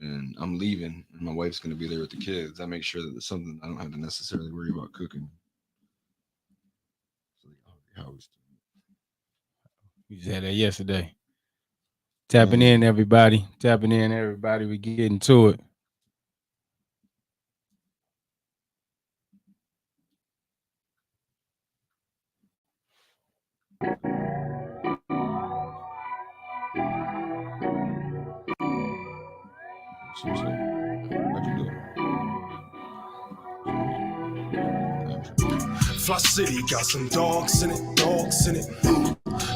when I'm leaving and my wife's going to be there with the kids, I make sure that it's something I don't have to necessarily worry about cooking. So they already housed. You said that yesterday. Tapping in, everybody. Tapping in, everybody. We getting to it. How'd you do it? Fli-City got some dogs in it, dogs in it.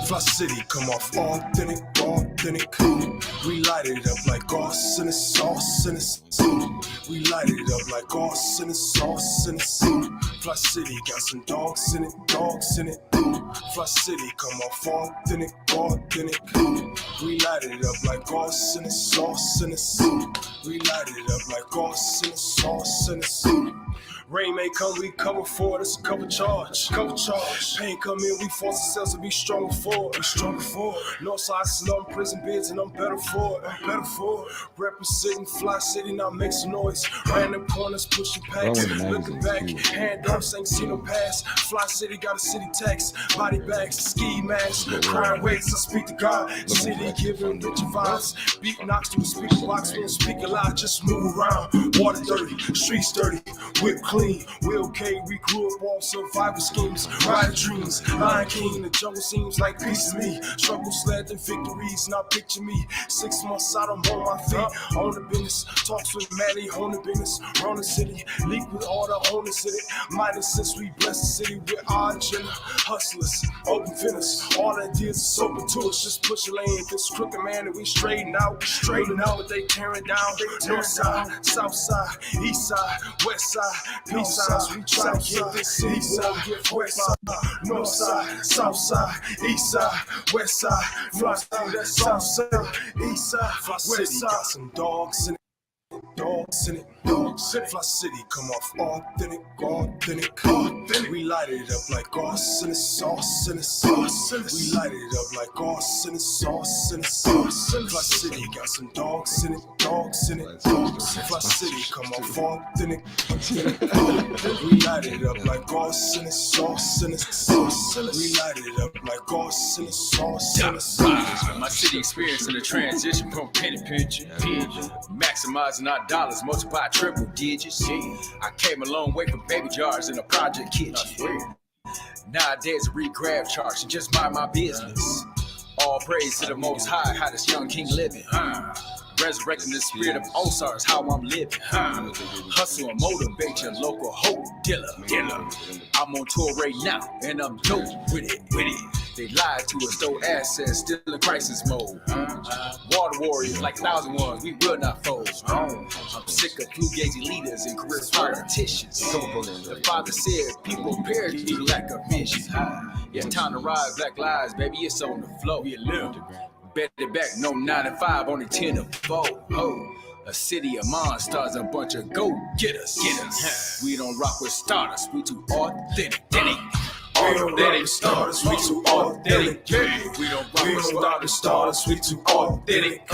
Fli-City come off authentic, authentic. We light it up like sauce in the sauce in the. We light it up like sauce in the sauce in the. Fli-City got some dogs in it, dogs in it. Fli-City come off authentic, authentic. We light it up like sauce in the sauce in the. We light it up like sauce in the sauce in the. Rain may come, we cover for it, it's a cover charge. Cover charge. Pain come in, we force ourselves to be stronger for it. Stronger for it. Northside slum, prison bids, and I'm better for it. I'm better for it. Representing Fli-City, now make some noise. Random corners, pushing packs. Looking back, hand ups, ain't seen no pass. Fli-City got a city tax. Body bags, ski masks. Crying waves, I speak to God. City giving richer vibes. Beat knocks through the speaker box, we don't speak a lot, just move around. Water dirty, streets dirty, whip clean. We okay, we grew up on survival schemes, rider dreams, Lion King, the jungle seems like peace to me. Struggle, sled, and victories, now picture me 6 months out, I'm on my feet, on the business, talks with Maddie, on the business, run the city, leak with all the owners in it, mighty since we bless the city with our agenda, hustlers, open finish, all that deals is open to us, just push a lane, this crooked man, and we straighten out, what they tearing down, north side, south side, east side, west side, peace signs, we try to get this city, won't get west side, north side, south side, east side, west side, Fli-City, that's south side, east side, Fli-City got some dogs in it. Dogs in it, dogs in it. Fli-City come off authentic, authentic, authentic. We light it up like sauce in the sauce in the sauce. We light it up like sauce in the sauce in the sauce. Fli-City got some dogs in it, dogs in it. Fli-City come off authentic, authentic. We light it up like sauce in the sauce in the sauce. We light it up like sauce in the sauce in the sauce. My city experiencing the transition from penny pinching, maximizing our dollars, multiply triple digits. I came a long way from baby jars in a project kitchen. Nowadays, a re-grab charge and just mind my business. All praise to the Most High, how this young king living. Resurrecting the spirit of Osiris, how I'm living. Hustle and motivate your local hope dealer. I'm on tour right now, and I'm dope with it. They lied to us, stole assets, still in crisis mode. Water warriors like 1,001, we will not fold. I'm sick of fugazi leaders and career politicians. The father said people perish due to lack of vision. It's time to rise, black lives, baby, it's on the flow. Bet it back, no 9 to 5, only 10 to 4. A city of monsters, a bunch of go-getters. We don't rock with starters, we too authentic. Authentic starters, we too authentic. We don't rock with starters, we too authentic.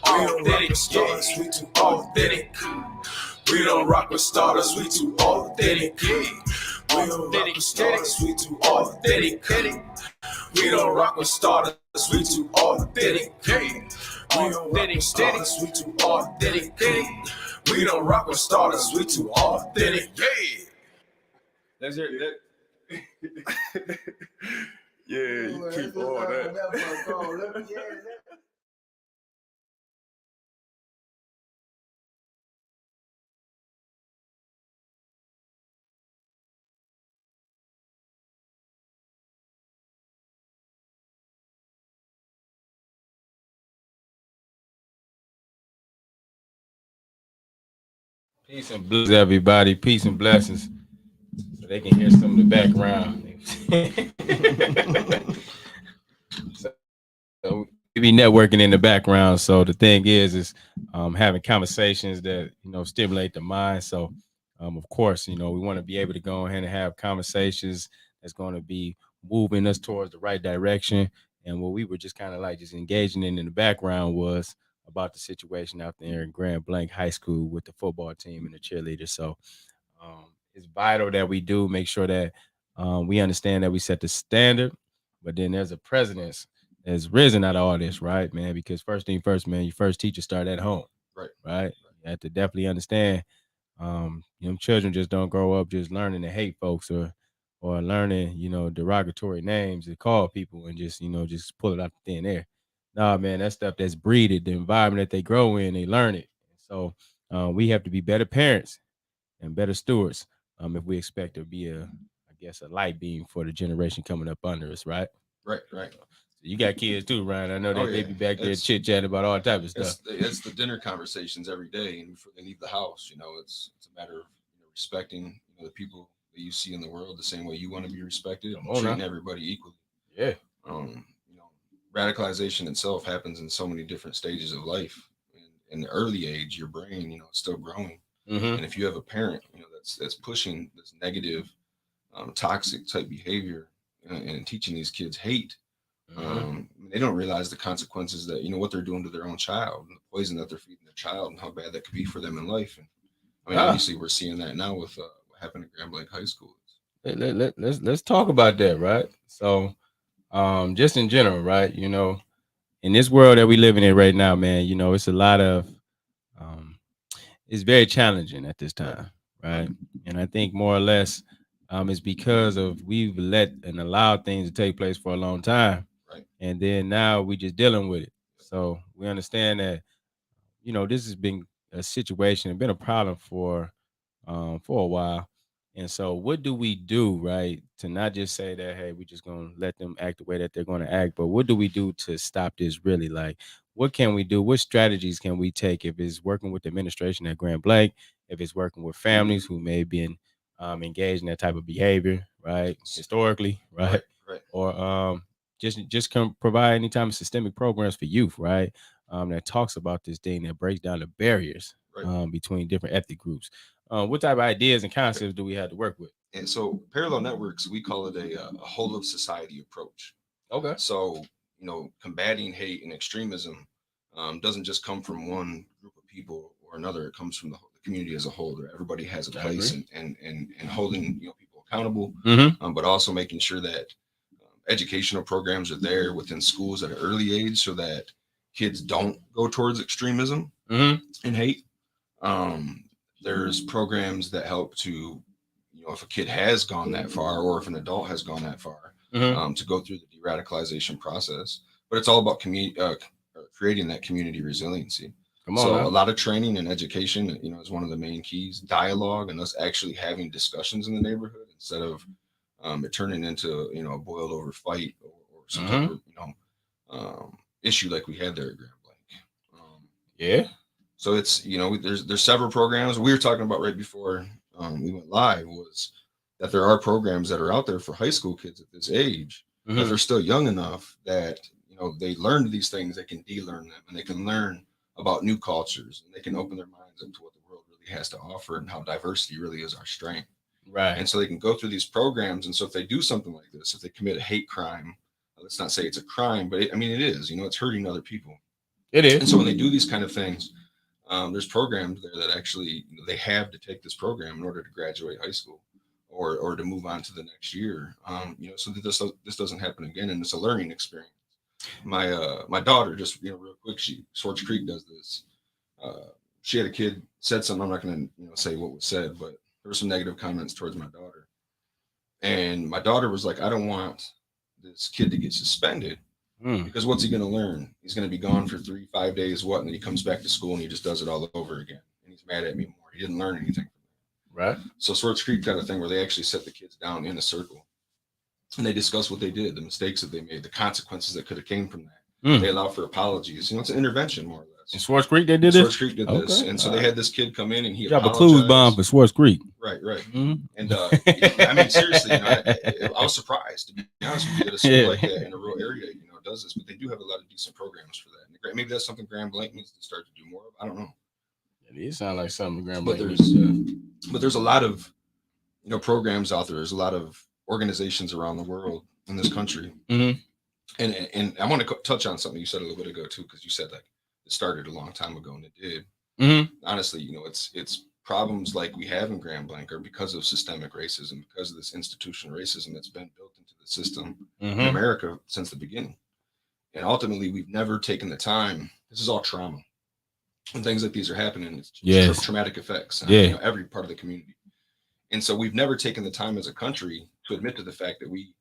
Authentic starters, we too authentic. We don't rock with starters, we too authentic. We don't rock with starters, we too authentic. We don't rock with starters, we too authentic. We don't rock with starters, we too authentic. We don't rock with starters, we too authentic. Let's hear that. Yeah, you keep all that. Peace and blessings, everybody. Peace and blessings. So they can hear some of the background. So we be networking in the background. So the thing is having conversations that, stimulate the mind. So, of course, we want to be able to go ahead and have conversations that's going to be moving us towards the right direction. And what we were just kind of like just engaging in the background was about the situation out there in Grand Blanc High School with the football team and the cheerleaders. So it's vital that we do make sure that we understand that we set the standard, but then there's a precedence that's risen out of all this, right, man? Because first thing first, man, your first teacher start at home, right? You have to definitely understand. Children just don't grow up just learning to hate folks or learning, derogatory names to call people and just pull it out the thin air. Nah, man, that stuff that's breeded, the environment that they grow in, they learn it. So we have to be better parents and better stewards if we expect to be a light beam for the generation coming up under us, right? Right. You got kids too, Ryan. I know that they be back there It's chit chatting about all type of stuff. It's the dinner conversations every day, and before they leave the house, it's a matter of respecting the people that you see in the world the same way you want to be respected, and treating everybody equally. Yeah. Radicalization itself happens in so many different stages of life. In the early age, your brain, it's still growing, and if you have a parent, that's pushing this negative, toxic type behavior and teaching these kids hate. They don't realize the consequences that what they're doing to their own child, and the poison that they're feeding their child, and how bad that could be for them in life. And obviously, we're seeing that now with what happened at Grand Blanc High School. Let's talk about that, right? So, just in general, right? In this world that we living in right now, man, it's a lot of, it's very challenging at this time, right? And I think more or less, it's because of we've let and allowed things to take place for a long time. And then now we just dealing with it. So we understand that, this has been a situation and been a problem for a while. And so what do we do, right, to not just say that, hey, we're just going to let them act the way that they're going to act, but what do we do to stop this really? Like, what can we do? What strategies can we take if it's working with the administration at Grand Blanc, if it's working with families who may have been engaged in that type of behavior, right, historically, right? Or just can provide any type of systemic programs for youth, right, that talks about this thing, that breaks down the barriers between different ethnic groups. What type of ideas and concepts do we have to work with? And so parallel networks, we call it a whole of society approach. Okay. So, combating hate and extremism doesn't just come from one group of people or another. It comes from the community as a whole. Everybody has a place and holding people accountable, but also making sure that educational programs are there within schools at an early age so that kids don't go towards extremism and hate. There's programs that help to, if a kid has gone that far or if an adult has gone that far, to go through the de-radicalization process. But it's all about creating that community resiliency. So a lot of training and education, is one of the main keys. Dialogue and us actually having discussions in the neighborhood instead of it turning into a boiled over fight or some type of issue like we had there at Grand Blanc. So it's there's several programs we were talking about right before we went live, was that there are programs that are out there for high school kids at this age that they're still young enough that they learned these things, they can de-learn them, and they can learn about new cultures, and they can open their minds up to what the world really has to offer and how diversity really is our strength. Right. And so they can go through these programs. And so if they do something like this, if they commit a hate crime, let's not say it's a crime, but it is, it's hurting other people. It is. And so when they do these kind of things, there's programs there that actually they have to take this program in order to graduate high school or to move on to the next year, so that this doesn't happen again. And it's a learning experience. My daughter, just real quick, Swartz Creek does this. She had a kid said something. I'm not going to say what was said, but there were some negative comments towards my daughter, and my daughter was like, I don't want this kid to get suspended because what's he going to learn? He's going to be gone for 3-5 days, and then he comes back to school and he just does it all over again, and he's mad at me more. He didn't learn anything. Right. So Swartz Creek got a thing where they actually set the kids down in a circle and they discuss what they did, the mistakes that they made, the consequences that could have came from that. They allow for apologies. It's an intervention, more or less. In Swartz Creek, they did this? Swartz Creek did this. And so they had this kid come in and he dropped a apologized. clues bomb for Swartz Creek. Right. And seriously, I was surprised, to be honest with you, that a school like that in a rural area, does this. But they do have a lot of decent programs for that. And maybe that's something Grand Blanc needs to start to do more of. I don't know. It sounds like something Grand Blanc but there's a lot of programs out there. There's a lot of organizations around the world in this country. And I want to touch on something you said a little bit ago too, because you said like It started a long time ago, and it did. Mm-hmm. Honestly, it's problems like we have in Grand Blanc are because of systemic racism, because of this institutional racism that's been built into the system in Mm-hmm. America since the beginning. And ultimately, we've never taken the time. This is all trauma. When things like these are happening, it's Yes. traumatic effects on Yeah. every part of the community. And so we've never taken the time as a country to admit to the fact that we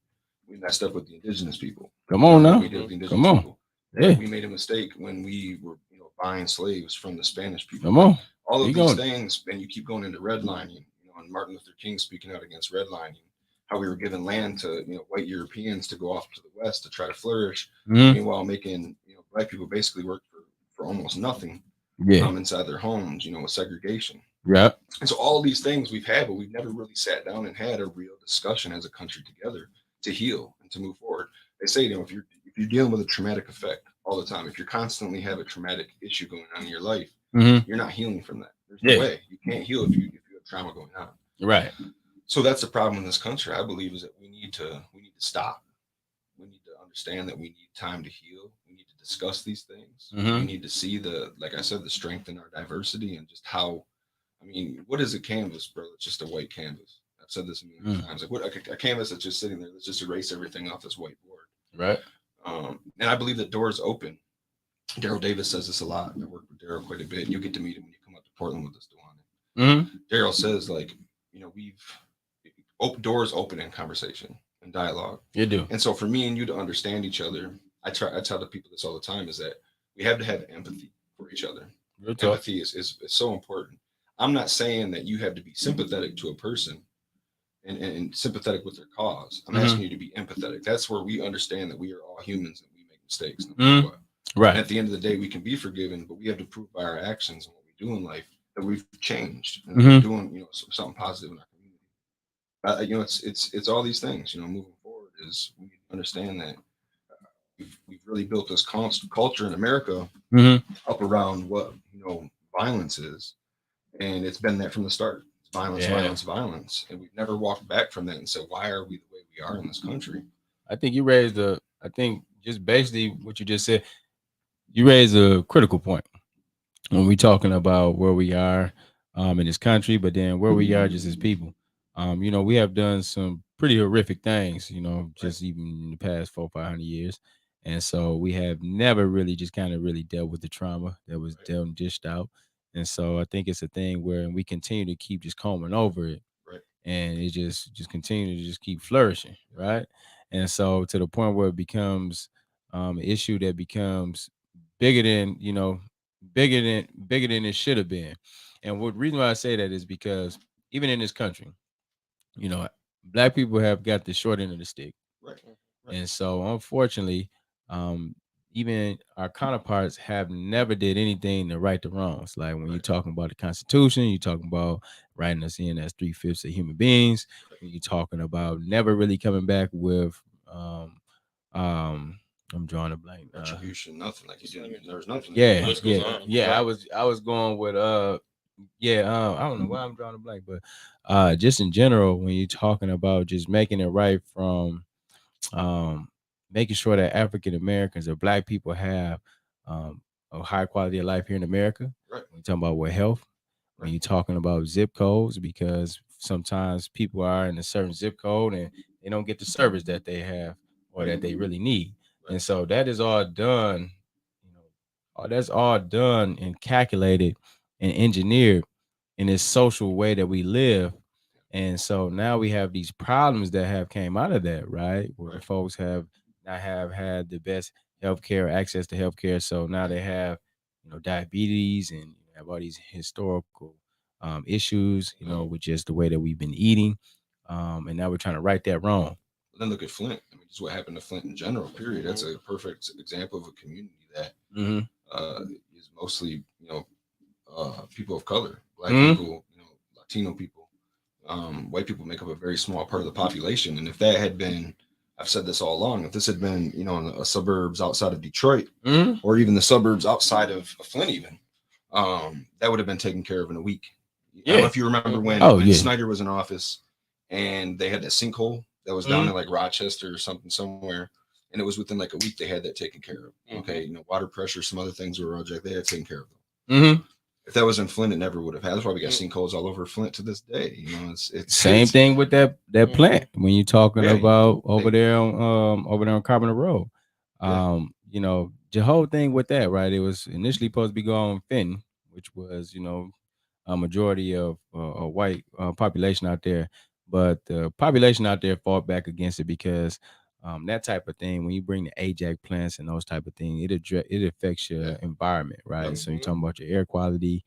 messed up with the indigenous people. Come on now. We did with the indigenous Come on. people. Yeah. We made a mistake when we were buying slaves from the Spanish people. Come on. All of Keep these going. things, and you keep going into redlining, and Martin Luther King speaking out against redlining, how we were giving land to white Europeans to go off to the west to try to flourish, Mhm. meanwhile making black people basically work for almost nothing Yeah. inside their homes, with segregation. Yeah. And so all these things we've had, but we've never really sat down and had a real discussion as a country together to heal and to move forward. They say, if you're dealing with a traumatic effect all the time, if you constantly have a traumatic issue going on in your life, Mm-hmm. you're not healing from that. There's Yeah. no way. You can't heal if you have trauma going on. Right. So that's the problem in this country, I believe, is that we need to stop. We need to understand that we need time to heal. We need to discuss these things. Mhm. We need to see like I said, the strength in our diversity and just how. I mean, what is a canvas, bro? It's just a white canvas. I've said this a million times. Like, what a canvas that's just sitting there. Let's just erase everything off this whiteboard. Right. And I believe that doors open. Daryl Davis says this a lot. I work with Daryl quite a bit. You get to meet him when you come up to Portland with us, Dewan. Mm-hmm. Daryl says, doors open in conversation and dialogue. You do. And so for me and you to understand each other, I tell the people this all the time, is that we have to have empathy for each other. Empathy is so important. I'm not saying that you have to be sympathetic to a person and sympathetic with their cause. I'm asking you to be empathetic. That's where we understand that we are all humans and we make mistakes. No matter what. Right. And at the end of the day, we can be forgiven, but we have to prove by our actions and what we do in life that we've changed and we're doing, something positive in our community. It's all these things, moving forward is we understand that we've really built this culture in America up around what, violence is. And it's been that from the start. It's violence. And we've never walked back from that and said, why are we the way we are in this country? I think you raised just basically what you just said, you raised a critical point when we're talking about where we are in this country, but then where we are just as people. We have done some pretty horrific things, just even in the past 400-500 years. And so we have never really just kind of really dealt with the trauma that was dealt and dished out. And so I think it's a thing where we continue to keep just combing over it. Right. And it just continue to just keep flourishing. Right. And so to the point where it becomes an issue that becomes bigger than it should have been. And what reason why I say that is because even in this country, Black people have got the short end of the stick. Right. And so unfortunately, even our counterparts have never did anything to right the wrongs. Like when you're talking about the Constitution, you're talking about writing us in as 3/5 of human beings. When you're talking about never really coming back with I'm drawing a blank. Retribution, nothing. Like you didn't. There was nothing. Yeah. I was going with I don't know why I'm drawing a blank, but just in general, when you're talking about just making it right from making sure that African Americans or Black people have a high quality of life here in America. Right. When you're talking about what health, when you're talking about zip codes, because sometimes people are in a certain zip code and they don't get the service that they have or that they really need. And so that is all done, that's all done and calculated and engineered in this social way that we live. And so now we have these problems that have came out of that, right? Where folks have not have had the best healthcare, access to healthcare. So now they have, diabetes and have all these historical issues, with just the way that we've been eating. And now we're trying to right that wrong. Then look at Flint. I mean, just what happened to Flint in general, period. That's a perfect example of a community that is mostly, people of color, Black people, Latino people. White people make up a very small part of the population. And if that had been, I've said this all along, if this had been, in the suburbs outside of Detroit or even the suburbs outside of Flint even, that would have been taken care of in a week. I don't know if you remember when Snyder was in office and they had that sinkhole that was down in like Rochester or something somewhere. And it was within like a week they had that taken care of. Okay, water pressure, some other things were project they had taken care of them. If that was in Flint, it never would have had. That's why we got sinkholes all over Flint to this day. It's same thing with that plant when you're talking about over there on Carpenter Road. The whole thing with that, right? It was initially supposed to be going Fenton, which was a majority of a white population out there, but the population out there fought back against it because that type of thing, when you bring the Ajax plants and those type of things, it affects your environment, right? So you're talking about your air quality,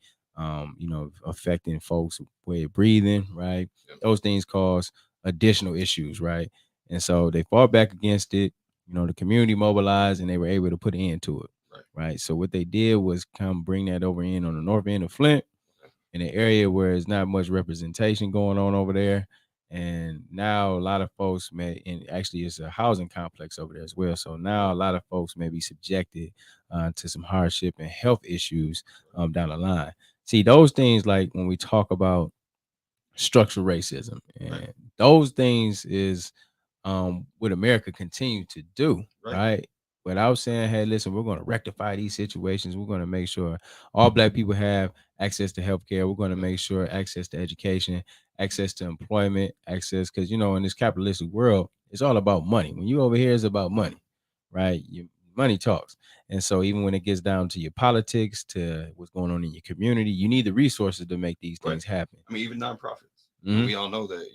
affecting folks' way of breathing, right? Those things cause additional issues, right? And so they fought back against it. The community mobilized and they were able to put an end to it, right? So what they did was come bring that over in on the north end of Flint, in an area where there's not much representation going on over there. And now a lot of folks and actually it's a housing complex over there as well. So now a lot of folks may be subjected to some hardship and health issues down the line. See, those things, like when we talk about structural racism and those things is what America continue to do, right? Without saying, hey, listen, we're going to rectify these situations. We're going to make sure all Black people have access to healthcare. We're going to make sure access to education, access to employment, access, because, in this capitalistic world, it's all about money. When you over here, it's about money, right? Your money talks. And so even when it gets down to your politics, to what's going on in your community, you need the resources to make these things happen. I mean, even nonprofits. We all know that,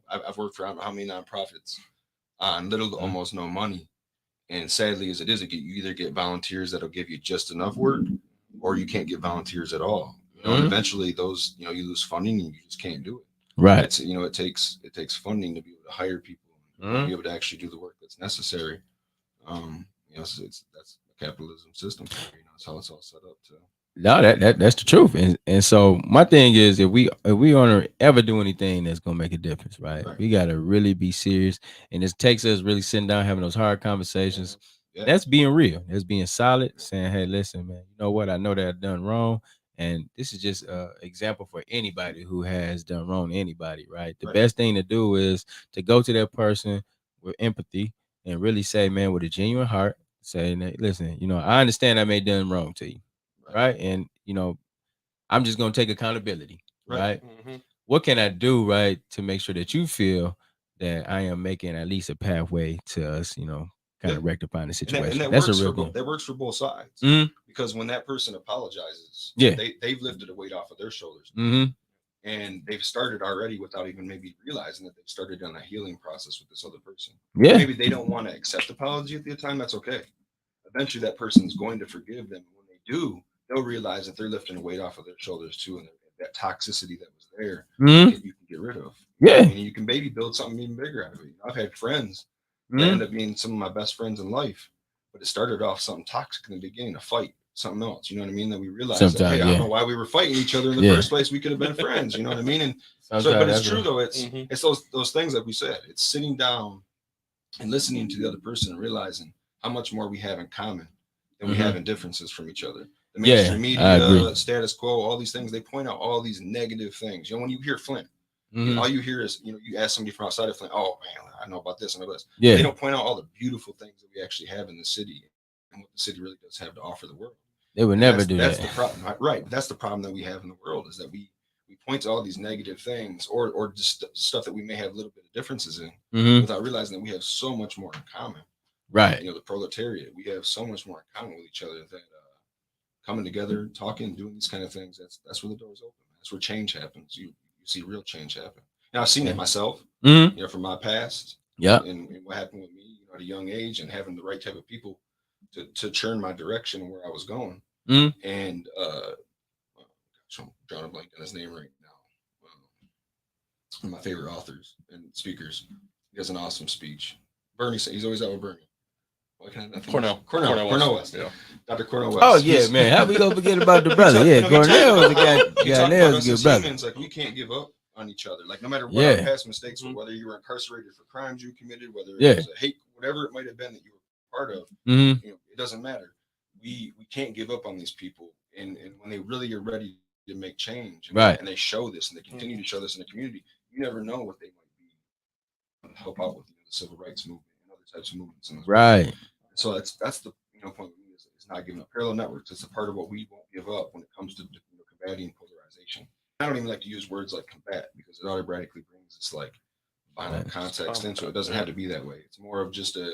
I've worked for how many nonprofits on little to almost no money. And sadly as it is, you either get volunteers that'll give you just enough work, or you can't get volunteers at all. And eventually those, you lose funding and you just can't do it. Right. It's, it takes funding to be able to hire people and be able to actually do the work that's necessary. That's the capitalism system. That's how it's all set up to. No, that's the truth. And so my thing is, if we want to ever do anything that's gonna make a difference, right? We gotta really be serious. And it takes us really sitting down, having those hard conversations. That's being real. That's being solid, saying, hey, listen, man, you know what? I know that I've done wrong. And this is just an example for anybody who has done wrong to anybody, right? The best thing to do is to go to that person with empathy and really say, man, with a genuine heart, saying, listen, I understand I may have done wrong to you. Right. And, I'm just going to take accountability. Right. What can I do, right, to make sure that you feel that I am making at least a pathway to us, kind of rectifying the situation. And that's works a real for that works for both sides. Because when that person apologizes, they've lifted a weight off of their shoulders. And they've started already without even maybe realizing that they've started on a healing process with this other person. Maybe they don't want to accept apology at the time. That's okay. Eventually that person's going to forgive them. When they do, they'll realize that they're lifting a weight off of their shoulders too, and that toxicity that was there, you can get rid of. And you can maybe build something even bigger out of it. I've had friends that end up being some of my best friends in life, but it started off something toxic in the beginning, a fight, something else. You know what I mean? That we realized that, hey, I don't know why we were fighting each other in the first place. We could have been friends. You know what I mean? And but it's true though. It's those things that we said. It's sitting down and listening to the other person and realizing how much more we have in common than we have in differences from each other. The mainstream media, status quo, all these things, they point out all these negative things. When you hear Flint, all you hear is, you ask somebody from outside of Flint, oh man, I know about this, I know this. They don't point out all the beautiful things that we actually have in the city and what the city really does have to offer the world. They would never do that. That's the problem, right? That's the problem that we have in the world, is that we point to all these negative things or just stuff that we may have a little bit of differences in without realizing that we have so much more in common. Right. The proletariat, we have so much more in common with each other that coming together, talking, doing these kind of things, that's where the doors open. That's where change happens. You see real change happen. Now I've seen it myself, from my past. And what happened with me, at a young age, and having the right type of people to churn my direction and where I was going. And I'm drawing a blank on his name right now. One of my favorite authors and speakers. He has an awesome speech. Bernie, he's always out with Bernie. Cornell West. Yeah. Dr. Cornell West. Oh yeah, man. How we gonna forget about the brother? Cornell was a guy. Cornell's a good brother. Humans, like, we can't give up on each other. Like, no matter what our past mistakes were, whether you were incarcerated for crimes you committed, whether it was a hate, whatever it might have been that you were part of, it doesn't matter. We can't give up on these people. And when they really are ready to make change, and they show this, and they continue to show this in the community, you never know what they might be help out with the civil rights movement and other types of movements. Right. So that's the point is not giving up. Parallel networks. It's a part of what we won't give up when it comes to combating polarization. I don't even like to use words like combat because it automatically brings this like violent context into it. It doesn't have to be that way. It's more of just a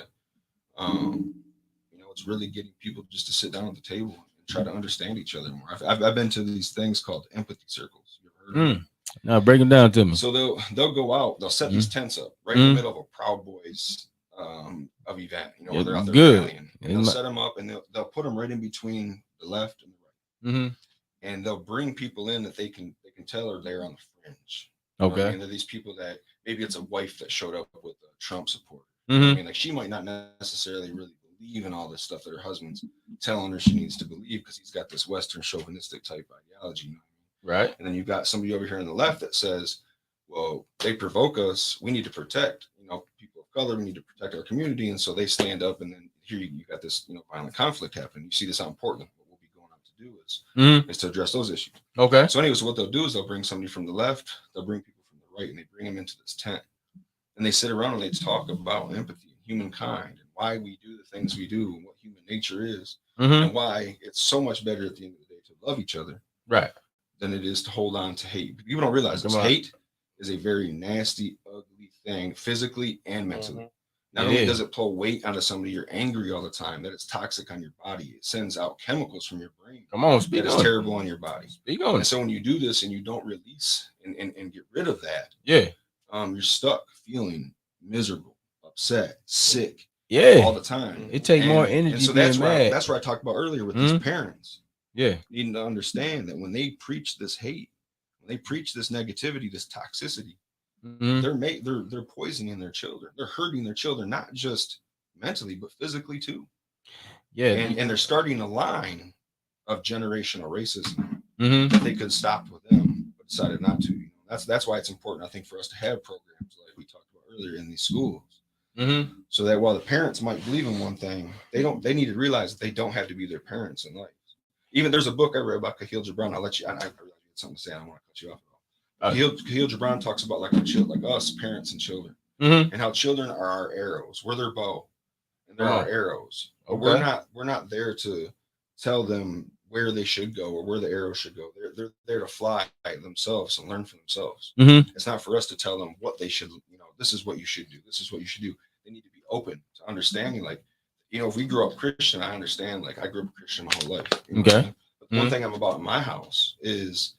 it's really getting people just to sit down at the table and try to understand each other more. I've been to these things called empathy circles. You ever heard of them? Now break them down to me. So they'll go out, they'll set these tents up right in the middle of a Proud Boys of event, where they're out there rallying. And they'll set them up and they'll put them right in between the left and the right. And they'll bring people in that they can tell are there on the fringe. Okay. I mean, they're these people that maybe it's a wife that showed up with a Trump supporter. I mean, like she might not necessarily really believe in all this stuff that her husband's telling her she needs to believe because he's got this Western chauvinistic type ideology. Right. And then you've got somebody over here on the left that says, well, they provoke us. We need to protect, people of color. We need to protect our community. And so they stand up and then here you got this, violent conflict happening. You see this out in Portland. What we'll be going out to do is to address those issues. Okay. So anyways, what they'll do is they'll bring somebody from the left. They'll bring people from the right and they bring them into this tent. And they sit around and they talk about empathy and humankind and why we do the things we do and what human nature is and why it's so much better at the end of the day to love each other. Right. Than it is to hold on to hate. People don't realize this. Hate is a very nasty, ugly thing, physically and mentally. Not only does it pull weight onto somebody, you're angry all the time, that it's toxic on your body. It sends out chemicals from your brain. Come on, speak that on is terrible on your body. Speak on and so when you do this and you don't release and get rid of that, you're stuck feeling miserable, upset, sick, all the time. It takes more energy. And so that's where I talked about earlier with these parents. Yeah. Needing to understand that when they preach this hate, when they preach this negativity, this toxicity, they're poisoning their children. They're hurting their children, not just mentally, but physically too. Yeah. And they're starting a line of generational racism that they could stop with them, but decided not to. That's why it's important, I think, for us to have programs like we talked about earlier in these schools. So that while the parents might believe in one thing, they need to realize that they don't have to be their parents in life. Even there's a book I read about Khalil Gibran. I'll let you. I realize you had something to say. I don't want to cut you off at all. Khalil Gibran talks about like us, parents and children, and how children are our arrows. We're their bow, and they're our arrows. But we're not there to tell them where they should go or where the arrow should go. They're there to fly themselves and learn for themselves. It's not for us to tell them what they should. This is what you should do. This is what you should do. They need to be open to understanding. Like, if we grew up Christian, I understand. Like, I grew up Christian my whole life. Okay. But the one thing I'm about in my house is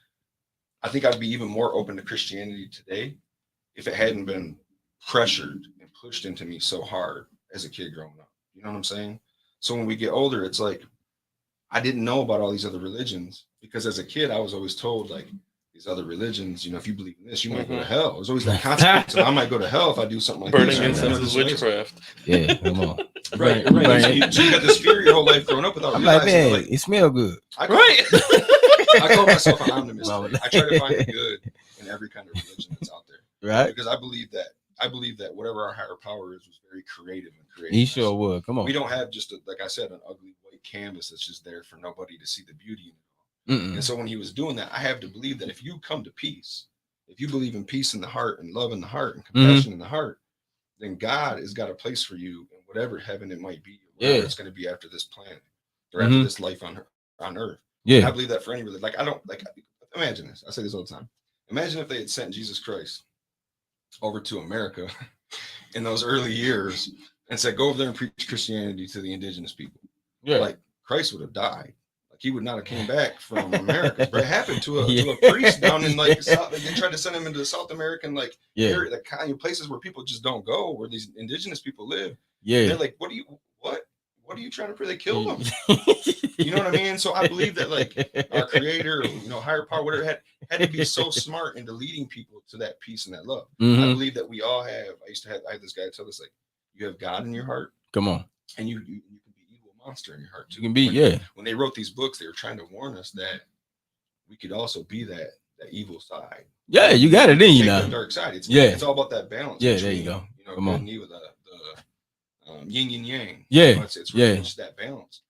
I think I'd be even more open to Christianity today if it hadn't been pressured and pushed into me so hard as a kid growing up. You know what I'm saying? So when we get older, it's like I didn't know about all these other religions because as a kid, I was always told like these other religions, if you believe in this, you might go to hell. There's always that consequence. I might go to hell if I do something like burning this. incense is witchcraft. Yeah, come on. Right. So you got this fear your whole life growing up without realizing. Like, man, it smells good. I call myself an optimist. I try to find the good in every kind of religion that's out there. Right. Because I believe that whatever our higher power is was very creative and creative. He sure would. Come on. We don't have just like I said, an ugly white canvas that's just there for nobody to see the beauty in it. And so when he was doing that, I have to believe that if you come to peace, if you believe in peace in the heart and love in the heart and compassion in the heart, then God has got a place for you in whatever heaven it might be, or whatever it's going to be after this planet or after this life on earth. Yeah, I believe that for any religion. Like imagine this. I say this all the time. Imagine if they had sent Jesus Christ over to America in those early years and said, "Go over there and preach Christianity to the indigenous people." Yeah, like Christ would have died. He would not have came back from America. But it happened to a priest down in like South. They tried to send him into the South American area, the kind of places where people just don't go, where these indigenous people live. Yeah, they're like, what are you trying to pray? They killed them. You know what I mean? So I believe that like our Creator, higher power, whatever, had to be so smart into leading people to that peace and that love. I believe that we all have. I had this guy tell us like, you have God in your heart. Come on, and you monster in your heart too. You can be when they wrote these books, they were trying to warn us that we could also be that evil side. You got it in you now. The dark side. It's all about that balance. There you go. Come on. With the yin and yang. It's really just that balance.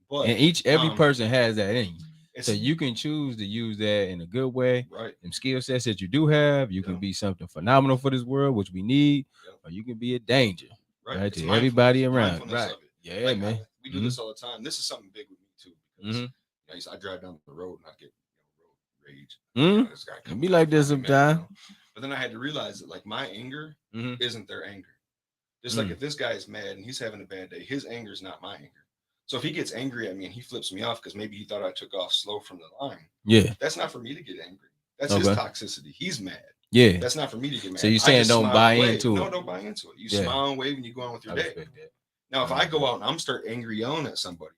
But and every person has that in you. So you can choose to use that in a good way. Right. Them skill sets that you do have, you can be something phenomenal for this world, which we need, or you can be a danger. right? It's To mindfulness, everybody around, mindfulness right? of it. Yeah, Like man. we do this all the time. This is something big with me too, because I drive down the road and I get road rage. This guy It be like this sometimes. But then I had to realize that like my anger isn't their anger. Just like if this guy is mad and he's having a bad day, his anger is not my anger. So if he gets angry at me and he flips me off because maybe he thought I took off slow from the line, that's not for me to get angry. That's his toxicity. He's mad. That's not for me to get mad. So you're saying don't buy into it? No, don't buy into it. You smile and wave and you go on with your day. Now, if I go out and I'm start angry yelling at somebody,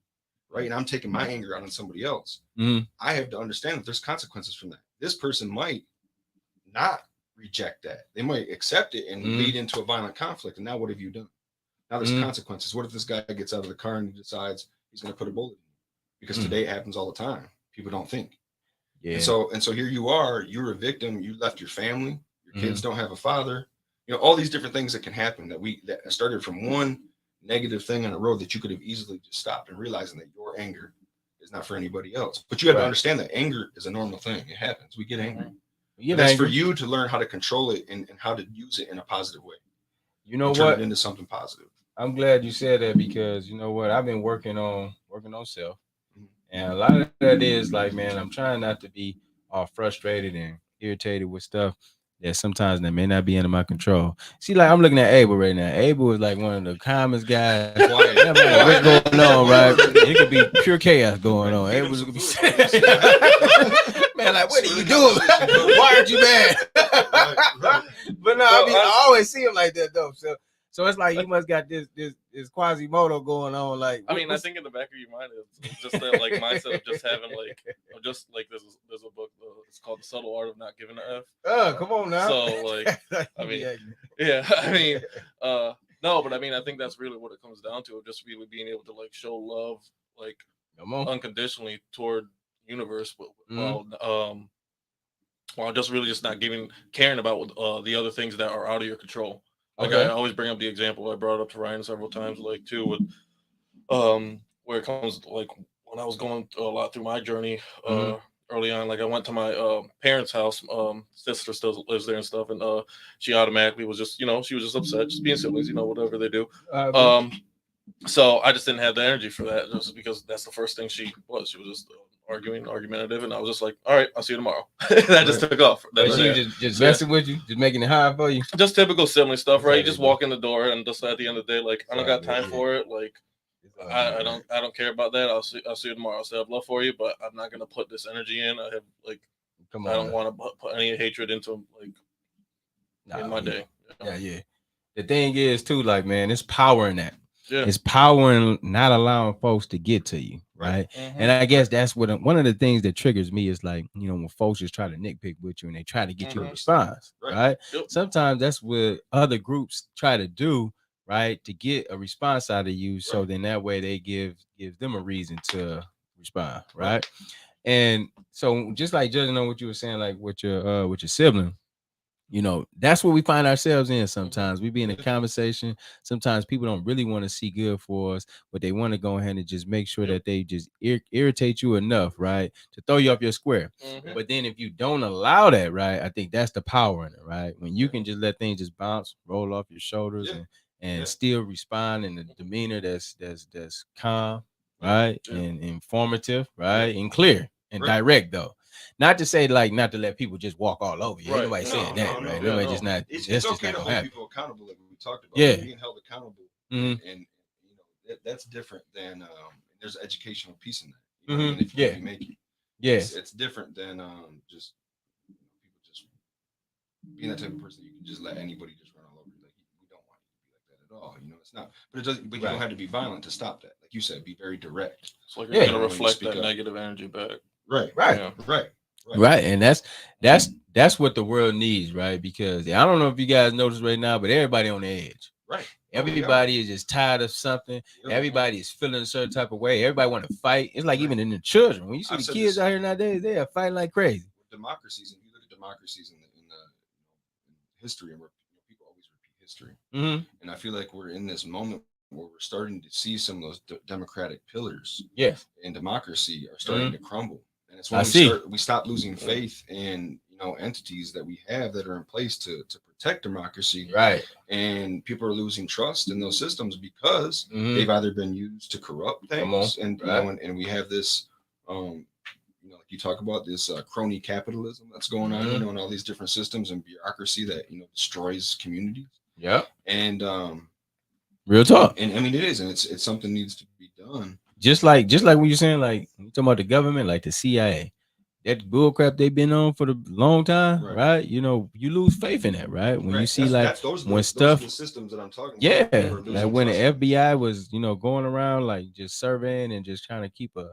right, and I'm taking my anger out on somebody else, I have to understand that there's consequences from that. This person might not reject that. They might accept it and lead into a violent conflict. And now what have you done? Now there's consequences. What if this guy gets out of the car and he decides he's going to put a bullet in you? Because today it happens all the time. People don't think. Yeah. And so here you are, you're a victim. You left your family. Your kids don't have a father. You know, all these different things that can happen that started from one negative thing on the road that you could have easily just stopped, and realizing that your anger is not for anybody else. But you have to understand that anger is a normal thing. It happens. We get angry. That's for you to learn how to control it and how to use it in a positive way. You know turn what? it into something positive. I'm glad you said that, because you know what? I've been working on self. And a lot of that is like, man, I'm trying not to be all frustrated and irritated with stuff that sometimes that may not be under my control. See, like I'm looking at Abel right now. Abel is like one of the calmest guys. I'm like, what's going on, right? It could be pure chaos going on. Abel could be man, like, what are you doing? Why aren't you mad? But no, I always see him like that though. So it's like you must got this Quasimodo going on. Like, I mean, I think in the back of your mind it's just that like mindset of just having like there's a book it's called The Subtle Art of Not Giving a F. Oh, come on now. So like, I mean, yeah, I mean, no, but I mean, I think that's really what it comes down to, just really being able to like show love like unconditionally toward universe, while just really just not caring about the other things that are out of your control. Like I always bring up the example I brought up to Ryan several times, like too, with where it comes like when I was going a lot through my journey early on. Like I went to my parents' house, sister still lives there and stuff, and she automatically was just, she was just upset, just being siblings, whatever they do. So I just didn't have the energy for that, just because that's the first thing she was. She was just argumentative, and I was just like, all right, I'll see you tomorrow. That just took off. You just messing with you, just making it hard for you. Just typical sibling stuff, right? You just walk in the door, and just at the end of the day, like, I don't got time for it. Like, I don't care about that. I'll see you tomorrow. I'll say I have love for you, but I'm not gonna put this energy in. I don't want to put any hatred into in my day. Yeah. The thing is too, like, man, it's power in that. Yeah. It's power in not allowing folks to get to you, right? And I guess that's what one of the things that triggers me is like, when folks just try to nitpick with you and they try to get you a response, right? Yep. Sometimes that's what other groups try to do, right, to get a response out of you. So then that way they give them a reason to respond, right? And so just like judging on what you were saying, like with your sibling. That's what we find ourselves in sometimes. We be in a conversation. Sometimes people don't really want to see good for us, but they want to go ahead and just make sure that they just irritate you enough, right, to throw you off your square. But then if you don't allow that, right, I think that's the power in it, right? When you can just let things just bounce, roll off your shoulders and still respond in a demeanor that's calm, right, and informative, right, and clear and direct though. Not to say like not to let people just walk all over you. Nobody saying that, right? Nobody just not. It's okay to hold people accountable, like we talked about. Being held accountable, and that's different than there's educational piece in that. If you really make it, it's different than just people just being that type of person. You can just let anybody just run all over you. Like we don't want you to be like that at all. It's not. But it doesn't. But you don't have to be violent to stop that. Like you said, be very direct. It's like you're gonna reflect that negative energy back. Right. And that's what the world needs, right? Because I don't know if you guys notice right now, but everybody on the edge. Right. Everybody is just tired of something. Everybody is feeling a certain type of way. Everybody want to fight. It's like even in the children. When you see the kids out here nowadays, they are fighting like crazy. Democracies, and you look at democracies in history, and where people always repeat history. And I feel like we're in this moment where we're starting to see some of those democratic pillars in democracy are starting to crumble. And it's when we stop losing faith in entities that we have that are in place to protect democracy. Right. And people are losing trust in those systems because Mhm. they've either been used to corrupt things, and you Right. know, and we have this, like you talk about this crony capitalism that's going on, Mhm. and all these different systems and bureaucracy that destroys communities. Yep. And Real talk. and I mean it is, and it's something needs to be done. Just like when you're saying, like, you talking about the government, like the CIA, that bull crap they've been on for the long time, right? You lose faith in that, right? When you see those are the systems that I'm talking about. Yeah, like when the FBI was, going around like just surveying and just trying to keep a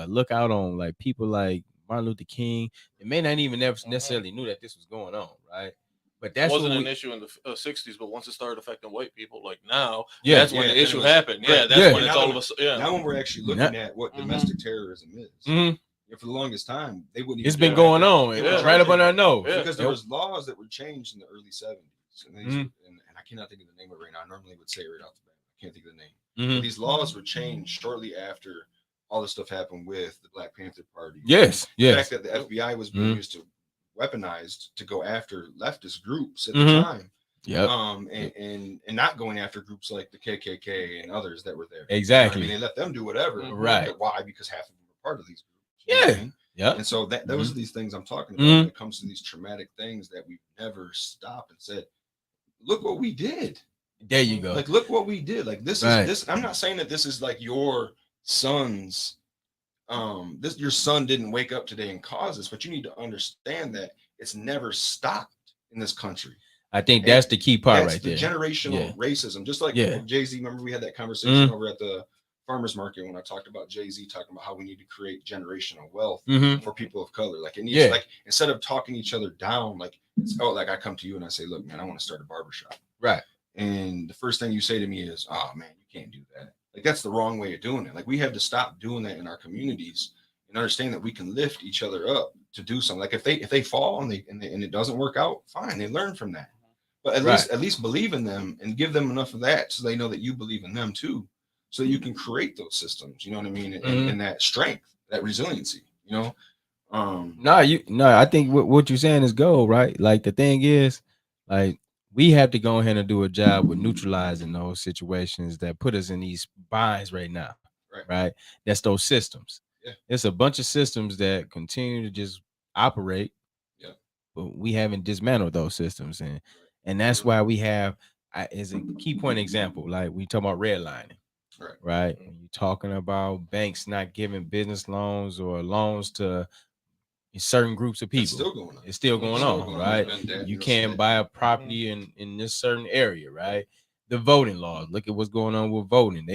lookout on like people like Martin Luther King. They may not even necessarily knew that this was going on, right? But It wasn't an issue in the 60s, but once it started affecting white people, like now, yeah, that's when the issue happened. Yeah, that's when it's all of us. Yeah. Now when we're actually looking at what domestic terrorism is, for the longest time they wouldn't. It's been going on right up on our nose because there was laws that were changed in the early 70s, and I cannot think of the name of it right now. I normally would say it right off the bat. I can't think of the name. But these laws were changed shortly after all this stuff happened with the Black Panther Party. Yes, the fact that the FBI was being used to weaponized to go after leftist groups at the time. And not going after groups like the KKK and others that were there. Exactly. I mean, they let them do whatever. Right. Why? Because half of them were part of these groups. Yeah. I mean? Yeah. And so those are these things I'm talking about when it comes to these traumatic things that we've never stopped and said, look what we did. There you go. Like, look what we did. Like this is this. I'm not saying that this is like your son's your son didn't wake up today and cause this, but you need to understand that it's never stopped in this country. I think that's the key part right there. Generational racism. Just like Jay-Z, remember we had that conversation over at the farmers market when I talked about Jay-Z talking about how we need to create generational wealth for people of color. Like it needs like instead of talking each other down, like like I come to you and I say, look, man, I want to start a barbershop. Right. And the first thing you say to me is, oh man, you can't do that. Like that's the wrong way of doing it. Like we have to stop doing that in our communities and understand that we can lift each other up to do something. Like if they fall and it doesn't work out, fine, they learn from that. But at least believe in them and give them enough of that so they know that you believe in them too, so you can create those systems. You know what I mean? And that strength, that resiliency. I think what you're saying is gold, right? Like the thing is, like we have to go ahead and do a job with neutralizing those situations that put us in these binds right now. Right? That's those systems. Yeah. It's a bunch of systems that continue to just operate. Yeah. But we haven't dismantled those systems. And that's why we have as a key point example, like we talk about redlining. Right. When you're talking about banks not giving business loans or loans to certain groups of people, it's still going on, right? You can't buy a property in this certain area, right? The voting laws, look at what's going on with voting.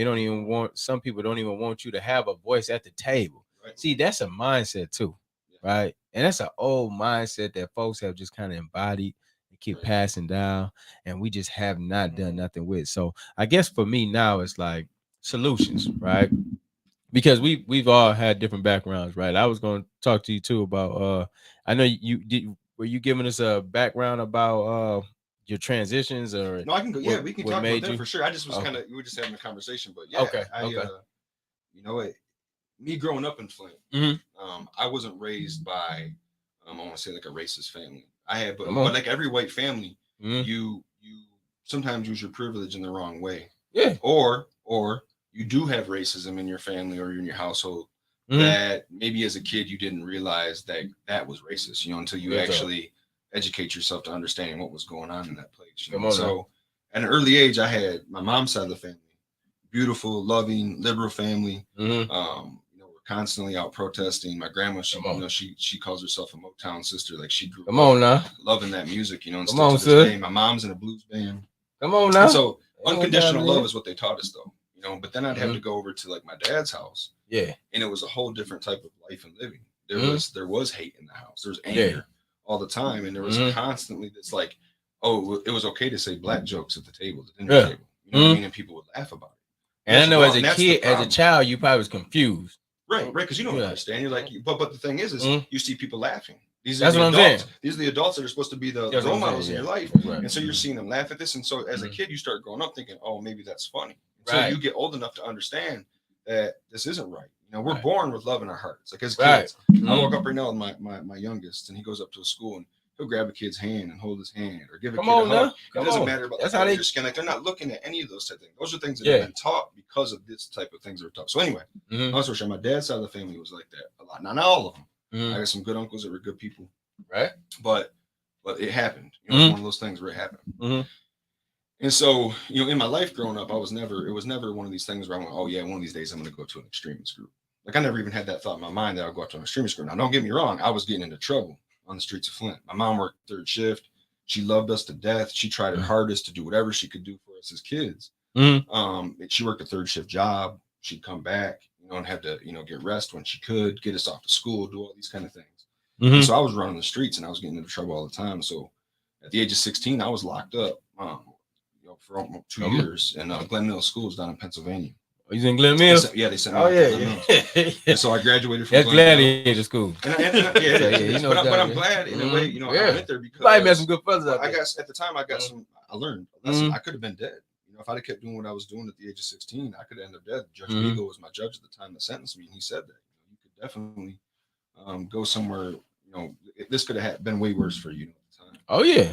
Some people don't even want you to have a voice at the table. See, that's a mindset too, right? And that's an old mindset that folks have just kind of embodied and keep passing down, and we just have not done nothing with. So I guess for me now, it's like solutions, right? Because we've all had different backgrounds, right? I was going to talk to you too about I know were you giving us a background about your transitions or no? I can go. Yeah, we can talk about that for sure. I just was we were just having a conversation, but yeah, you know what? Me growing up in Flint, I wasn't raised by I want to say like a racist family. I had, but like every white family, you sometimes use your privilege in the wrong way. Yeah. Or you do have racism in your family or in your household that maybe as a kid you didn't realize that was racist, until you actually educate yourself to understanding what was going on in that place. So at an early age, I had my mom's side of the family, beautiful, loving, liberal family. We're constantly out protesting. My grandma, she calls herself a Motown sister. Like she grew up loving that music, and still to this day, my mom's in a blues band. Come on now. And so unconditional love is what they taught us though. But then I'd have to go over to like my dad's house. Yeah. And it was a whole different type of life and living. There was hate in the house. There was anger all the time. And there was constantly this like, oh, it was okay to say black jokes at the table, the dinner table. You know what I mean? And people would laugh about it. And I know as a kid, as a child, you probably was confused. Right. Because you don't understand. You're like, but the thing is you see people laughing. These are the adults. These are the adults that are supposed to be the role models in your life. And so you're seeing them laugh at this. And so as a kid, you start growing up thinking, oh, maybe that's funny. So you get old enough to understand that this isn't right. We're born with love in our hearts. Like as kids, I woke up right now with my youngest, and he goes up to a school and he'll grab a kid's hand and hold his hand or give a Come kid on a hug. now. It Come doesn't on. matter about That's the how color of they. your skin. Like they're not looking at any of those type of things. Those are things that Yeah. have been taught because of this type of things that are taught. So anyway, long story short, my dad's side of the family was like that a lot. Not all of them. I got some good uncles that were good people. Right. But it happened. You know, it's one of those things where it happened. And so, you know, in my life growing up, it was never one of these things where I went, oh yeah, one of these days I'm going to go to an extremist group. Like I never even had that thought in my mind that I'll go out to an extremist group. Now, don't get me wrong, I was getting into trouble on the streets of Flint. My mom worked third shift. She loved us to death. She tried her hardest to do whatever she could do for us as kids. She worked a third shift job. She'd come back, you know, and have to, you know, get rest when she could, get us off to school, do all these kind of things. And so I was running the streets and I was getting into trouble all the time. So at the age of 16, I was locked up. For almost 2 years in Glen Mills schools down in Pennsylvania. Oh, he's in Glen Mills? They sent me. Oh, yeah. And so I graduated from That's Gladiator School. But I'm glad in a way, you know, I went there because I met some good fellas out there. I guess at the time I learned a lesson. I could have been dead. You know, if I'd have kept doing what I was doing at the age of 16, I could have ended up dead. Judge Beagle was my judge at the time that sentenced me, and he said that you could definitely go somewhere. You know, this could have been way worse for you at the time. Oh yeah.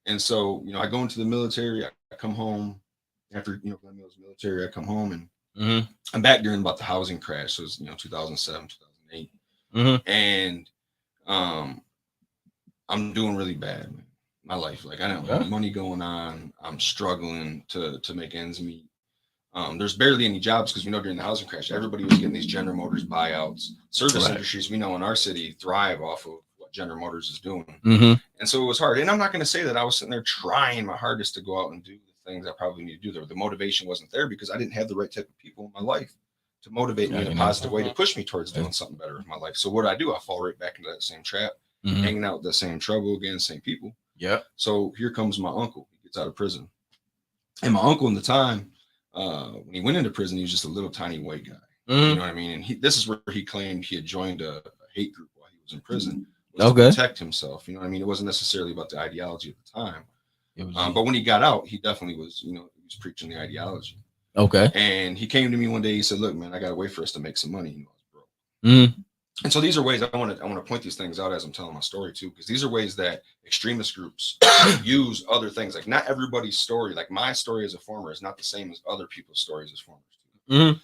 And so, you know, I go into the military. I come home after, you know, Glen Mills military. I come home and I'm back during about the housing crash. So it was, you know, 2007, 2008. And I'm doing really bad, man. My life, like I don't have money going on. I'm struggling to make ends meet. There's barely any jobs because we know during the housing crash, everybody was getting these General Motors buyouts. Service industries we know in our city thrive off of what General Motors is doing. And so it was hard. And I'm not going to say that I was sitting there trying my hardest to go out and do the things I probably need to do. The motivation wasn't there because I didn't have the right type of people in my life to motivate me in a positive way to push me towards doing something better with my life. So what do? I fall right back into that same trap, hanging out with the same trouble again, same people. Yeah. So here comes my uncle. He gets out of prison. And my uncle in the time, when he went into prison, he was just a little tiny white guy. You know what I mean? And this is where he claimed he had joined a hate group while he was in prison. To protect himself. You know what I mean? It wasn't necessarily about the ideology at the time. But when he got out, he definitely was, you know, he was preaching the ideology. Okay. And he came to me one day, he said, look, man, I got to wait for us to make some money. You know, I was broke. And so these are ways I want to point these things out as I'm telling my story too, because these are ways that extremist groups use other things. Like not everybody's story, like my story as a former is not the same as other people's stories as formers.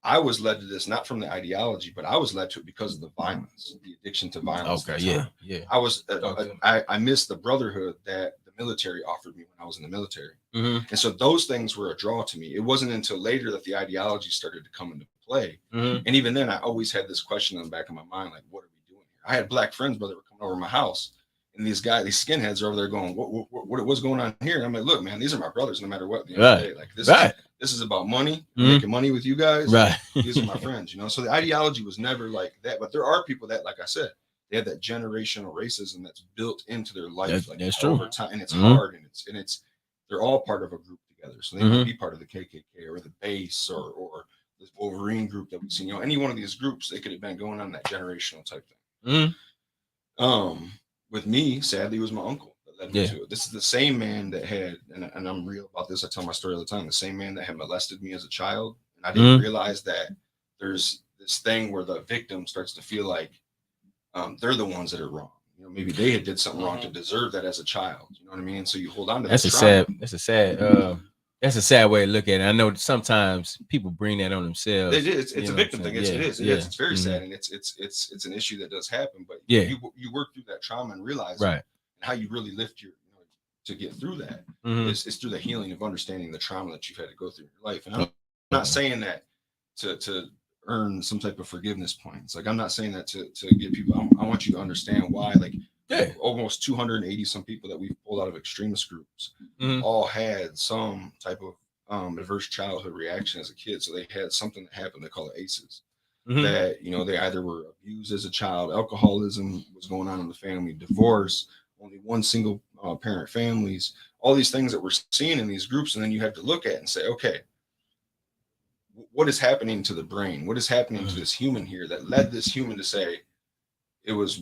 I was led to this not from the ideology, but I was led to it because of the violence, the addiction to violence. Okay, yeah. I was I missed the brotherhood that the military offered me when I was in the military, and so those things were a draw to me. It wasn't until later that the ideology started to come into play, and even then, I always had this question in the back of my mind, like, what are we doing here? I had black friends, but they were coming over to my house, and these skinheads are over there going, what's going on here? And I'm like, look, man, these are my brothers, no matter what. At the end of the day, like this is about money, making money with you guys. Right. These are my friends, you know. So the ideology was never like that, but there are people that, like I said, they have that generational racism that's built into their life, that's over true. time, and it's hard, and it's they're all part of a group together, so they might be part of the KKK or the base or this Wolverine group that we've seen. You know, any one of these groups, they could have been going on that generational type thing. With me, sadly, it was my uncle that led me to it. This is the same man that had, and I'm real about this, I tell my story all the time, the same man that had molested me as a child. And I didn't realize that there's this thing where the victim starts to feel like they're the ones that are wrong. You know, maybe they had did something wrong to deserve that as a child. You know what I mean? And so you hold on to that's a sad way to look at it. I know that sometimes people bring that on themselves. It's a victim thing. It's very sad, and it's an issue that does happen. But you work through that trauma and realize how you really lift to get through that. It's through the healing of understanding the trauma that you've had to go through in your life. And I'm not saying that to earn some type of forgiveness points. Like I'm not saying that to get people. I want you to understand why. Like almost 280 some people that we've pulled out of extremist groups all had some type of adverse childhood reaction as a kid. So they had something that happened. They call it ACEs. That, you know, they either were abused as a child, alcoholism was going on in the family, divorce, only one single parent families, all these things that we're seeing in these groups. And then you have to look at and say, okay, what is happening to the brain? What is happening to this human here that led this human to say it was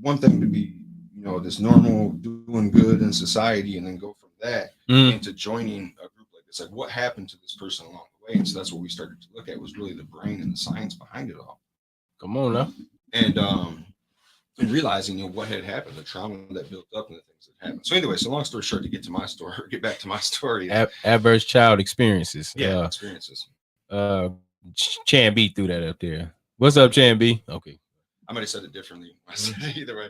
one thing to be, you know, this normal doing good in society and then go from that into joining a group like this? Like what happened to this person along the way? And so that's what we started to look at, was really the brain and the science behind it all. Come on now. And and realizing, you know, what had happened, the trauma that built up and the things that happened. So anyway, so long story short, to get to my story, or get back to my story. Adverse child experiences. Yeah, experiences. Chan B threw that up there. What's up, Chan B? Okay. I might have said it differently. Either way,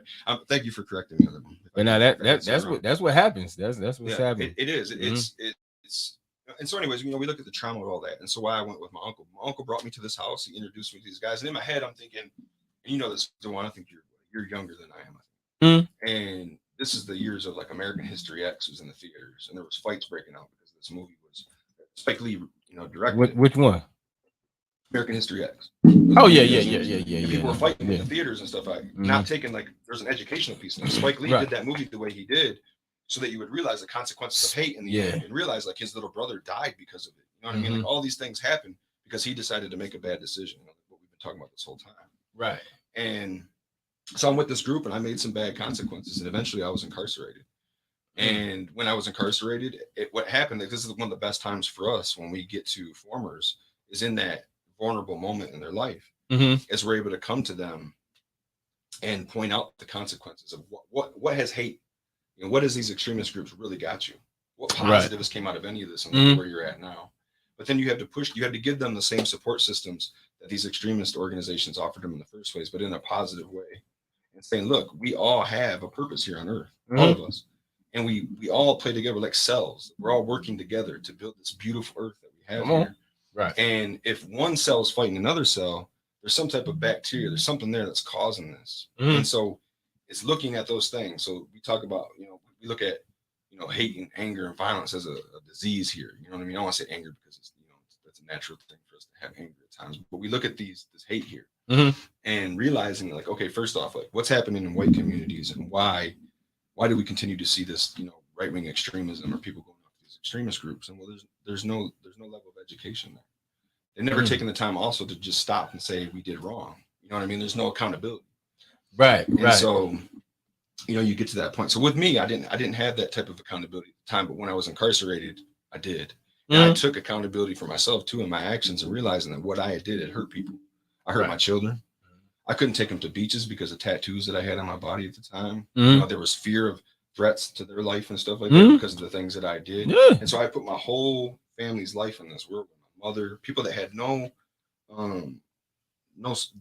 thank you for correcting me on that one. But now that's what happens. That's what's happening. It is. It's and so anyways, you know, we look at the trauma of all that, and so why I went with my uncle. My uncle brought me to this house. He introduced me to these guys, and in my head, I'm thinking, and you know this, Dewan, I think you're younger than I am. And this is the years of like American History X was in the theaters, and there was fights breaking out because this movie was Spike Lee, you know, directed. Which one? American History X. Oh yeah. People were fighting in the theaters and stuff. Not taking like there's an educational piece. And Spike Lee did that movie the way he did, so that you would realize the consequences of hate in the end, and realize like his little brother died because of it. You know what I mean? Like all these things happen because he decided to make a bad decision. You know, what we've been talking about this whole time. Right. And so I'm with this group, and I made some bad consequences, and eventually I was incarcerated. And when I was incarcerated, what happened? Like, this is one of the best times for us when we get to formers, is in that vulnerable moment in their life, as we're able to come to them and point out the consequences of what has hate, you know, what has these extremist groups really got you? What positives came out of any of this, and look where you're at now. But then you have to give them the same support systems that these extremist organizations offered them in the first place, but in a positive way, and saying, look, we all have a purpose here on earth, all of us, and we all play together like cells. We're all working together to build this beautiful earth that we have here. Right. And if one cell is fighting another cell, there's some type of bacteria, there's something there that's causing this. And so it's looking at those things. So we talk about, you know, we look at, you know, hate and anger and violence as a disease here. You know what I mean? I don't want to say anger because it's, you know, that's a natural thing for us to have anger at times. But we look at this hate here and realizing like, okay, first off, like what's happening in white communities, and why do we continue to see this, you know, right-wing extremism or people going off these extremist groups? And well, there's no level of education there. They've never taken the time also to just stop and say we did wrong. You know what I mean? There's no accountability. Right. So, you know, you get to that point. So with me, I didn't have that type of accountability at the time, but when I was incarcerated, I did. And I took accountability for myself too in my actions, and realizing that what I did had hurt people. I hurt my children. I couldn't take them to beaches because of tattoos that I had on my body at the time. You know, there was fear of threats to their life and stuff like that because of the things that I did. And so I put my whole family's life in this world. My mother, people that had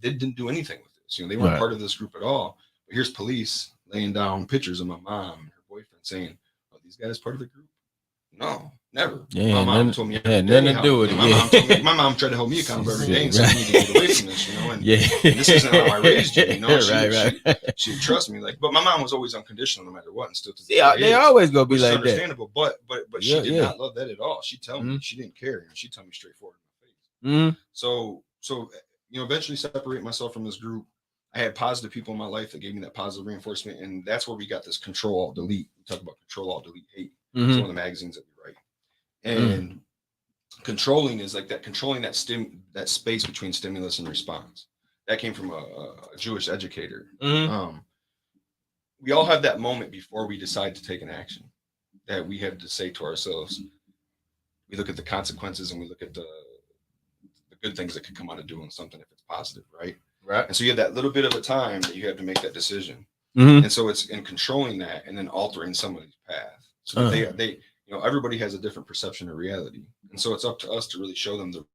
didn't do anything with this. You know, they weren't part of this group at all. But here's police laying down pictures of my mom and her boyfriend saying, "Oh, these guys part of the group?" No, never. My mom told me nothing to do with it. My mom tried to hold me accountable every day and said, "You need to get away from this," you know. And this isn't how I raised you, you know. She trust me, like. But my mom was always unconditional, no matter what, and still to this day they always gonna be like understandable. But she did not love that at all. She tell me she didn't care, and she tell me straightforward in my face. So you know, eventually separate myself from this group. I had positive people in my life that gave me that positive reinforcement, and that's where we got this Control Alt Delete. We talk about Control Alt Delete hate. It's one of the magazines that we write, and controlling is like that, controlling that space between stimulus and response. That came from a Jewish educator. We all have that moment before we decide to take an action that we have to say to ourselves. We look at the consequences and we look at the good things that could come out of doing something if it's positive, right? And so you have that little bit of a time that you have to make that decision. And so it's in controlling that and then altering somebody's path. So they, you know, everybody has a different perception of reality. And so it's up to us to really show them the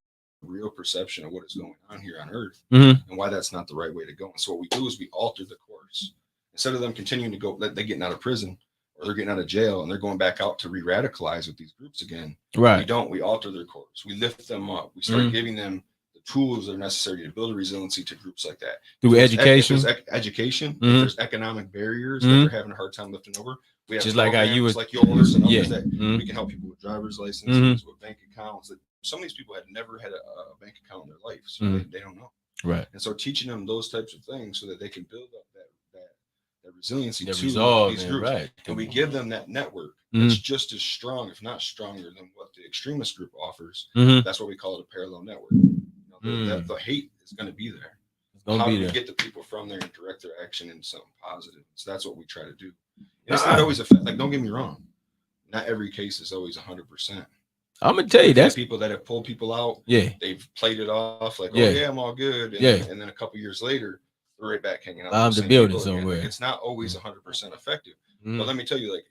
real perception of what is going on here on earth and why that's not the right way to go. And so what we do is we alter the course. Instead of them continuing to go, they're getting out of prison or they're getting out of jail and they're going back out to re-radicalize with these groups again. We alter their course. We lift them up. We start giving them the tools that are necessary to build a resiliency to groups like that. Through education. If there's economic barriers that they're having a hard time lifting over. We have just like how you was like yours and others that we can help people with driver's licenses, with bank accounts. That some of these people had never had a bank account in their life, so they don't know. And so teaching them those types of things so that they can build up that resiliency to these groups. And we give them that network that's just as strong, if not stronger, than what the extremist group offers. That's what we call it, a parallel network. You know, the hate is going to be there. How do we get the people from there and direct their action into something positive? So that's what we try to do. And it's not always like, don't get me wrong, not every case is always 100%. I'm gonna tell you, that's people that have pulled people out. They've played it off like, oh yeah, I'm all good. And then a couple years later, we're right back hanging out. I'm with the same building people again. somewhere. Like, it's not always 100% effective. Mhm. But let me tell you, like,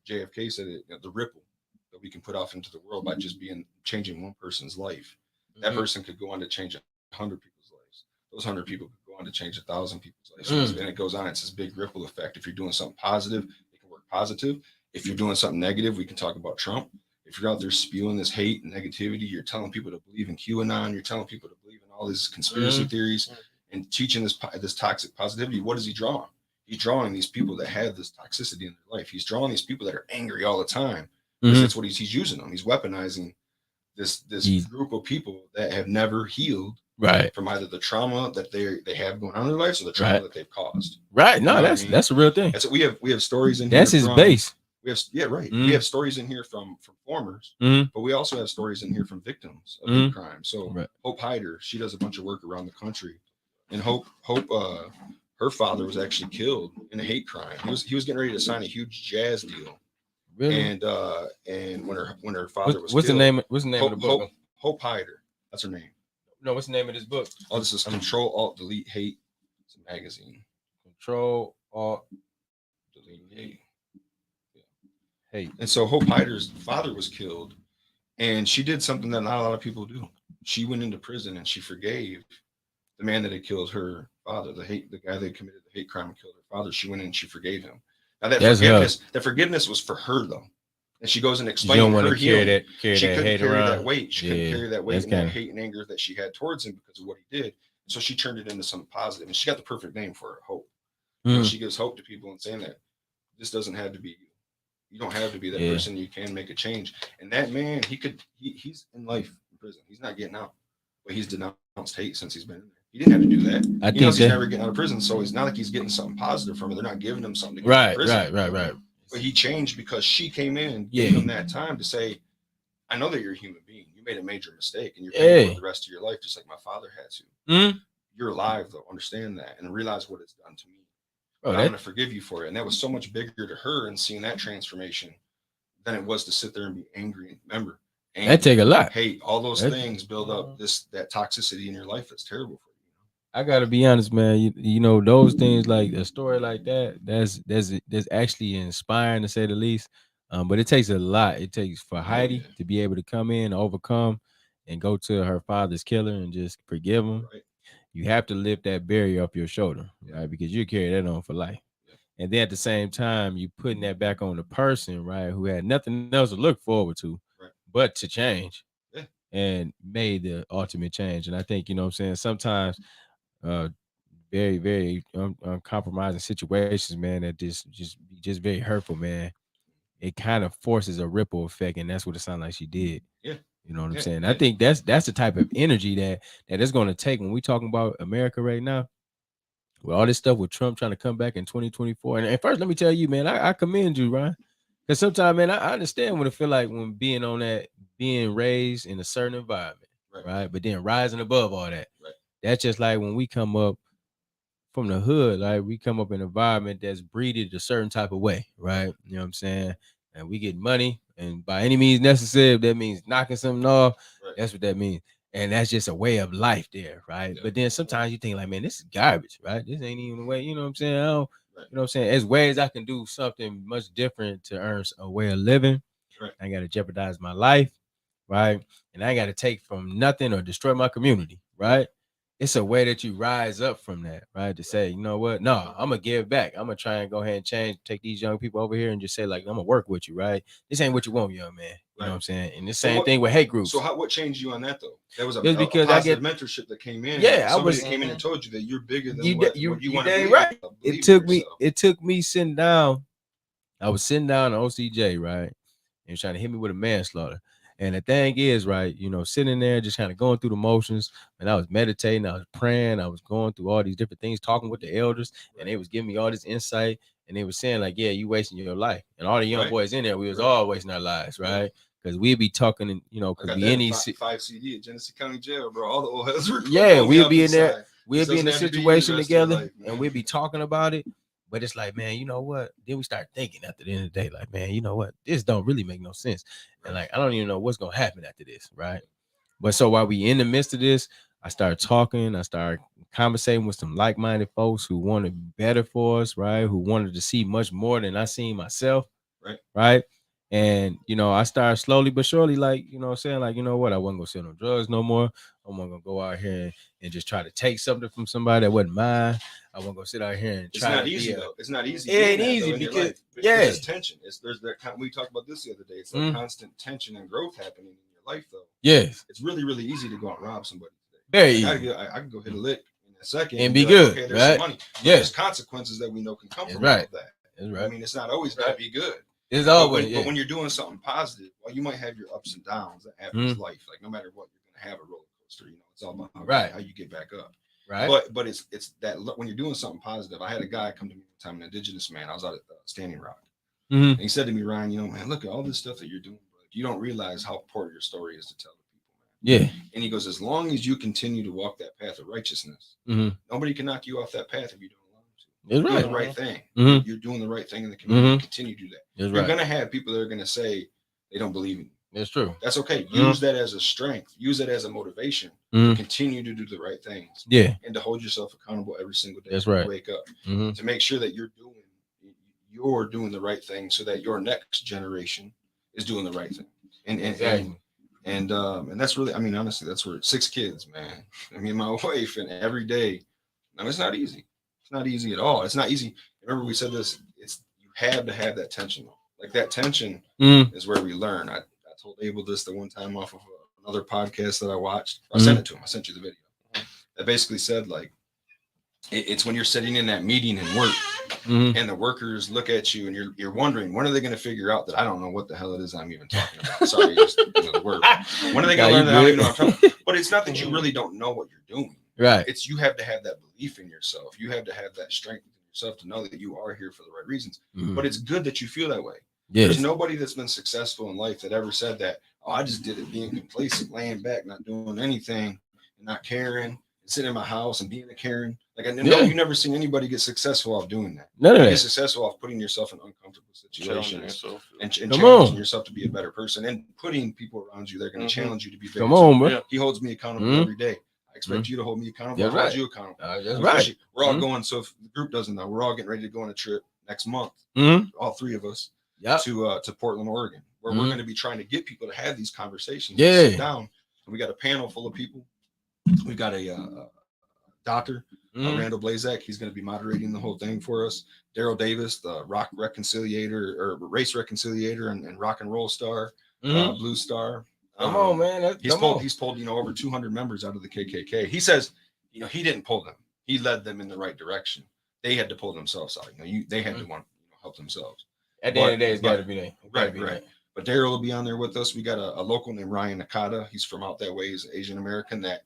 JFK said it, the ripple that we can put off into the world by just changing one person's life. That Mhm. person could go on to change 100 people's lives. Those 100 people could go on to change 1,000 people's lives. And it goes on. It's this big ripple effect. If you're doing something positive, it can work positive. If you're doing something negative, we can talk about Trump. If you're out there spewing this hate and negativity, you're telling people to believe in QAnon, you're telling people to believe in all these conspiracy theories and teaching this toxic positivity. What is he drawing? He's drawing these people that have this toxicity in their life. He's drawing these people that are angry all the time because that's what he's using them. He's weaponizing this group of people that have never healed from either the trauma that they have going on in their lives or the trauma that they've caused. Right. No, that's a real thing. That's we have stories in that's here. That's his base. We have We have stories in here from formers, but we also have stories in here from victims of hate crime. So Hope Hyder, she does a bunch of work around the country, and Hope her father was actually killed in a hate crime. He was getting ready to sign a huge jazz deal. Really? And when her father was killed, what's the name of the book? Hope Hyder. That's her name. No, what's the name of this book? Oh, this is Control Alt Delete Hate. It's a magazine. Control Alt Delete Hate. Hate. And so Hope Hyder's father was killed, and she did something that not a lot of people do. She went into prison and she forgave the man that had killed her father, the guy that committed the hate crime and killed her father. She went in and she forgave him. Now that forgiveness was for her though. And she goes and explains her healing. She couldn't carry that weight. She couldn't carry that weight and that hate and anger that she had towards him because of what he did. So she turned it into something positive. And she got the perfect name for her, Hope. She gives hope to people and saying that this doesn't have to be you. You don't have to be that person. You can make a change. And that man, he's in life in prison. He's not getting out. But he's denounced hate since he's been in there. He didn't have to do that. He knows he's never getting out of prison. So it's not like he's getting something positive from it. They're not giving him something to get out of prison. Right. But he changed because she came in and gave him that time to say, I know that you're a human being. You made a major mistake and you're paying for the rest of your life just like my father had to. You're alive though. Understand that and realize what it's done to me. I'm going to forgive you for it. And that was so much bigger to her and seeing that transformation than it was to sit there and be angry. And remember, that take a lot. Hate, all those things build up that toxicity in your life that's terrible for you. I gotta be honest, man. You know those things, like a story like that. That's actually inspiring to say the least. But it takes a lot. It takes for Heidi to be able to come in, overcome, and go to her father's killer and just forgive him. Right. You have to lift that barrier off your shoulder, right? Because you carry that on for life. And then at the same time, you putting that back on the person, right, who had nothing else to look forward to, but to change, and made the ultimate change. And I think, you know what I'm saying, sometimes very, very uncompromising situations, man, that just very hurtful, man. It kind of forces a ripple effect, and that's what it sounded like she did. Yeah. You know what I'm saying? I think that's the type of energy that it's going to take when we talking about America right now. With all this stuff with Trump trying to come back in 2024. And first, let me tell you, man, I commend you, Ryan. Because sometimes, man, I understand what it feel like when being raised in a certain environment, right? But then rising above all that. Right. That's just like when we come up from the hood, like we come up in an environment that's breeded a certain type of way, right? You know what I'm saying? And we get money, and by any means necessary, if that means knocking something off, that's what that means. And that's just a way of life there, right? Yeah. But then sometimes you think like, man, this is garbage, right? This ain't even the way, you know what I'm saying? You know what I'm saying? As ways I can do something much different to earn a way of living. Right. I ain't got to jeopardize my life, right? And I ain't got to take from nothing or destroy my community, right? It's a way that you rise up from that, right? To say, you know what? No, I'm going to give back. I'm going to try and go ahead and change, take these young people over here and just say, like, I'm going to work with you, right? This ain't what you want, young man. You know what I'm saying? And the same thing with hate groups. So what changed you on that, though? That was a positive mentorship that came in. Yeah, somebody came in and told you that you're bigger than what you want to be. Right. It took me sitting down. I was sitting down on OCJ, right? And trying to hit me with a manslaughter. And the thing is, right, you know, sitting there just kind of going through the motions, and I was meditating, I was praying, I was going through all these different things, talking with the elders, and they was giving me all this insight, and they was saying like, yeah, you wasting your life. And all the young boys in there, we was all wasting our lives, right? Because we'd be talking, and you know, because we in these 5 CD at Genesee County Jail, bro. All the old heads were we'd be in there, we'd be in a situation together, and we'd be talking about it. But it's like, man, you know what? Then we start thinking after the end of the day, like, man, you know what? This don't really make no sense. And like, I don't even know what's going to happen after this, right? But so while we in the midst of this, I started talking, I started conversating with some like-minded folks who wanted better for us, right? Who wanted to see much more than I seen myself, right? And I started slowly but surely, like, saying, like, you know what, I wasn't gonna sell no drugs no more. I'm not gonna go out here and just try to take something from somebody that wasn't mine. I wasn't gonna sit out here and try. It's not easy though. It's not easy. It ain't easy because there's tension. There's that. We talked about this the other day. It's that constant tension and growth happening in your life though. Yes, it's really easy to go out and rob somebody today. Very easy. I can go hit a lick in a second and be good. Like, okay, there's right? some money. There's consequences that we know can come from all of that. That's right. I mean, it's not always gotta be good. It's always. But when you're doing something positive, well, you might have your ups and downs that happen in life. Like no matter what, you're gonna have a roller coaster. It's all about how you get back up. Right. But it's that when you're doing something positive. I had a guy come to me one time, an indigenous man. I was out at Standing Rock. And he said to me, Ryan, man, look at all this stuff that you're doing, bro. You don't realize how important your story is to tell the people, man. Yeah. And he goes, as long as you continue to walk that path of righteousness, nobody can knock you off that path if you don't allow them to. You're doing the right thing. You're doing the right thing in the community. Continue to do that. You're going to have people that are going to say they don't believe in you. That's true. That's okay. Use that as a strength. Use it as a motivation. Continue to do the right things. Yeah. And to hold yourself accountable every single day. That's right. Wake up to make sure that you're doing the right thing, so that your next generation is doing the right thing. And that's really, I mean, honestly, that's where 6 kids, man. I mean, my wife, and every day. No, it's not easy. It's not easy at all. It's not easy. Remember, we said this. You have to have that tension. Like that tension is where we learn. I told Abel this the one time off of another podcast that I watched. I sent it to him. I sent you the video. That basically said, like, it's when you're sitting in that meeting and work, and the workers look at you, and you're wondering, when are they going to figure out that I don't know what the hell it is I'm even talking about? Sorry, just the word. When are they going to learn that I don't even know what I'm talking about? But it's not that you really don't know what you're doing. Right. It's you have to have that belief in yourself. You have to have that strength in yourself to know that you are here for the right reasons. But it's good that you feel that way. Yes. There's nobody that's been successful in life that ever said that, oh, I just did it being complacent, laying back, not doing anything, and not caring, and sitting in my house and being a Karen. Like, you've never seen anybody get successful off doing that. No, you get successful off putting yourself in uncomfortable situations and challenging yourself to be a better person, and putting people around you that are going to challenge you to be better. Come on, bro. He holds me accountable every day. I expect you to hold me accountable. I hold you accountable. That's right. We're all going. So if the group doesn't know, we're all getting ready to go on a trip next month. All 3 of us. To Portland, Oregon, where we're going to be trying to get people to have these conversations. Sit down. And we got a panel full of people. We got a doctor, Randall Blazak. He's going to be moderating the whole thing for us. Daryl Davis, the rock reconciliator or race reconciliator and rock and roll star, blues star. Come on, man. He's pulled over 200 members out of the KKK. He says, he didn't pull them. He led them in the right direction. They had to pull themselves out. They had to want to help themselves. At the end of the day, it's got to be there. Right. But Daryl will be on there with us. We got a local named Ryan Nakata. He's from out that way. He's an Asian American that,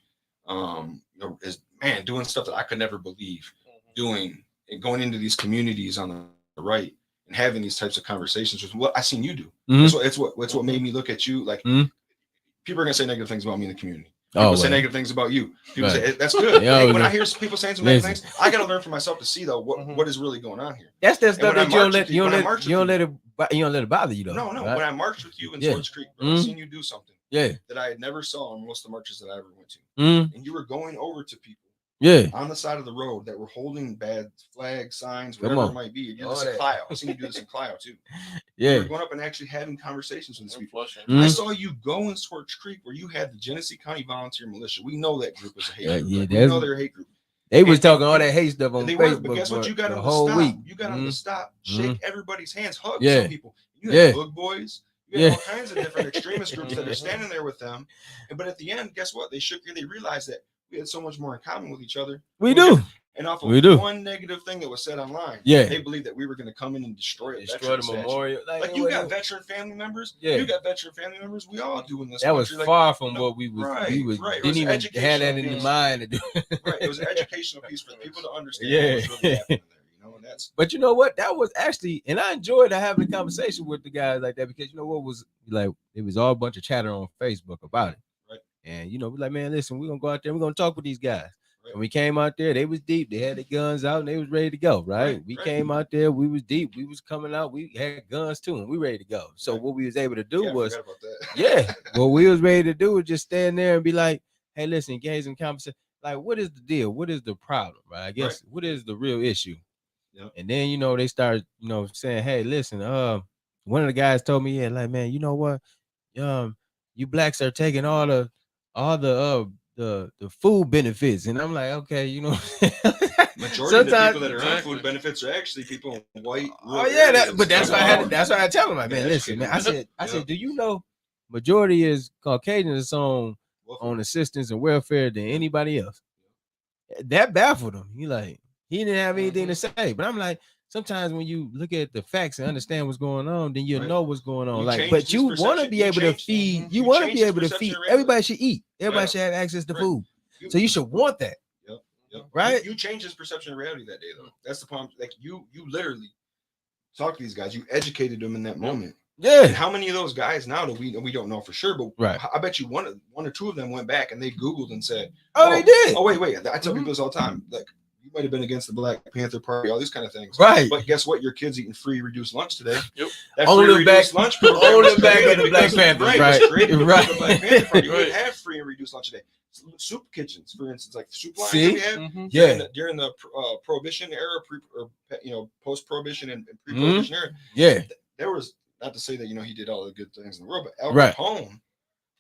is doing stuff that I could never believe doing, and going into these communities on the right and having these types of conversations with what I seen you do. It's what made me look at you. Like, people are gonna say negative things about me in the community. People say negative things about you. People say that's good. When I hear people saying some negative things, I gotta learn for myself to see though what is really going on here. That's that stuff that you don't let it bother you though. No. Right? When I marched with you in Swords Creek, bro, I seen you do something that I had never saw on most of the marches that I ever went to. And you were going over to people on the side of the road that were holding bad flag signs, whatever it might be. You did this in Clio. I seen you do this in Clio too. You were going up and actually having conversations with these people. I saw you go in Swartz Creek where you had the Genesee County Volunteer Militia. We know that group is a hate group. We know they're a hate group. They was talking all that hate stuff on Facebook. But guess what? You got them to stop. You got them to stop, shake everybody's hands, hug some people. You had Bug Boys. You had all kinds of different extremist groups that are standing there with them. But at the end, guess what? They realized that we had so much more in common with each other. We do. And off of one negative thing that was said online, they believed that we were going to come in and destroy the memorial. Like you got veteran family members. You got veteran family members. We all do in this. That was far from what we was. Didn't even have that in the mind to do. It was an educational piece for people to understand what was really happening there. And that's. But you know what? That was actually, and I enjoyed having a conversation with the guys like that, because you know what was like, it was all a bunch of chatter on Facebook about it. And we're like, man, listen, we're gonna go out there, we're gonna talk with these guys. When we came out there, they was deep. They had the guns out and they was ready to go. Right. We came out there, we was deep. We was coming out. We had guns too, and we ready to go. So what we was able to do was, what we was ready to do was just stand there and be like, hey, listen, engage in conversation. Like, what is the deal? What is the problem? Right. I guess what is the real issue? Yep. And then, they started, saying, hey, listen, one of the guys told me, like, man, you know what? You blacks are taking all the food benefits. And I'm like, okay, majority of the people that are on food benefits are actually people in white. But that's why I tell them, like, man, listen, man, I said, do you know majority is Caucasians on assistance and welfare than anybody else? That baffled him. He didn't have anything to say. But I'm like, sometimes when you look at the facts and understand what's going on, then you know what's going on. But you want to be able to feed. You want to be able to feed. Everybody should eat. Everybody should have access to food. So you should want that. Yep. Right? You change his perception of reality that day, though. That's the problem. Like you literally talk to these guys. You educated them in that moment. Yeah. And how many of those guys now do we don't know for sure, but I bet you one or two of them went back and they Googled and said, they did. Oh, wait. I tell people this all the time. Like, you might have been against the Black Panther Party, all these kind of things. Right. But guess what? Your kid's eating free reduced lunch today. Yep. That free reduced lunch program on the back of the Black Panthers. Right. The Black Panther Party. You would have free and reduced lunch today. Soup kitchens, for instance, like the soup lines that we had during the Prohibition era, post-Prohibition and pre-Prohibition era. Yeah. There was, not to say that, he did all the good things in the world, but Al Capone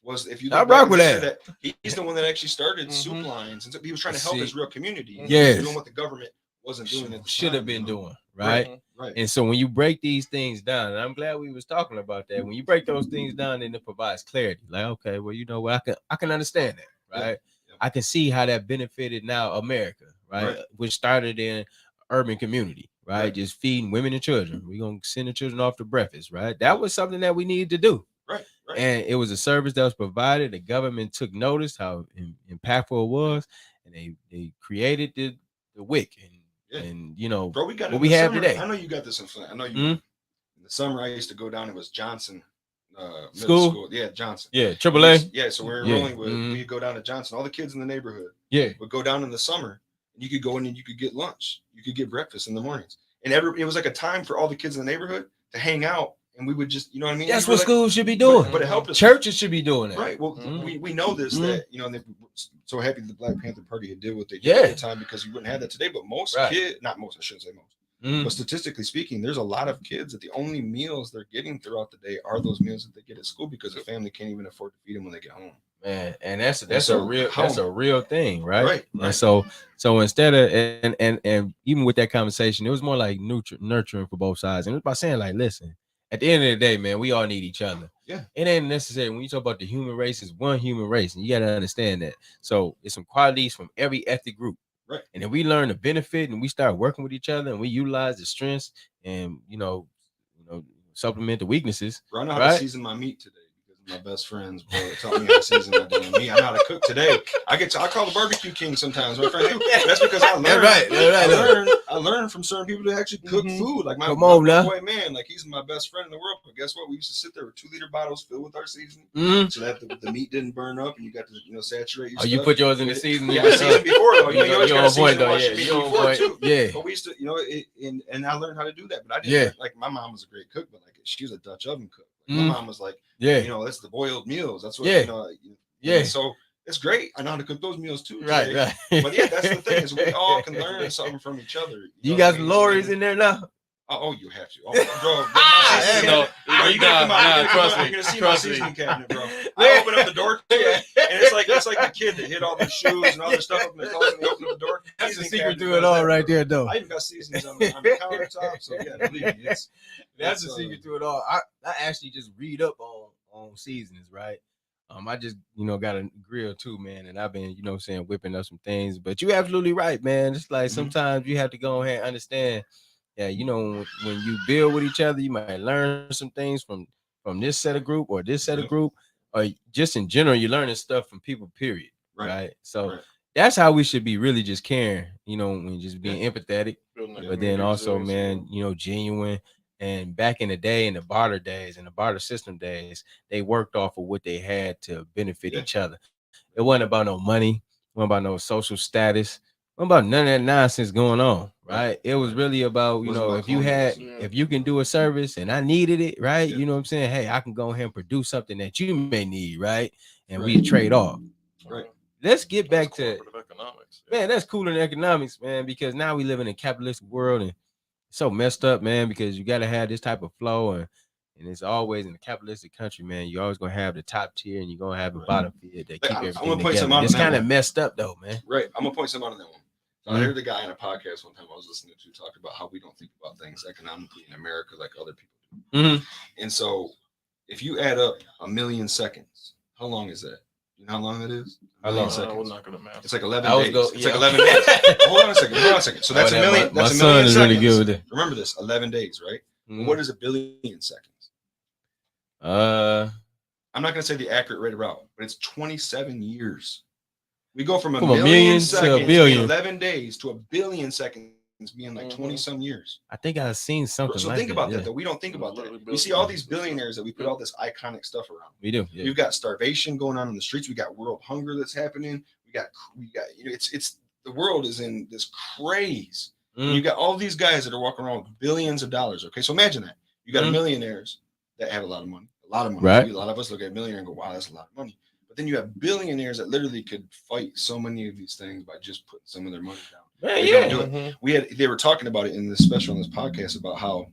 was, if you look back with that, he's the one that actually started soup lines, and so he was trying to help his real community. Doing what the government wasn't doing. Should have been doing, right? And so when you break these things down, and I'm glad we was talking about that. When you break those things down, then it provides clarity. Like, okay, well, you know what, I can understand that, right? Yeah. I can see how that benefited now America, right? Which started in urban community, right? Just feeding women and children. We're gonna send the children off to breakfast, right? That was something that we needed to do. Right. And it was a service that was provided. The government took notice how impactful it was, and they created the WIC and bro, we got what we have today. I know you got this in Flint. I know you. In the summer, I used to go down. It was Johnson middle school. Yeah, Johnson. Yeah, AAA. Yeah, so we were enrolling with. We go down to Johnson. All the kids in the neighborhood. Would go down in the summer. And you could go in and you could get lunch. You could get breakfast in the mornings. And it was like a time for all the kids in the neighborhood to hang out. And we would just, you know what I mean? That's what schools should be doing. But it helped us. Churches should be doing it. Right. Well, we know this, that, and they're so happy the Black Panther Party did what they did at the time, because you wouldn't have that today. But most kids, not most, I shouldn't say most, but statistically speaking, there's a lot of kids that the only meals they're getting throughout the day are those meals that they get at school, because the family can't even afford to feed them when they get home. Man, and that's a real thing, right? And so instead of and even with that conversation, it was more like nurturing for both sides. And it was about saying, like, listen, at the end of the day, man, we all need each other. Yeah. It ain't necessary. When you talk about the human race, it's one human race, and you got to understand that. So it's some qualities from every ethnic group. Right. And if we learn the benefit and we start working with each other and we utilize the strengths and supplement the weaknesses. Bro, I know how to season my meat today. My best friends, bro, taught me how to season my damn meat. I know how to cook today. I call the barbecue king sometimes. My friend, that's because I learned. I learned from certain people to actually cook food. Like my boy, man, like he's my best friend in the world. But guess what? We used to sit there with 2-liter bottles filled with our seasoning, so that the meat didn't burn up, and you got to saturate. Your you put yours in the seasoning. Yeah, I seasoned before though. You always got to season before too. Yeah. But we used to, and I learned how to do that. But I didn't. Like my mom was a great cook, but like she was a Dutch oven cook. My mom was like, that's the boiled meals. That's what, so it's great. I know how to cook those meals too. Right. But yeah, that's the thing, is we all can learn something from each other. You got some LoRees in there now? Oh, you have to. Oh, bro. You're gonna see my seasoning cabinet, bro. I open up the door to it, and it's like the kid that hid all their shoes and all their stuff up in the closet, and they open up the door. That's the secret to it all right there, though. I even got seasonings on the countertop, so yeah, believe me, that's the secret to it all. I actually just read up on seasonings, right? I just, got a grill too, man, and I've been, whipping up some things. But you're absolutely right, man. It's like sometimes you have to go ahead and understand. Yeah, when you build with each other, you might learn some things from this set of group or this set of group, or just in general, you're learning stuff from people, period. Right? So that's how we should be really just caring, when just being empathetic, but then also, man, genuine. And back in the day, in the barter days and the barter system days, they worked off of what they had to benefit each other. It wasn't about no money. What about no social status? What about none of that nonsense going on? Right. It was really about, you know, about if you had, colonialism. if you can do a service and I needed it, right? Yeah. You know what I'm saying? Hey, I can go ahead and produce something that you may need, right? And Right. we trade off. Right. Let's get That's back to, cooperative economics. man, that's cool in economics, man, because now we live in a capitalist world and it's so messed up, man, because you got to have this type of flow and it's always in a capitalistic country, man. You're always gonna have the top tier and you're gonna have the Right. bottom tier that Like, keep I'm everything gonna point together. something out It's on that kind of one. messed up though, man. Right. I'm gonna point something out on that one. So I Mhm. heard a guy in a podcast one time I was listening to talk about how we don't think about things economically in America like other people do. Mhm. And so if you add up 1,000,000 seconds, how long is that? You know how long that is? How 1,000,000 long? We're seconds. not gonna math. It's like 11 I was days. go- It's yeah. like 11 days. Hold on a second. Hold on a second. So that's Oh, a that- million. my That's a son million is seconds. really good with it. Remember this: 11 days, right? Mhm. What is a billion seconds? I'm not going to say the accurate rate of route, but it's 27 years. We go from a From a million million to a seconds billion. being 11 days to a billion seconds being like Mhm. 20 some years. I think I've seen something So like think that. about Yeah. that, though. We don't think about that. Literally We see all these billionaires that we put all this iconic stuff around. We do. Yeah. We've got starvation going on in the streets. We got world hunger that's happening. We got, you know, it's the world is in this craze. And you got all these guys that are walking around with billions of dollars. Okay, so imagine that. You got millionaires that have a lot of money. A lot of money. Right. A lot of us look at a millionaire and go, wow, that's a lot of money. But then you have billionaires that literally could fight so many of these things by just putting some of their money down. Man, They yeah. don't do it. They were talking about it in this special on this podcast about how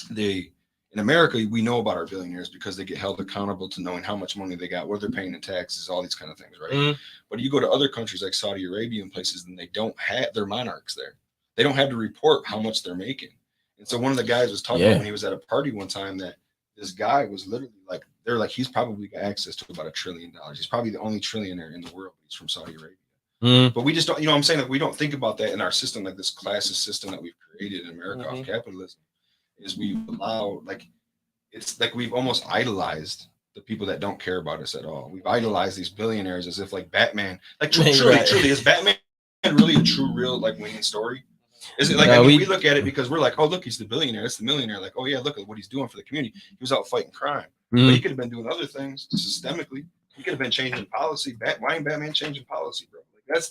they in America we know about our billionaires because they get held accountable to knowing how much money they got, what they're paying in taxes, all these kind of things, right? Mhm. But you go to other countries like Saudi Arabia and places, and they don't have their monarchs there. They don't have to report how much they're making. And so one of the guys was talking about when he was at a party one time that this guy was literally like, they're like, he's probably got access to about $1 trillion. He's probably the only trillionaire in the world. He's from Saudi Arabia. Mhm. But we just don't, you know what I'm saying? Like, we don't think about that in our system, like this classist system that we've created in America off capitalism, is we allow, like, it's like we've almost idolized the people that don't care about us at all. We've idolized these billionaires as if like Batman, like truly, is Batman really a true, real, like winning story? Is it like, I mean, we look at it because we're like, oh, look, he's the billionaire. It's the millionaire. Like, oh yeah, look at what he's doing for the community. He was out fighting crime, but he could have been doing other things systemically. He could have been changing policy. Why ain't Batman changing policy, bro?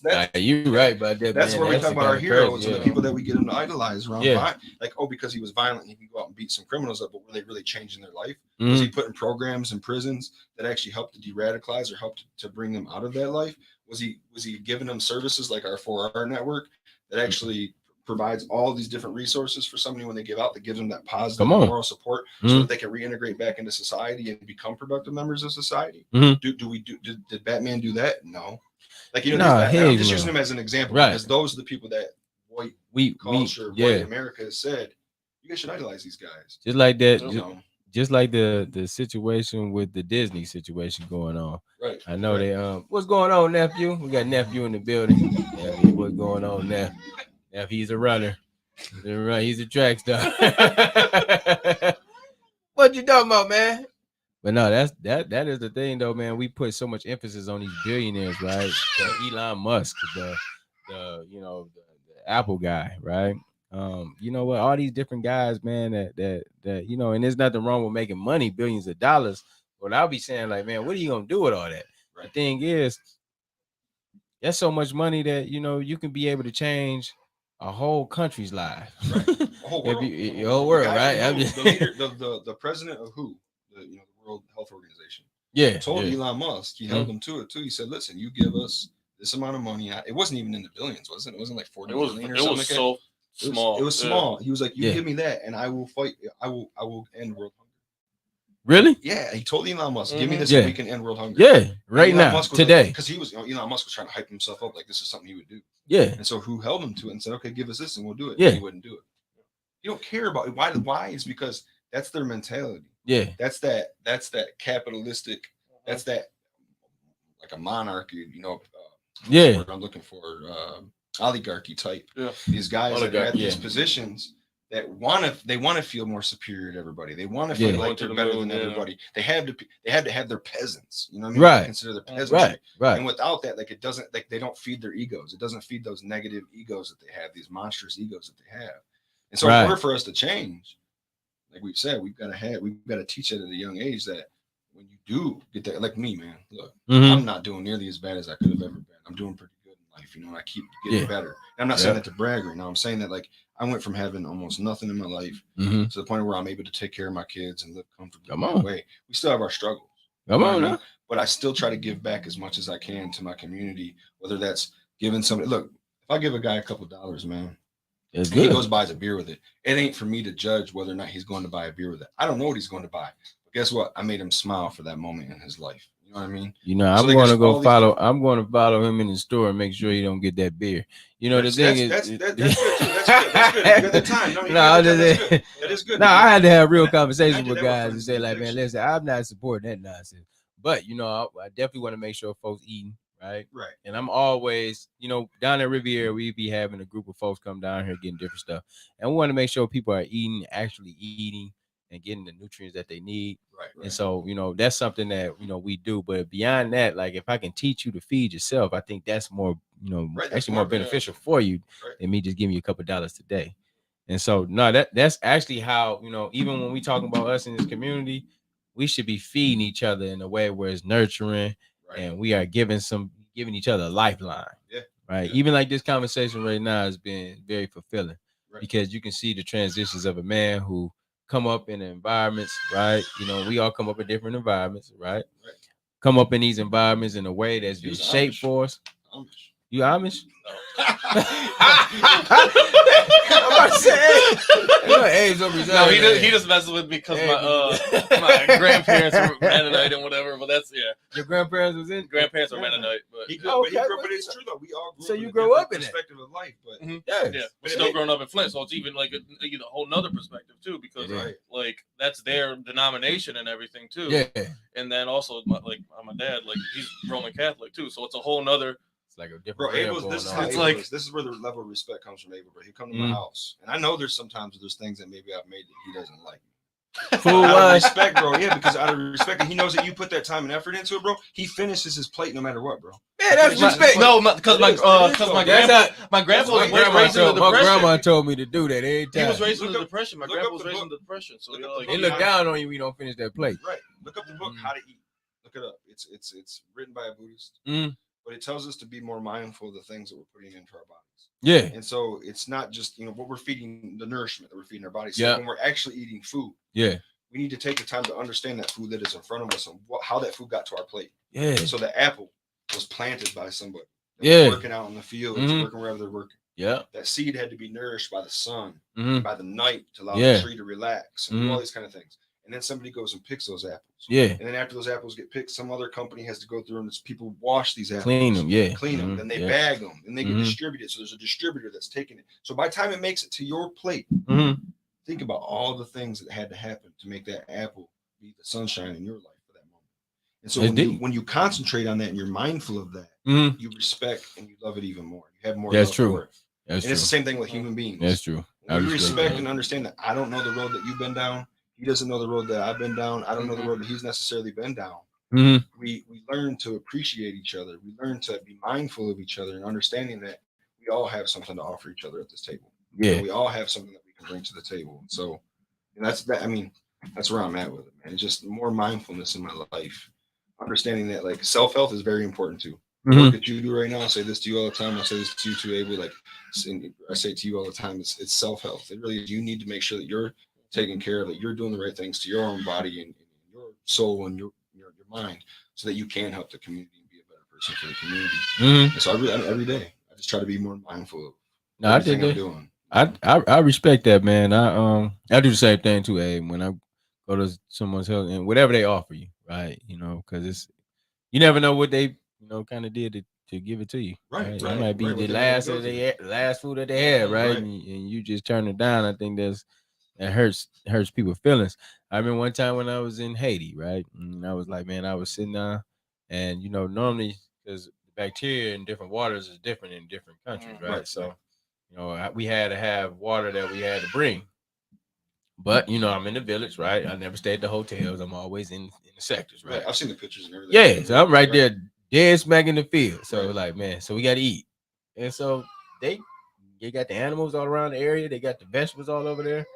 Like you're right about that. That's man. where we talk about our heroes and the people that that we get them to idolize around. Yeah. Like, oh, because he was violent, he can go out and beat some criminals up, but were they really changing their life? Was he putting programs in prisons that actually helped to de-radicalize or helped to bring them out of that life? Was he giving them services like our 4R network that actually provides all these different resources for somebody when they give out, that gives them that positive moral support so that they can reintegrate back into society and become productive members of society? Did Batman do that? No. Like, you know, I'm just using him as an example because those are the people that white culture, white America has said, you guys should idolize these guys. Just like that, You know? just like the situation with the Disney situation going on. Right. I know they what's going on, nephew? We got nephew in the building. Yeah, what's going on, nephew? He's a runner. He's a track star. What you talking about, man? But no, that is the thing though, man. We put so much emphasis on these billionaires, right? Elon Musk, the Apple guy, right? You know what? All these different guys, man, that you know, and there's nothing wrong with making money, billions of dollars. But I'll be saying, like, man, what are you gonna do with all that? Right. The thing is, that's so much money that you know you can be able to change a whole country's life, right? A whole world, your whole world, right? The leader, the president of WHO, the World Health Organization, told Elon Musk, he held him to it too. He said, "Listen, you give us this amount of money." It wasn't even in the billions, was it? It wasn't like 40 billion or something like that. Small. It was small. He was like, "You give me that, and I will fight. I will end world hunger." Really? Yeah, he told Elon Musk, "Give me this, so we can end world hunger." Yeah, right now, today, because he was, Elon Musk was trying to hype himself up like this is something he would do. Yeah, and so who held him to it and said, "Okay, give us this, and we'll do it." Yeah, and he wouldn't do it. You don't care about it. Why? Is because that's their mentality. Yeah, that's that capitalistic. That's that like a monarchy. What I'm looking for. Oligarchy type. Yeah. These guys that are at these positions that want to feel more superior to everybody. They want to feel like they're better than everybody. They have to have their peasants. You know what I mean? Right. They consider their peasantry. Right. And without that, like, it doesn't, like, they don't feed their egos. It doesn't feed those negative egos that they have, these monstrous egos that they have. And so in order for us to change, like we've said, we've got to teach it at a young age that when you do get that, like me, man, look, I'm not doing nearly as bad as I could have ever been. I'm doing pretty good in life, you know, and I keep getting better. And I'm not saying that to brag right now. I'm saying that like I went from having almost nothing in my life to the point where I'm able to take care of my kids and live comfortably in that way. We still have our struggles. Come on now. But I still try to give back as much as I can to my community, whether that's giving somebody, look, if I give a guy a couple $, man, it's good. He goes buys a beer with it. It ain't for me to judge whether or not he's going to buy a beer with it. I don't know what he's going to buy. But guess what? I made him smile for that moment in his life. You know what I mean? You know, I'm going to go follow. I'm going to follow him in the store and make sure he don't get that beer. You know, the thing is, that's good too. That's good. That's good. You got the time. That is good. No, I had to have real conversations with guys and say, like, man, listen, I'm not supporting that nonsense. But you know, I definitely want to make sure folks eating. Right. And I'm always, you know, down at Riviera, we be having a group of folks come down here getting different stuff. And we want to make sure people are actually eating and getting the nutrients that they need. Right. And so, you know, that's something that, you know, we do. But beyond that, like if I can teach you to feed yourself, I think that's more, you know, actually more beneficial for you than me just giving you a couple $2 today. And so, no, that's actually how, you know, even when we talking about us in this community, we should be feeding each other in a way where it's nurturing. And we are giving each other a lifeline. Right. Even like this conversation right now has been very fulfilling because you can see the transitions of a man who come up in environments, right? You know, we all come up in different environments, right? Come up in these environments in a way that's been shaped for us. You Amish? No. I'm about to say, no, he just messes with me because my grandparents were Mennonite and whatever. But that's Your grandparents was in. Grandparents were Mennonite, but but it's true though. We all grew so up you in grow a up in perspective of life, but but still growing up in Flint, so it's even like a whole nother perspective too, because like that's their denomination and everything too. Yeah, and then also my dad, like he's Roman Catholic too, so it's a whole nother. Like a different this is where the level of respect comes from. Abel, bro. He come to my house, and I know there's sometimes there's things that maybe I've made that he doesn't like. Out of respect, bro. Yeah, because out of respect, and he knows that you put that time and effort into it, bro. He finishes his plate no matter what, bro. Yeah, that's respect. No, because my grandpa was raised in the depression. My grandma told me to do that every time. He was raised in the depression. My grandpa was raised in the depression, so he looked down on you when you don't finish that plate. Right. Look up the book How to Eat. Look it up. It's written by a Buddhist. But it tells us to be more mindful of the things that we're putting into our bodies. Yeah. And so it's not just, you know, what we're feeding, the nourishment that we're feeding our bodies. So when we're actually eating food, we need to take the time to understand that food that is in front of us and how that food got to our plate. Yeah. And so the apple was planted by somebody. Working out in the field, working wherever they're working. Yeah. That seed had to be nourished by the sun, by the night to allow the tree to relax and do all these kind of things. And then somebody goes and picks those apples. Yeah. And then after those apples get picked, some other company has to go through and people wash these apples. Clean them, Clean them. Then they bag them. And they get distributed. So there's a distributor that's taking it. So by the time it makes it to your plate, think about all the things that had to happen to make that apple be the sunshine in your life for that moment. And so when you concentrate on that and you're mindful of that, you respect and you love it even more. You have more love for it. It's the same thing with human beings. That's true. When we respect and understand that I don't know the road that you've been down. He doesn't know the road that I've been down. I don't know the road that he's necessarily been down. We learn to appreciate each other. We learn to be mindful of each other and understanding that we all have something to offer each other at this table. Yeah, we all have something that we can bring to the table. So that's that. I mean, that's where I'm at with it, man. It's just more mindfulness in my life, understanding that like self-health is very important too. The work that you do right now, I say this to you all the time. I say this to you too, Abel. Like I say to you all the time, it's self-health. It really is. You need to make sure that you're taking care of it, you're doing the right things to your own body and your soul and your mind, so that you can help the community and be a better person for the community. And so every day, I just try to be more mindful of everything I'm doing. I respect that, man. I do the same thing too, Abe. When I go to someone's house and whatever they offer you, right? You know, because you never know what they kind of did to give it to you. Right. It might be the last food that they had, right? And you just turn it down. I think that hurts people's feelings. I remember one time when I was in Haiti, right? And I was like, man, I was sitting down, and normally because the bacteria in different waters is different in different countries, right? So, we had to have water that we had to bring. But I'm in the village, right? I never stayed at the hotels. I'm always in the sectors, right? I've seen the pictures and everything. Yeah, so I'm right there, dead smack in the field. So like, man, so we got to eat, and so they got the animals all around the area. They got the vegetables all over there.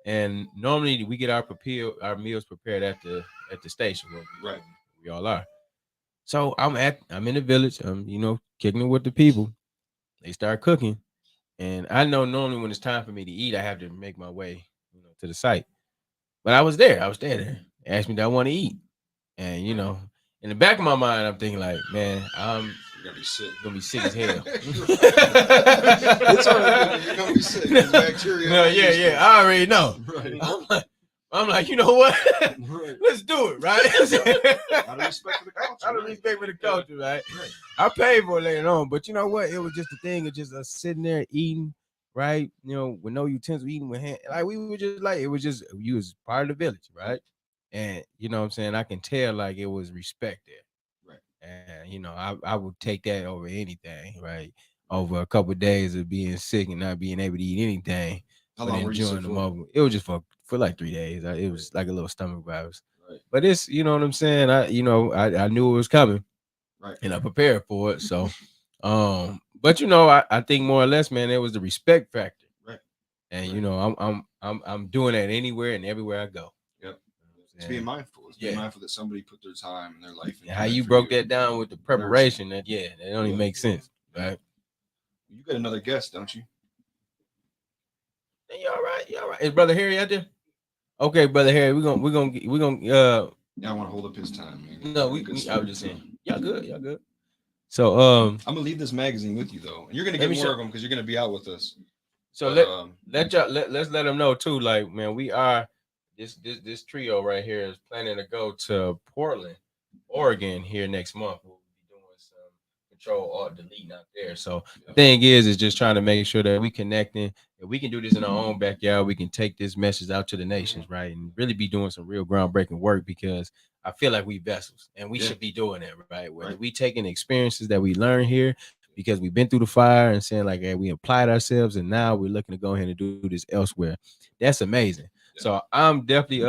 And normally we get our meals prepared at the station where we all are. So I'm in the village. You know, kicking it with the people. They start cooking, and I know normally when it's time for me to eat, I have to make my way, you know, to the site. But I was there. I was standing there. They asked me, "Do I want to eat?" And you know, in the back of my mind, I'm thinking like, "Man, I'm You're gonna be sick. gonna be sick as hell." It's all right. You're gonna be sick. There's bacteria. No, yeah. I already know. Right. I'm like, you know what? Right. Let's do it, right? Out of respect for the culture. Out of respect for the culture, right? Right. I paid for it later on, but you know what? It was just the thing of just us sitting there eating, right? You know, with no utensils, eating with hand. Like we were just like, it was just you was part of the village, right? And you know what I'm saying? I can tell like it was respect there. Right. And you know, I would take that over anything, right? Over a couple of days of being sick and not being able to eat anything. How But long were you enjoying sick the for? moment. It was just for like 3 days. It was like a little stomach virus. Right. But it's, you know what I'm saying? I knew it was coming. Right. And I prepared for it. So but you know, I think more or less, man, it was the respect factor. Right. And Right. you know, I'm doing that anywhere and everywhere I go. Yep. It's being mindful. It's being mindful that somebody put their time and their life in. How you broke that down with the preparation, that only makes sense, right? You got another guest, don't you? You all right? You all right? Is Brother Harry out there? Okay, Brother Harry, we're gonna Yeah, I want to hold up his time, man. No, I was just saying, y'all good. So I'm gonna leave this magazine with you though, and you're gonna get more of them because you're gonna be out with us. So let's let them know too. Like, man, we are this trio right here is planning to go to Portland, Oregon here next month. We'll be doing some control alt deleting out there. So the thing is just trying to make sure that we connecting. If we can do this in our own backyard, we can take this message out to the nations, right? And really be doing some real groundbreaking work, because I feel like we vessels and we should be doing it, right? Whether we taking the experiences that we learn here because we've been through the fire and saying like, hey, we applied ourselves and now we're looking to go ahead and do this elsewhere. That's amazing. Yeah. So I'm definitely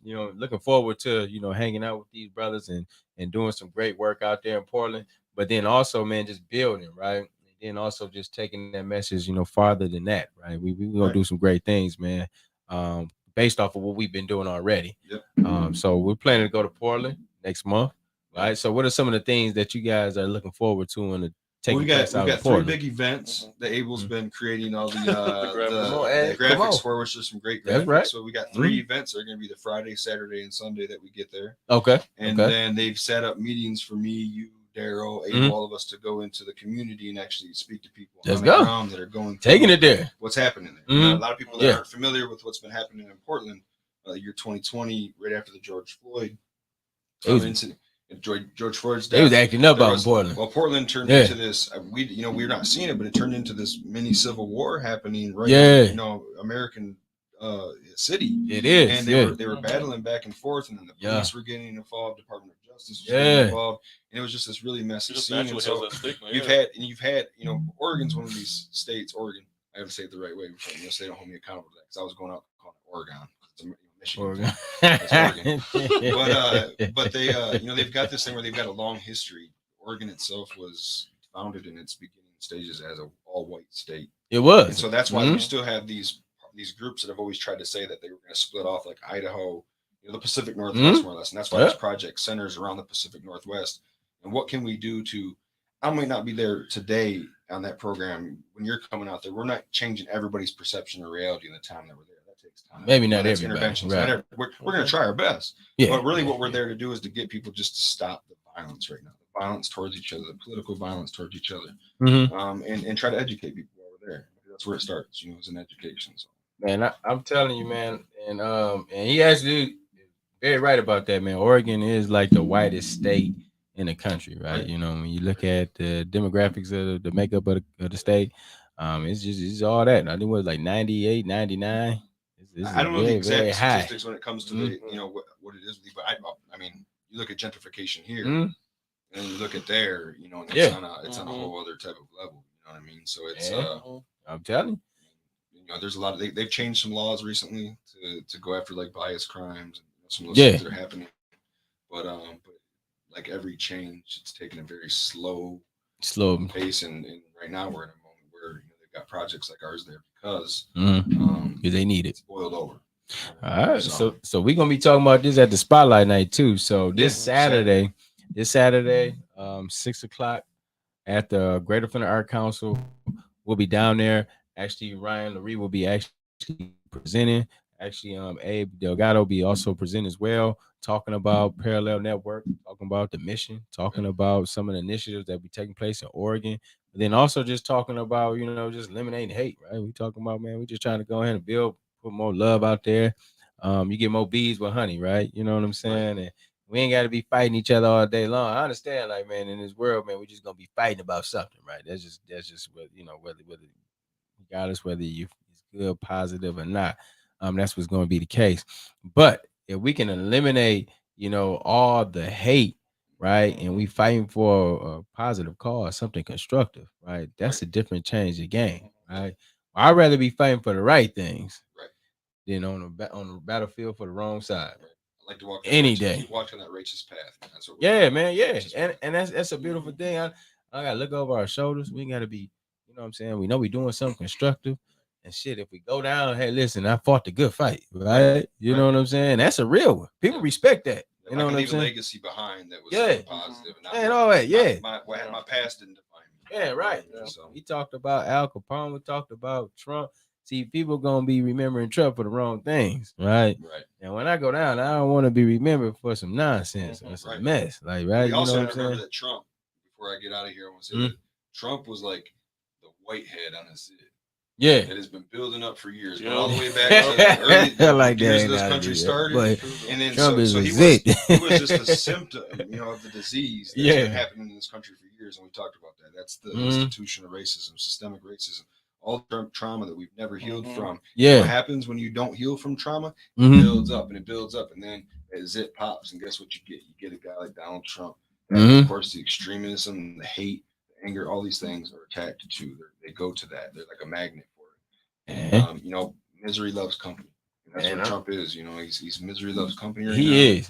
looking forward to, hanging out with these brothers and doing some great work out there in Portland. But then also, man, just building, right? And also just taking that message, farther than that, right? We gonna do some great things, man. Based off of what we've been doing already. Yep. So we're planning to go to Portland next month. Right. So what are some of the things that you guys are looking forward to in the we got 3 big events that Abel's been creating all the graphics for, which is some great graphics. That's right. So we got 3 events that are going to be the Friday, Saturday, and Sunday that we get there. Okay. And then they've set up meetings for me, you, Daryl, Abel, all of us to go into the community and actually speak to people on the ground that are going taking it there. What's happening there? A lot of people that aren't familiar with what's been happening in Portland, year 2020, right after the George Floyd incident. George Floyd's death. They was acting up out in Portland. Well, Portland turned into this. We're not seeing it, but it turned into this mini civil war happening right in, American city. It is. And they were battling back and forth, and then the police were getting involved, Department of Justice was getting involved, and it was just this really messy scene. And so you've had Oregon's one of these states. Oregon, I have to say it the right way because they don't hold me accountable to that, because I was going out calling it Oregon. Michigan. Oregon. But they they've got this thing where they've got a long history. Oregon itself was founded in its beginning stages as an all-white state. It was, and so that's why you still have these groups that have always tried to say that they were going to split off, like Idaho, the Pacific Northwest, more or less. And that's why this project centers around the Pacific Northwest. And what can we do to? I might not be there today on that program when you're coming out there. We're not changing everybody's perception or reality in the time that we're there. Time. Maybe not everybody. Right. We're going to try our best. But really what we're there to do is to get people just to stop the violence right now. The violence towards each other, the political violence towards each other. And try to educate people while we're there. That's where it starts, as an education. So. Man, I'm telling you, man. And he actually very right about that, man. Oregon is like the whitest state in the country, right? When you look at the demographics of the makeup of the state, it's all that. I think it was like 98, 99. I don't know the exact statistics when it comes to the what it is, but I mean, you look at gentrification here, and then you look at there, and it's on a whole other type of level. You know what I mean? So it's I'm telling you, there's a lot of they've changed some laws recently to go after like bias crimes and some of those things that are happening. But like every change, it's taken a very slow pace, and right now we're in a moment where they've got projects like ours there because they need it. It's boiled over. All right, so we're gonna be talking about this at the Spotlight Night too. So this Saturday, 6 o'clock at the Greater Flint Art Council. We'll be down there. Actually, Ryan LoRee will be actually presenting. Actually, Abe Delgado be also presenting as well, talking about Parallel Network, talking about the mission, talking about some of the initiatives that be taking place in Oregon. But then also just talking about, just eliminating hate, right? We talking about, man, we just trying to go ahead and put more love out there. You get more bees with honey, right? You know what I'm saying? And we ain't got to be fighting each other all day long. I understand, like, man, in this world, man, we just gonna be fighting about something, right? That's just what, whether regardless whether it's good, positive or not. That's what's going to be the case. But if we can eliminate, all the hate, right, and we fighting for a positive cause, something constructive, right? That's a different change of game, right? I'd rather be fighting for the right things, Right. than on the battlefield for the wrong side. Right. I like to walk any day. Keep walking that righteous path. That's what Yeah, man. Yeah, and that's a beautiful thing. I gotta look over our shoulders. We gotta be, you know what I'm saying. We know we're doing something constructive, and shit. If we go down, hey, listen, I fought the good fight, right? You know what I'm saying. That's a real one. People respect that. You know what I'm saying. A legacy behind that was positive. And man, all right, yeah. My past didn't define me. Yeah, right. Yeah. So we talked about Al Capone. We talked about Trump. See, people gonna be remembering Trump for the wrong things, right? Right. And when I go down, I don't want to be remembered for some nonsense or some mess, like right. We also you know have to remember that Trump. Before I get out of here, I want to say that Trump was like the whitehead on his city. Yeah, it has been building up for years, all the way back to the early like years this country started. But and then Trump so he was just a symptom, of the disease that's been happening in this country for years, and we talked about that. That's the institutional racism, systemic racism, all the trauma that we've never healed from. Yeah, what happens when you don't heal from trauma? It builds up and it builds up, and then as it pops, and guess what you get? You get a guy like Donald Trump. And of course, the extremism, the hate, the anger, all these things are attached to. They go to that. They're like a magnet for it. And, misery loves company. And that's what Trump is. He's misery loves company. Right he now. is.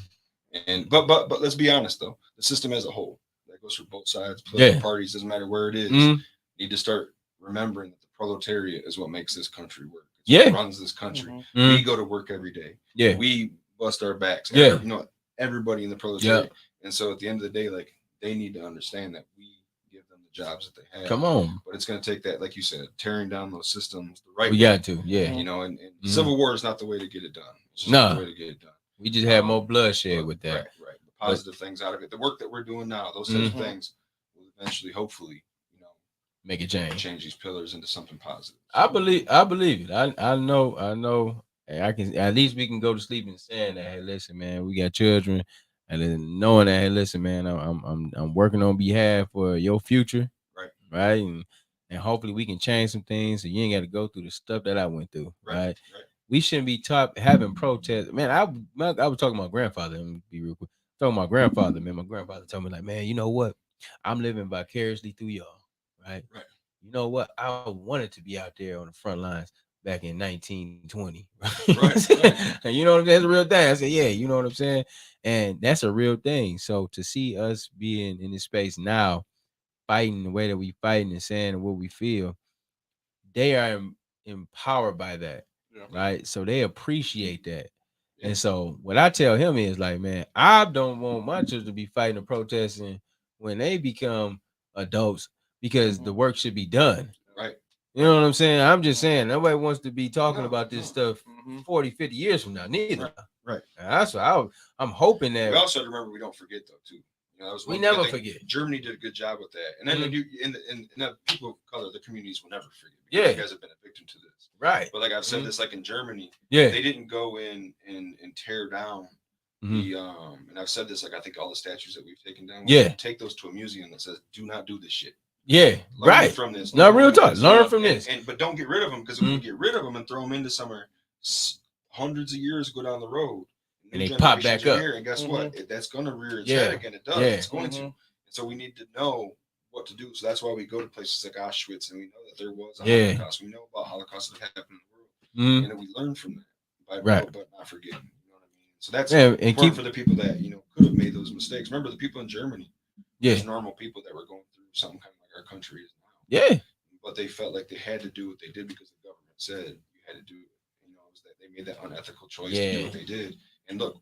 And but let's be honest though, the system as a whole, that goes for both sides, political parties, doesn't matter where it is. Need to start remembering that the proletariat is what makes this country work. It's what runs this country. We go to work every day. Yeah, we bust our backs. Everybody in the proletariat. And so at the end of the day, like, they need to understand that we give them the jobs that they have. Come on. But it's going to take that, like you said, tearing down those systems the right way. We got to, and civil war is not the way to get it done. It's just not the way to get it done. We just have more bloodshed with that. Right. The positive things out of it. The work that we're doing now, those types of things will eventually, hopefully, make a change. Change these pillars into something positive. I believe it. I know. I can, at least we can go to sleep and saying that, hey, listen, man, we got children, and then knowing that, hey, listen, man, I'm working on behalf for your future, right, and hopefully we can change some things so you ain't got to go through the stuff that I went through, right? We shouldn't be having protests, man. I was talking to my grandfather. Let me be real quick. Talking to my grandfather, man. My grandfather told me, like, man, you know what? I'm living vicariously through y'all, right? You know what? I wanted to be out there on the front lines back in 1920. And you know what I'm saying? That's a real thing. I said, yeah, you know what I'm saying? And that's a real thing. So to see us being in this space now, fighting the way that we fighting and saying what we feel, they are empowered by that, right? So they appreciate that. And so what I tell him is, like, man, I don't want my children to be fighting and protesting when they become adults, because the work should be done. Right. You know what I'm saying? I'm just saying, nobody wants to be talking about this stuff 40, 50 years from now, neither. Right. That's what I'm hoping that. We also have to remember, we don't forget, though, too. We never forget. Germany did a good job with that. And then in the people of color, the communities will never forget. Yeah. You guys have been a victim to this. Right. But like I've said this, like in Germany, they didn't go in and tear down the and I've said this, like, I think all the statues that we've taken down, take those to a museum that says, do not do this shit. Yeah, learn from this. No, real talk. Learn from this. But don't get rid of them, because if we get rid of them and throw them into somewhere hundreds of years ago down the road, and they pop back up. Here, and guess what? That's going to rear its head again. It does. It's going to. And so we need to know what to do. So that's why we go to places like Auschwitz, and we know that there was a Holocaust. We know about Holocausts that happened in the world, and then we learn from that, but not forgetting. You know what I mean? So that's important for the people that could have made those mistakes. Remember, the people in Germany, there's normal people that were going through something kind of like our country is now. Yeah. But they felt like they had to do what they did because the government said you had to do it. It was that they made that unethical choice to do what they did. And look,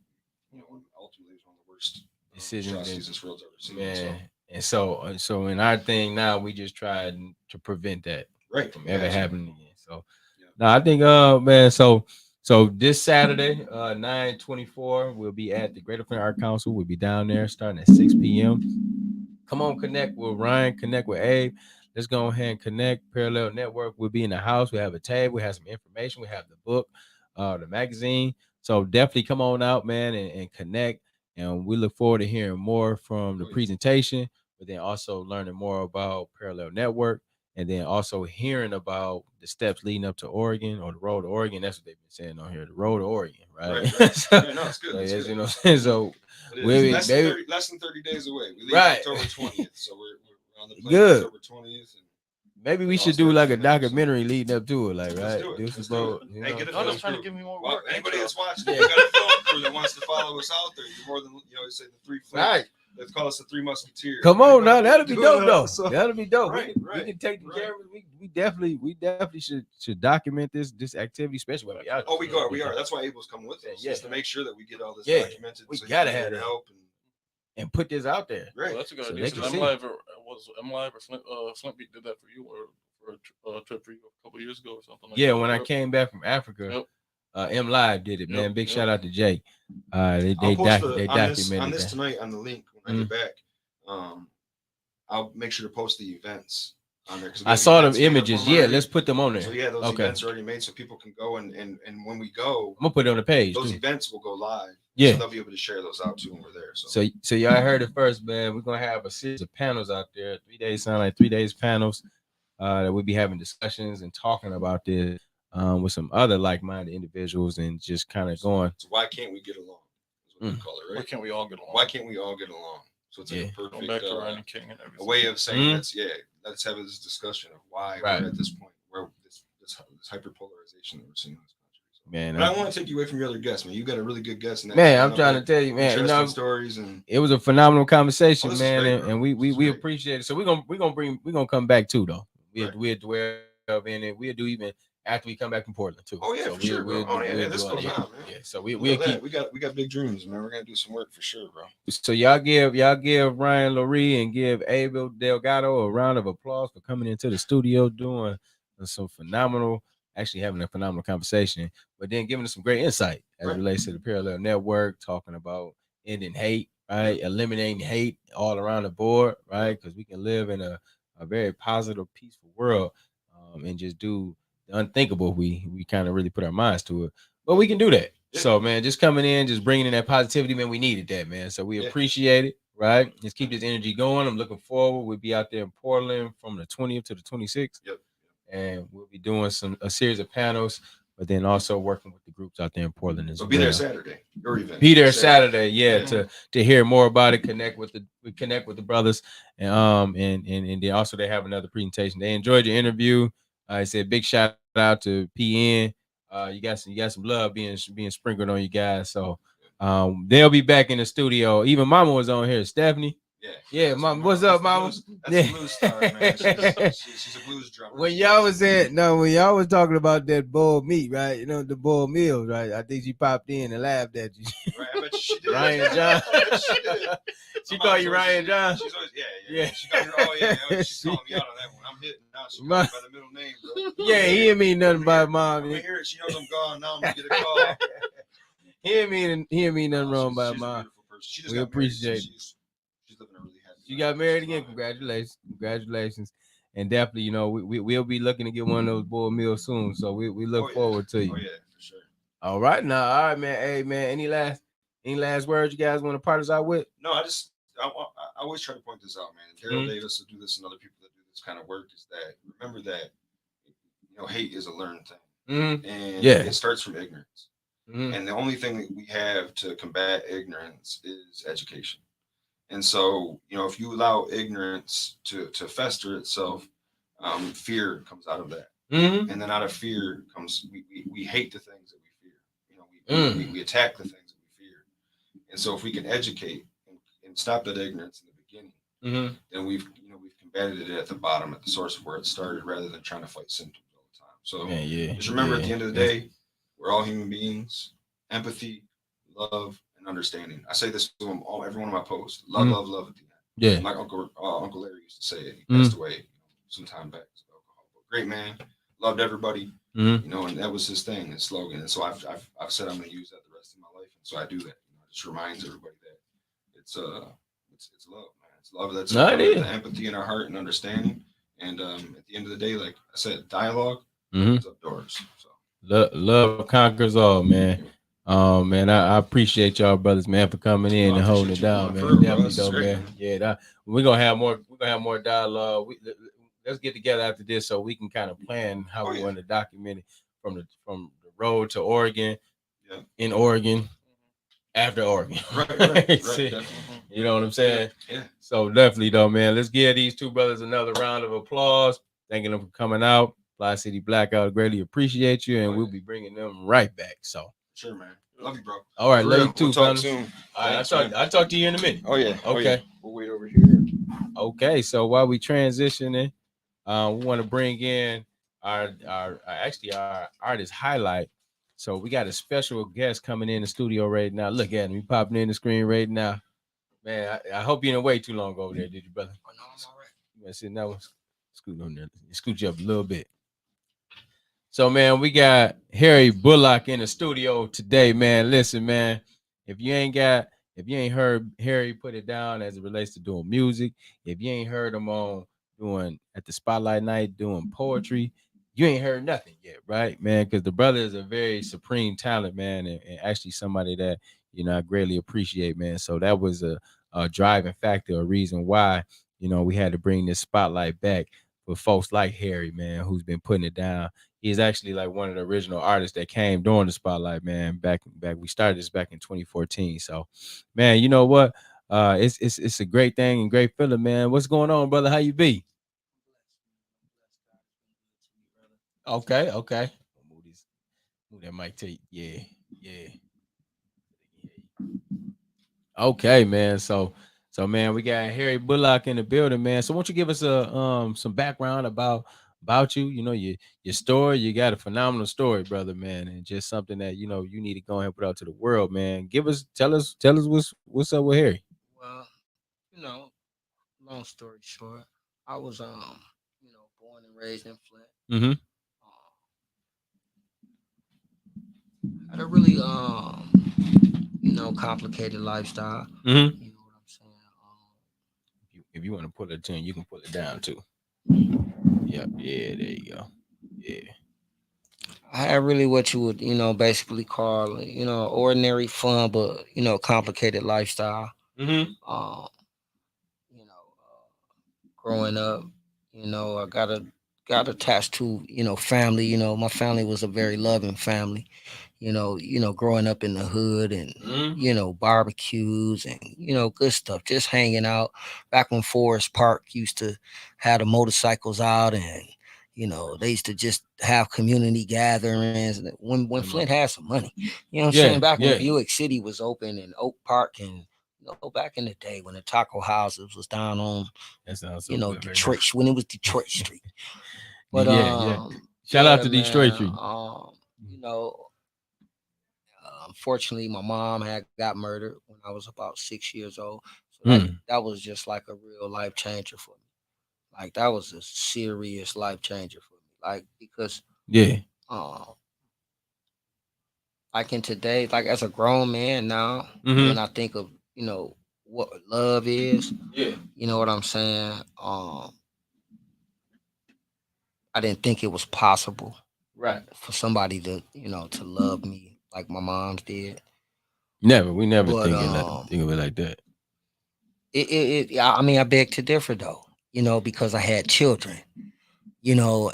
ultimately, it's one of the worst atrocities this world's ever seen. Man. And so in our thing now, we just try to prevent that Right. from ever happening again. So Yeah. no, I think man, so this Saturday, 9/24, we'll be at the Greater Flint Art Council. We'll be down there starting at 6 p.m. Come on, connect with Ryan, connect with Abe. Let's go ahead and connect. Parallel Network. We'll be in the house. We have a table. We have some information. We have the book, the magazine. So definitely come on out, man, and connect. And we look forward to hearing more from the presentation, but then also learning more about Parallel Network, and then also hearing about the steps leading up to Oregon or the road to Oregon. That's what they've been saying on here, the road to Oregon, right? So, yeah, no, it's good. It's good. You know, so we're less than 30 days away. We leave October 20th, so we're on the plane good. October 20th. And maybe we should do like a documentary leading up to it, like right? Let's do it. Hey, get a trying to give me more work. Anybody that's watching, you got a film crew that wants to follow us out there. You're more than say the three Flint. Right. Let's call us the Three Musketeers. Come on now, that'll be dope though. So, that'll be dope. Right, we can take the cameras. We definitely should document this activity, especially when we out. Oh, we are. That's why Abel's coming with us. Just to make sure that we get all this documented. We so gotta have help and put this out there. Right. Well, that's a good So idea. So M Live or Flint Beat did that for you, or for a trip for you a couple years ago or something like that. When I came back from Africa, M Live did it, man. Big shout out to Jake. They documented on this tonight on the link when I get back. I'll make sure to post the events on there. I saw them images. Yeah, let's put them on there. So those events are already made, so people can go and when we go, I'm gonna put it on the page. Those events will go live. Yeah, so they'll be able to share those out too when we're there. So y'all heard it first, man. We're gonna have a series of panels out there. 3 days sound like 3 days panels. That we'll be having discussions and talking about this with some other like-minded individuals and just kind of going. So why can't we get along? Is what we call it, right? Why can't we all get along? Why can't we all get along? So it's like a perfect back to Ryan and King and everything. A way of saying let's have this discussion of why we're at this point where this hyperpolarization that we're seeing in this country. So, man, but I want to take you away from your other guests, man. You got a really good guest in that. Man, I'm trying to tell you, man. Stories and it was a phenomenal conversation, man, and we appreciate it. So we're gonna come back too, though. We'll dwell in it. We'll do even after we come back from Portland too. Oh yeah, so for sure, bro. This goes on, man. Yeah, so we got big dreams, man. We're gonna do some work for sure, bro. So y'all give Ryan LoRee and give Abel Delgado a round of applause for coming into the studio doing some having a phenomenal conversation, but then giving us some great insight as it relates to the Parallel Network, talking about ending hate, right? Eliminating hate all around the board, right? Because we can live in a very positive, peaceful world and just do the unthinkable. We kind of really put our minds to it, but we can do that. So, man, just coming in, just bringing in that positivity, man, we needed that, man. So we appreciate it, right? Just keep this energy going. I'm looking forward. We'll be out there in Portland from the 20th to the 26th. Yep. And we'll be doing a series of panels, but then also working with the groups out there in Portland as well. Be there Saturday. Your event. Be there Saturday, to hear more about it, connect with the brothers, and then also they have another presentation. They enjoyed your interview. I said big shout out to PN. You got some love being sprinkled on you guys. So they'll be back in the studio. Even Mama was on here, Stephanie. Yeah, Mama. What's up, Mama? That's a blues star, man. She's a blues drummer. When y'all was talking about that boiled meat, right? You know, the boiled meals, right? I think she popped in and laughed at you. Right, I bet she did. Ryan John. She called you Ryan John. She's always She got her. She's calling me out on that one. I'm hitting now. She calls by the middle name, bro. Yeah, he didn't mean nothing by mom. I hear it. She knows I'm gone. Now I'm gonna get a call. He didn't mean nothing wrong by mom. We appreciate it. She's living a really happy. She got married again. Congratulations. And definitely, we'll be looking to get one of those boiled meals soon. So we look forward to you. Oh yeah, for sure. All right, man. Hey, man. Any last words you guys want to part us out with? No, I always try to point this out, man. Carol Davis will do this, and other people that do this kind of work is that remember that hate is a learned thing, and it starts from ignorance. And the only thing that we have to combat ignorance is education. And so, if you allow ignorance to fester itself, fear comes out of that. And then out of fear comes we hate the things that we fear. We attack the things that we fear. And so, if we can educate and stop that ignorance in the beginning, then we've combated it at the bottom, at the source of where it started, rather than trying to fight symptoms all the time. So, just remember, at the end of the day, we're all human beings. Empathy, love, and understanding. I say this to every one of my posts. Love at the end. Yeah. Like Uncle Larry used to say it. He passed away some time back. But great man, loved everybody. You know, and that was his thing, his slogan. And so I've said I'm going to use that the rest of my life, and so I do that. You know, it just reminds everybody that it's love, man. It's love that's the empathy in our heart and understanding. And at the end of the day, like I said, dialogue opens up doors. So love conquers all, man. Man, I appreciate y'all brothers, man, for coming in and holding it down, man. Definitely though, man. Yeah, we're gonna have more dialogue. Let's get together after this so we can kind of plan how we want to document it from the road to Oregon, in Oregon, after Oregon. Right. You know what I'm saying? Yeah. So definitely though, man. Let's give these two brothers another round of applause. Thanking them for coming out. Fli-City Blackout, greatly appreciate you, and we'll be bringing them right back. So sure, man. Love you, bro. All right, love you too, we'll talk fellas. soon. All right, I'll talk to you in a minute. Oh yeah. Okay. We'll wait over here. Okay, so while we transitioning, we want to bring in our artist highlight. So we got a special guest coming in the studio right now. Look at him, he popping in the screen right now. Man, I hope you didn't wait too long over there, did you, brother? Oh, no, I'm all right. You want to sit now? Scoot on there. Scoot you up a little bit. So, man, we got Harry Bullock in the studio today, man. Listen, man, if you ain't heard Harry put it down as it relates to doing music, if you ain't heard him on doing at the Spotlight Night doing poetry, you ain't heard nothing yet, right, man? Because the brother is a very supreme talent, man, and actually somebody that, you know, I greatly appreciate, man. So that was a driving factor, a reason why, you know, we had to bring this spotlight back for folks like Harry, man, who's been putting it down. He's actually like one of the original artists that came during the spotlight, man. Back we started this back in 2014. So, man, you know what? It's a great thing and great feeling, man. What's going on, brother? How you be? Okay. Move that mic to you. Yeah. Okay, man. So man, we got Harry Bullock in the building, man. So won't you give us a some background about you, you know, your story. You got a phenomenal story, brother, man, and just something that, you know, you need to go ahead and put out to the world, man. Tell us what's up with Harry. Well, you know, long story short, I was born and raised in Flint. Mm-hmm. Had a really complicated lifestyle. Mm-hmm. You know what I'm saying? If you want to pull it in, you can pull it down too. Yep. Yeah, there you go. Yeah. I had really what you would, basically call, ordinary fun, but complicated lifestyle. Mm-hmm. Growing up, I got attached to, family. My family was a very loving family. Growing up in the hood and barbecues and good stuff, just hanging out. Back when Forest Park used to have the motorcycles out, and they used to just have community gatherings. And when Flint had some money, you know what I'm saying? Back when Buick City was open and Oak Park, and back in the day when the taco houses was down on Detroit, when it was Detroit Street. But shout out to Detroit Street. Unfortunately, my mom had got murdered when I was about 6 years old. So that was just like a real life changer for me. Like that was a serious life changer for me. Like because like in today, like as a grown man now, when I think of what love is, you know what I'm saying. I didn't think it was possible, right, for somebody to to love me like my mom's did. We never think of it like that. I mean, I beg to differ though, because I had children, and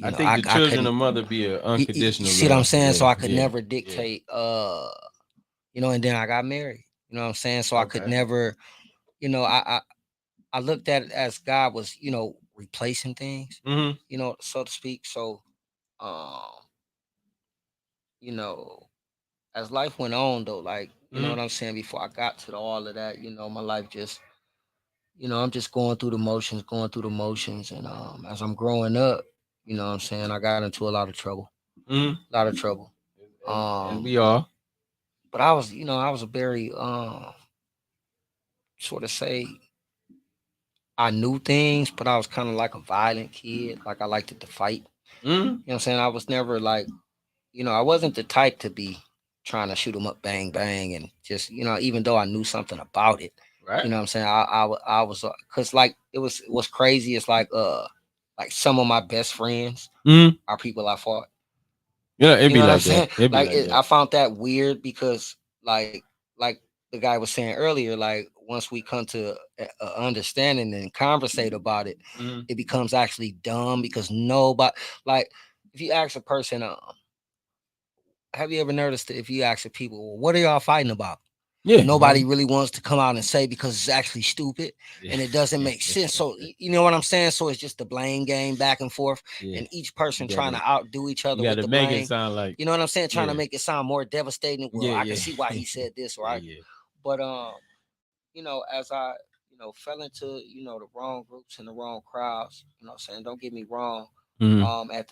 I think the children of mother be an unconditional. You see what I'm saying? So I could never dictate, and then I got married. You know what I'm saying? So I could never, I looked at it as God was, replacing things, so to speak. So, as life went on though, like, you know what I'm saying? Before I got to all of that, my life just, I'm just going through the motions. And as I'm growing up, you know what I'm saying, I got into a lot of trouble. And we are. But I was a very sort of say I knew things, but I was kind of like a violent kid. Like I liked to fight. Mm. You know what I'm saying? I was never like, I wasn't the type to be trying to shoot them up, bang, bang, and just, even though I knew something about it, Right. you know what I'm saying? I was, cause like what's crazy is like some of my best friends Mm. are people I fought. Yeah, it'd You be know what I'm like saying? that. It'd be Like like that. I found that weird because like the guy was saying earlier, like once we come to a understanding and conversate about it, Mhm. it becomes actually dumb because nobody like if you ask a person, have you ever noticed that if you ask the people, well, what are y'all fighting about? Yeah. Nobody really wants to come out and say because it's actually stupid Yeah. and it doesn't make sense. So you know what I'm saying? So it's just the blame game back and forth, Yeah. and each person You trying to gotta- outdo each other You with gotta the make blame. it sound like You know what I'm saying? Trying to yeah. make it sound more devastating. Well, Yeah, I yeah. can see why he said this, right? Yeah, yeah. But as I fell into the wrong groups and the wrong crowds. You know what I'm saying? Don't get me wrong. Mhm. At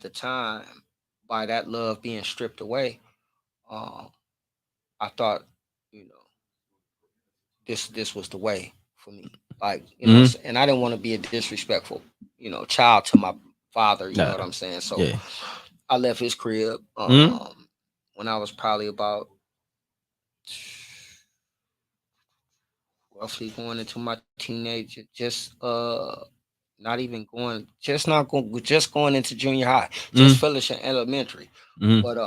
the time, by that love being stripped away, um, I thought, you know, this was the way for me. Like, Mhm. and I didn't want to be a disrespectful, child to my father. You know Nah. what I'm saying? So Yeah. I left his crib Mhm. when I was probably about roughly going into my teenage, just not even going, just not going, just going into junior high, just Mhm. finishing elementary. Mhm. But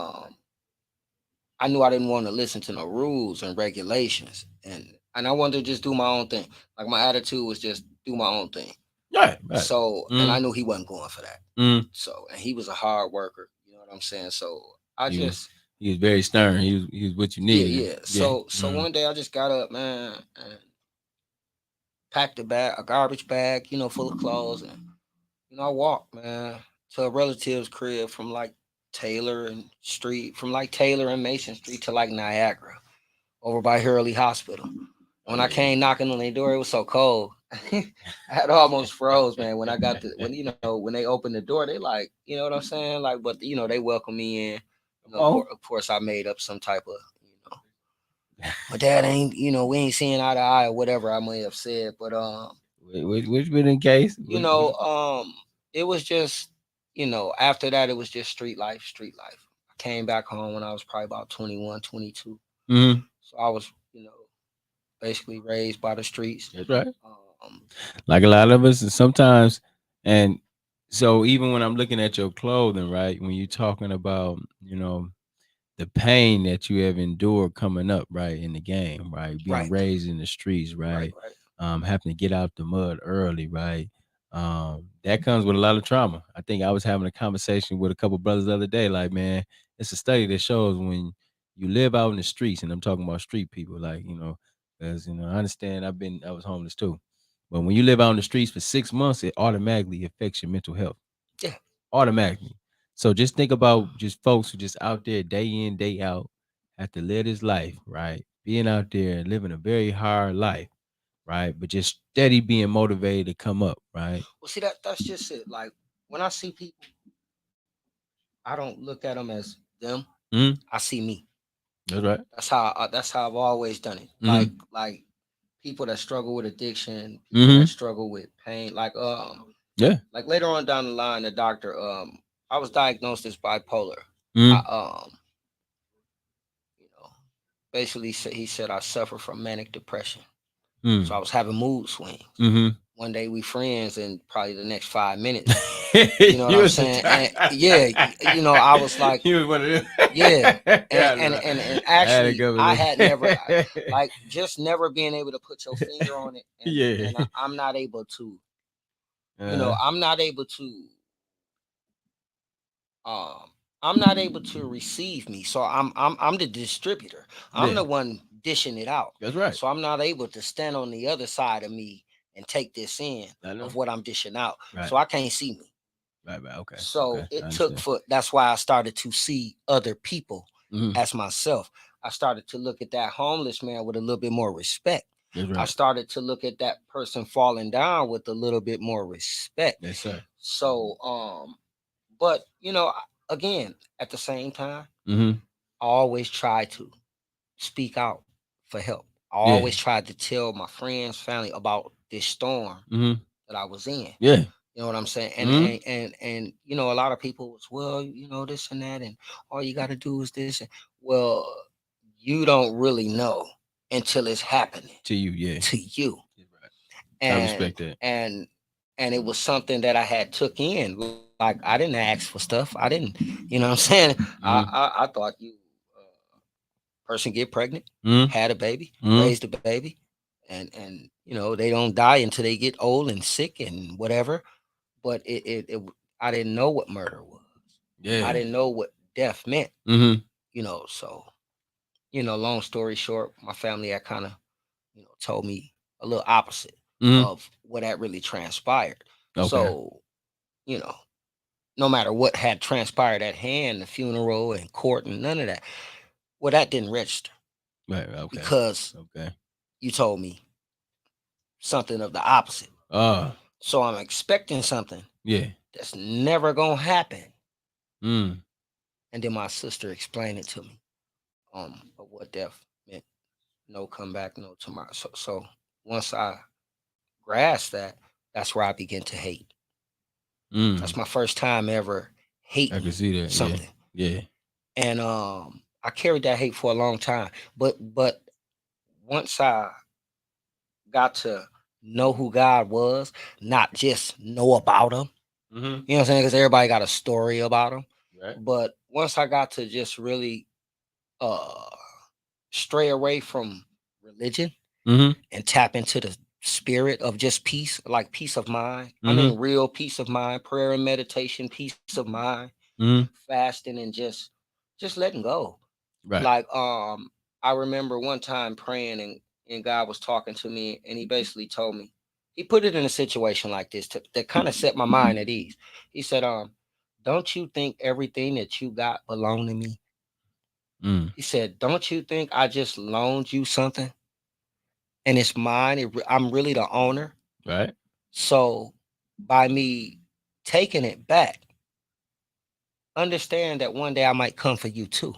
I knew I didn't want to listen to no rules and regulations, and I wanted to just do my own thing. Like my attitude was just do my own thing. Right, right. So, and I Mhm. knew he wasn't going for that. Mhm. So, and he was a hard worker. You know what I'm saying? So I He was just, he was very stern. He was what you yeah, needed. yeah. Yeah. So Mhm. one day I just got up, man, and packed a garbage bag, full of clothes, and I walked, man, to a relative's crib from like Taylor and Mason Street to like Niagara, over by Hurley Hospital. Oh When I yeah. came knocking on their door, it was so cold. I had almost froze, man. When I got when they opened the door, they like, you know what I'm saying? Like, but they welcomed me in. Oh. Of course, I made up some type of, my dad ain't, we ain't seeing eye to eye or whatever I may have said. But Which been in case? it was just, after that it was just street life, street life. I came back home when I was probably about 21, 22. Mhm. So I was, basically raised by the streets. That's right. Um, Like a lot of us, and sometimes, and so even when I'm looking at your clothing, right, when you're talking about, the pain that you have endured coming up, right, in the game, right, being Right. raised in the streets, right, having to get out the mud early, right, that comes with a lot of trauma. I think I was having a conversation with a couple brothers the other day, like, man, it's a study that shows when you live out in the streets, and I'm talking about street people, like, because I understand I was homeless too, but when you live out in the streets for 6 months, it automatically affects your mental health. Yeah. Automatically. So just think about just folks who just out there day in, day out, have to live this life, right? Being out there and living a very hard life, right? But just steady being motivated to come up, right? Well, see that's just it. Like when I see people, I don't look at them as them. Mhm. I see me. That's right. That's how I've always done it. Mhm. Like people that struggle with addiction, people that Mhm. struggle with pain. Yeah. Like later on down the line, the doctor, I was diagnosed as bipolar. I Mhm. you know, basically he said I suffer from manic depression. So I Mhm. was having mood swings. Mhm. One day we friends, and probably the next 5 minutes, you know what You I'm was a saying? And yeah, I was like, you was one of them. yeah, Yeah, and I had to actually, go with I it. had never like just never being able to put your finger on it, Yeah. and I'm not able to, Uh, I'm not able to, um, I'm not able to receive me. So I'm the distributor. I'm yeah, the one dishing it out. that's right. So I'm not able to stand on the other side of me and take this in I know. of what I'm dishing out. Right. So I can't see me. Right, right. Okay. So Okay. I it took understand. for that's why I started to see other people Mhm. as myself. I started to look at that homeless man with a little bit more respect. That's I right. started to look at that person falling down with a little bit more respect. Yes, sir. So but again, at the same time, Mhm. I always try to speak out for help. always tried to tell my friends, family about this storm Mm-hmm. that I was in. Yeah. You know what I'm saying? And Mhm. and you know, a lot of people was, well, you know, this and that, and all you got to do is this. Well, you don't really know until it's happening To you, yeah. to you. Yeah, right. I And respect that. and it was something that I had took in. Like, I didn't ask for stuff. I didn't, you know what I'm saying? I thought you person get pregnant, Mhm. had a baby, Mhm. raised a baby, and you know, they don't die until they get old and sick and whatever. But I didn't know what murder was. Yeah. I didn't know what death meant. Mm-hmm. You know, so, you know, long story short, my family had kind of, you know, told me a little opposite Mm-hmm. of what had really transpired. Okay. So, you know, no matter what had transpired at hand, the funeral and court and none of that, well, that didn't register Right. Okay. because Okay. you told me something of the opposite. So I'm expecting something Yeah. that's never gonna happen. Mm. And then my sister explained it to me, of what death meant. No comeback, no tomorrow. So once I grasped that, that's where I began to hate. That's Mm. my first time ever I can hating see that. Yeah. something. Yeah. And I carried that hate for a long time. But once I got to know who God was, not just know about him. Mm-hmm. You know what I'm saying? Because everybody got a story about him. Right. But once I got to just really uh stray away from religion Mm-hmm. and tap into the spirit of just peace, like peace of mind. I Mm-hmm. mean, real peace of mind, prayer and meditation, peace of mind, Mm-hmm. fasting, and just letting go. Right. Like, I remember one time praying, and God was talking to me, and he basically told me, he put it in a situation like this that kind of set my mind at ease. He said, don't you think everything that you got belong to me? Mm. He said, don't you think I just loaned you something and it's mine? I'm really the owner. Right. So by me taking it back, understand that one day I might come for you too.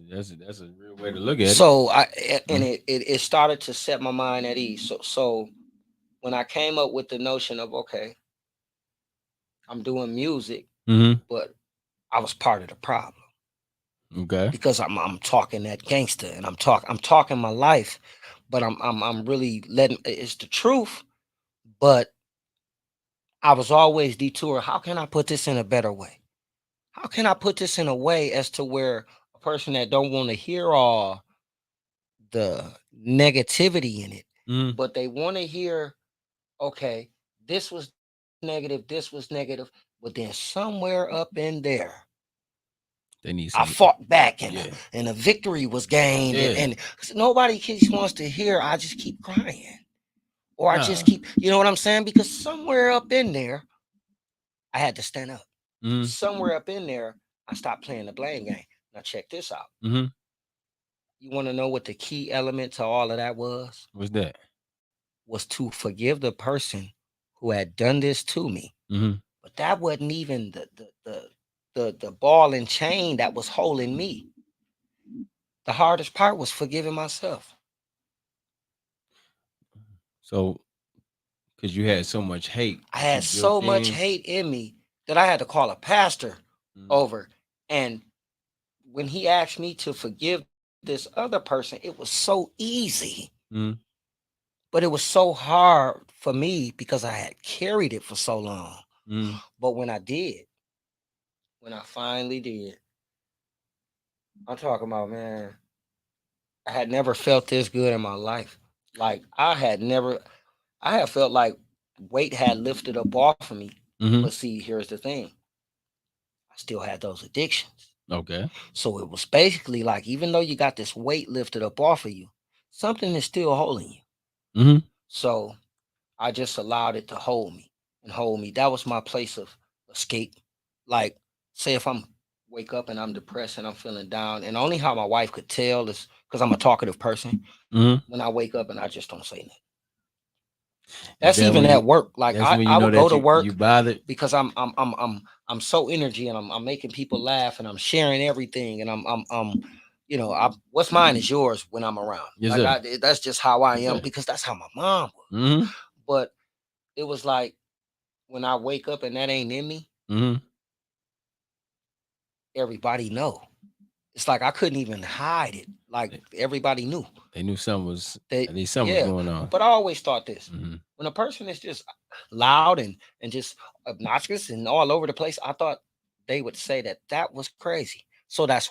That's a real way to look at it. So and Mm. it started to set my mind at ease. So when I came up with the notion of, okay, I'm doing music, Mm-hmm. but I was part of the problem Okay. because I'm talking that gangster and I'm talking my life, but I'm really letting, it's the truth, but I was always detoured. How can I put this in a better way? How can I put this in a way as to where a person that don't want to hear all the negativity in it, Mm. but they want to hear, okay, this was negative, but then somewhere up in there, They need I some. fought back Yeah. and a victory was gained, Yeah. and 'cause nobody just wants to hear I just keep crying or I just Nah. keep, you know what I'm saying? Because somewhere up in there, I had to stand up. Mm-hmm. Somewhere up in there, I stopped playing the blame game. Now check this out. Mm-hmm. You want to know what the key element to all of that was? What's that? Was to forgive the person who had done this to me. Mm-hmm. But that wasn't even the ball and chain that was holding me. The hardest part was forgiving myself. So, because you had so much hate, I had you built so much in. hate in me that I had to call a pastor Mm. over. And when he asked me to forgive this other person, it was so easy. Mm. But it was so hard for me because I had carried it for so long. Mm. But when I finally did, I'm talking about, man, I had never felt this good in my life. Like, I had felt like weight had lifted up off of me. Mm-hmm. But see, here's the thing. I still had those addictions. Okay. So it was basically like, even though you got this weight lifted up off of you, something is still holding you. Mm-hmm. So I just allowed it to hold me and hold me. That was my place of escape. Like, say if I'm wake up and I'm depressed and I'm feeling down, and only how my wife could tell is because I'm a talkative person. Mm-hmm. When I wake up and I just don't say nothing. Is That's that even when at you? work. Like, That's when you I know would go that to work you bothered. because I'm so energy and I'm making people laugh and I'm sharing everything and I'm you know, what's mine is yours when I'm around. Yes, Like sir. that's just how I Yes, am sir. because that's how my mom was. Mm-hmm. But it was like when I wake up and that ain't in me, Mm-hmm. everybody know. It's like I couldn't even hide it. Like everybody knew. They knew something was They at least something was yeah. going on. But I always thought this. Mm-hmm. When a person is just loud and just obnoxious and all over the place, I thought they would say that that was crazy. So that's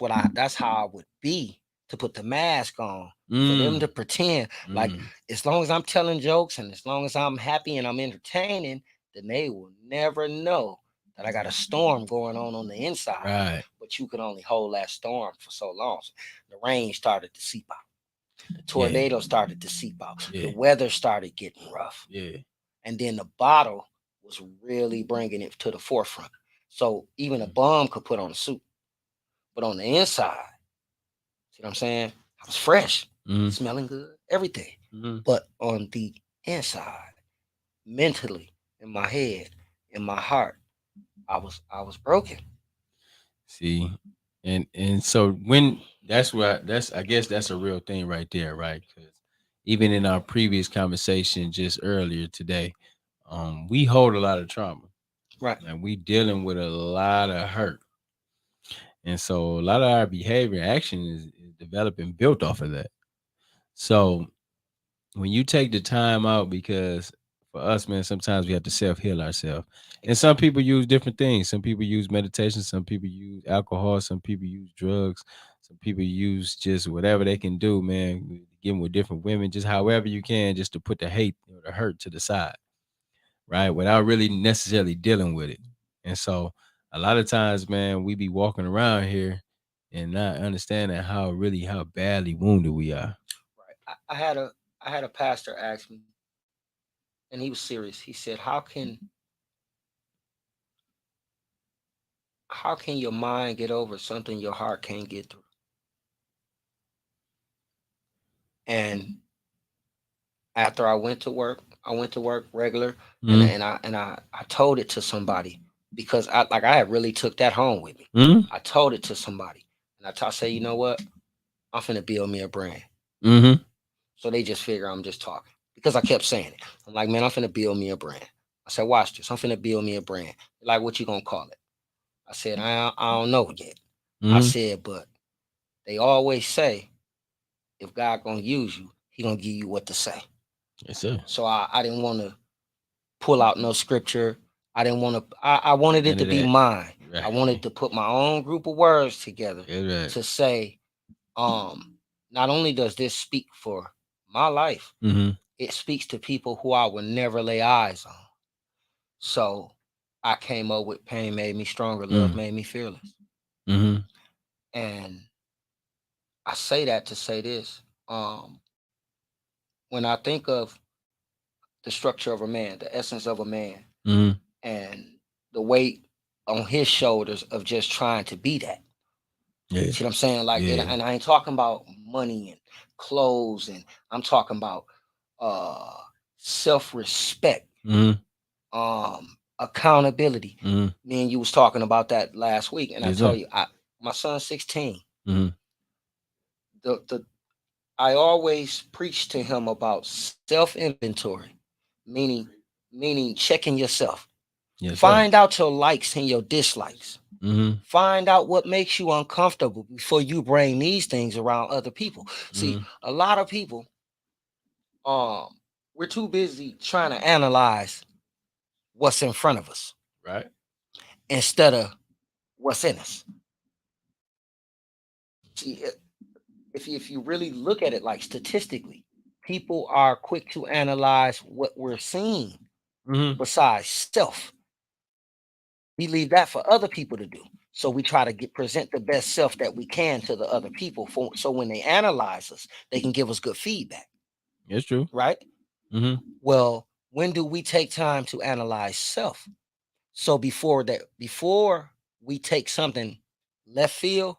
how I would be to put the mask on for them to pretend like as long as I'm telling jokes and as long as I'm happy and I'm entertaining, then they will never know that I got a storm going on the inside. Right. But you could only hold that storm for so long. So the rain started to seep out. The tornado started to seep out. Yeah. The weather started getting rough. Yeah. And then the bottle was really bringing it to the forefront. So even a bum could put on a suit. But on the inside, see what I'm saying? I was fresh, smelling good, everything. But on the inside, mentally, in my head, in my heart, I was broken. See, and so when I guess that's a real thing right there, right? Because even in our previous conversation just earlier today, we hold a lot of trauma, Right? and we dealing with a lot of hurt, and so a lot of our behavior and action is developing built off of that. So when you take the time out, because for us, man, sometimes we have to self-heal ourselves. And some people use different things. Some people use meditation, some people use alcohol, some people use drugs, some people use just whatever they can do, man. Getting with different women, just however you can, just to put the hate or the hurt to the side, right? Without really necessarily dealing with it. And so a lot of times, man, we be walking around here and not understanding how badly wounded we are. Right. I had a pastor ask me, and he was serious. He said, how can your mind get over something your heart can't get through? And after I went to work regular, and I told it to somebody because I had really took that home with me. I told it to somebody, and I say, you know what? I'm finna build me a brand. So they just figure I'm just talking because I kept saying it. I'm like, man, I'm finna build me a brand. I said, watch this. I'm finna build me a brand. They're like, what you gonna call it? I said, I don't know yet. I said, but they always say, if God gonna use you, He gonna give you what to say. Yes, sir. So I didn't want to pull out no scripture. I didn't want to. I wanted it to be mine. Right. I wanted to put my own group of words together Right. to say, not only does this speak for my life, it speaks to people who I would never lay eyes on. So I came up with pain made me stronger, love made me fearless. And I say that to say this. When I think of the structure of a man, the essence of a man, and the weight on his shoulders of just trying to be that. Yeah. See what I'm saying? Like, Yeah. and I ain't talking about money and clothes, and I'm talking about self-respect, accountability. Me and you was talking about that last week, and Yes, I tell sir. you, my son's 16. I always preach to him about self-inventory, meaning checking yourself. Yes, Find out your likes and your dislikes. sir. Find out what makes you uncomfortable before you bring these things around other people. See, a lot of people, we're too busy trying to analyze what's in front of us, Right. instead of what's in us. See, if you really look at it like statistically, people are quick to analyze what we're seeing besides self. We leave that for other people to do. So we try to present the best self that we can to the other people, so when they analyze us, they can give us good feedback. It's true. Right? Well, when do we take time to analyze self? So before we take something left field,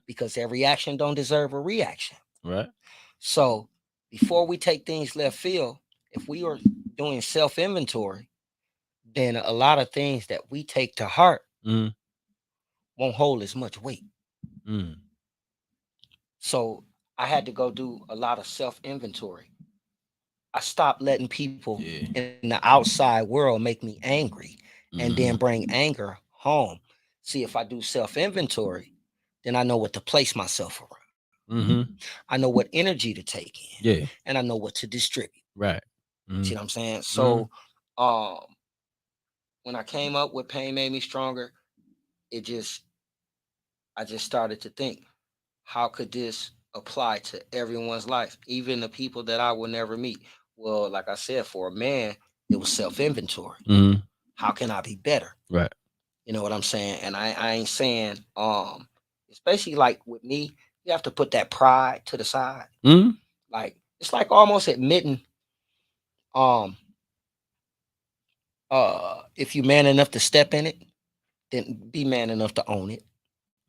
because every action don't deserve a reaction. Right. So before we take things left field, if we are doing self-inventory, then a lot of things that we take to heart won't hold as much weight. So I had to go do a lot of self inventory. I stopped letting people Yeah. in the outside world make me angry and then Mhm. bring anger home. See, if I do self inventory, then I know what to place myself around. Mhm. I know what energy to take in, Yeah. and I know what to distribute. Right. See Mhm. what I'm saying? Mhm. So, um, when I came up with Pain Made Me Stronger, it just I just started to think, how could this apply to everyone's life, even the people that I will never meet? Well, like I said, for a man, it was self inventory. Mhm. How can I be better? Right. You know what I'm saying? And I ain't saying, especially like with me, you have to put that pride to the side. Mhm. Like it's like almost admitting, um, if you man enough to step in it, then be man enough to own it.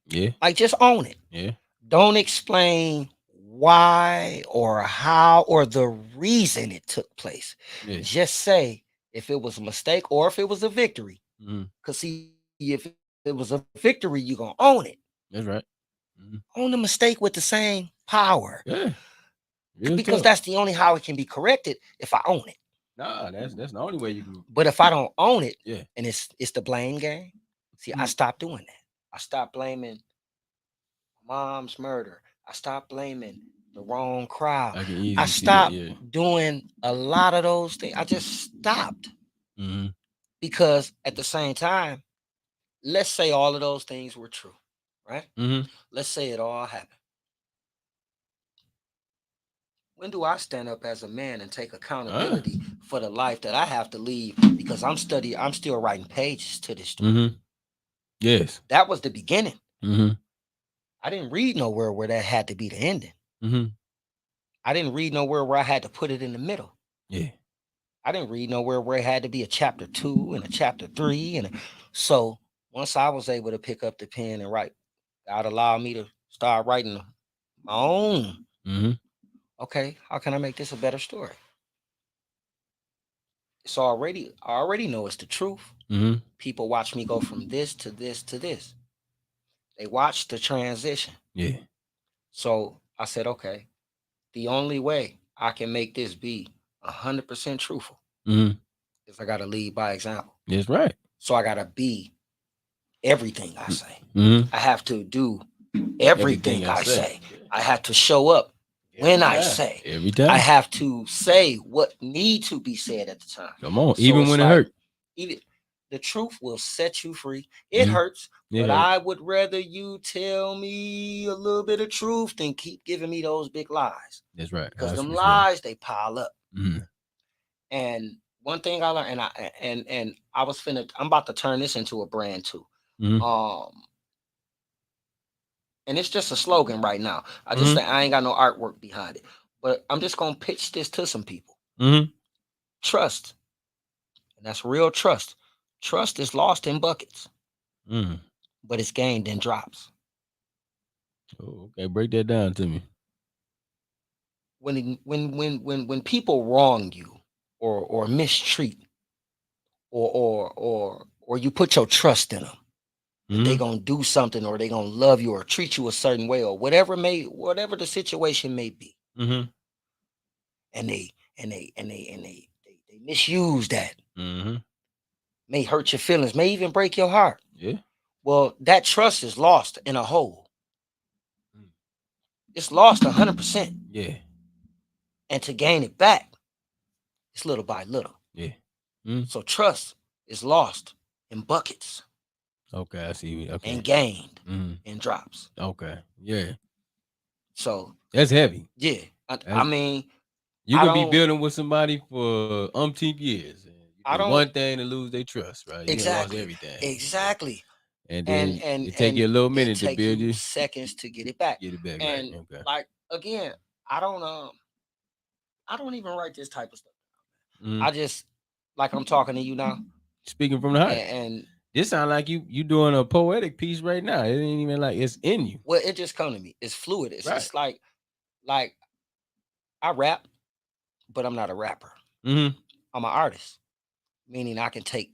Yeah. Like just own it. Yeah. Don't explain why or how or the reason it took place. Yeah. Just say if it was a mistake or if it was a victory. Mhm. Because see, if it was a victory, you're gonna own it. That's right. Mhm. Own the mistake with the same power. Yeah. Real Because tough. that's the only how it can be corrected if I own it. Nah, that's the only way you can. But if I don't own it, Yeah. and it's the blame game. See, I Mhm. stopped doing that. I stopped blaming mom's murder. I stopped blaming the wrong crowd. I can I easily see that. stopped Yeah. doing a lot of those things. I just stopped Mhm. because at the same time, let's say all of those things were true, right? Mhm. Let's say it all happened. When do I stand up as a man and take accountability for the life that I have to lead because I'm still writing pages to this story. Mhm. Yes. That was the beginning. Mhm. I didn't read nowhere where that had to be the ending. Mhm. I didn't read nowhere where I had to put it in the middle. Yeah. I didn't read nowhere where it had to be a chapter 2 and a chapter 3. So once I was able to pick up the pen and write, God allowed me to start writing my own. Mhm. Okay, how can I make this a better story? I already know it's the truth. Mhm. People watch me go from this to this to this. They watch the transition. Yeah. So I said, okay, the only way I can make this be 100% truthful Mhm. is I got to lead by example. That's right. So I got to be everything I say. Mhm. I have to do everything I say. I have to show up when I say. Every I time. have to say what need to be said at the time. Come on. So Even it's when it like, hurt. even the truth will set you free. It Mhm. hurts, It but hurt. I would rather you tell me a little bit of truth than keep giving me those big lies. That's right. Because them That's right. lies, they pile up. Mhm. And one thing I learned, and I'm about to turn this into a brand too. Mhm. And it's just a slogan right now. I just Mhm. say I ain't got no artwork behind it. But I'm just gonna pitch this to some people. Mhm. Trust. And that's real trust. Trust is lost in buckets, Mhm. but it's gained in drops. Oh, okay. Break that down to me. When people wrong you or mistreat or you put your trust in them that they Mhm. gonna do something or they gonna love you or treat you a certain way or whatever the situation may be, Mhm. and they misuse that, Mhm. may hurt your feelings, may even break your heart. Yeah. Well, that trust is lost in a hole. Mm. It's lost 100%, Yeah. and to gain it back, it's little by little. Yeah. Mhm. So trust is lost in buckets Okay. I see. Okay. and gained Mhm. in drops. Okay. Yeah. So That's heavy. yeah, I That's mean, You I could be don't, building with somebody for umpteen years, and you I do don't one thing to lose their trust, right? You done lost exactly, everything, exactly. and and then and it take you and a little it minute to take build you you seconds to get it back. get it back right. And Okay. like again, I don't I don't even write this type of stuff. Mhm. I just like I'm talking to you now, Speaking from the heart, and this sound like you doing a poetic piece right now. It ain't even like it's in you, well, it just come to me. It's fluid. right? It's like I rap, but I'm not a rapper. Mm-hmm. I'm an artist, meaning I can take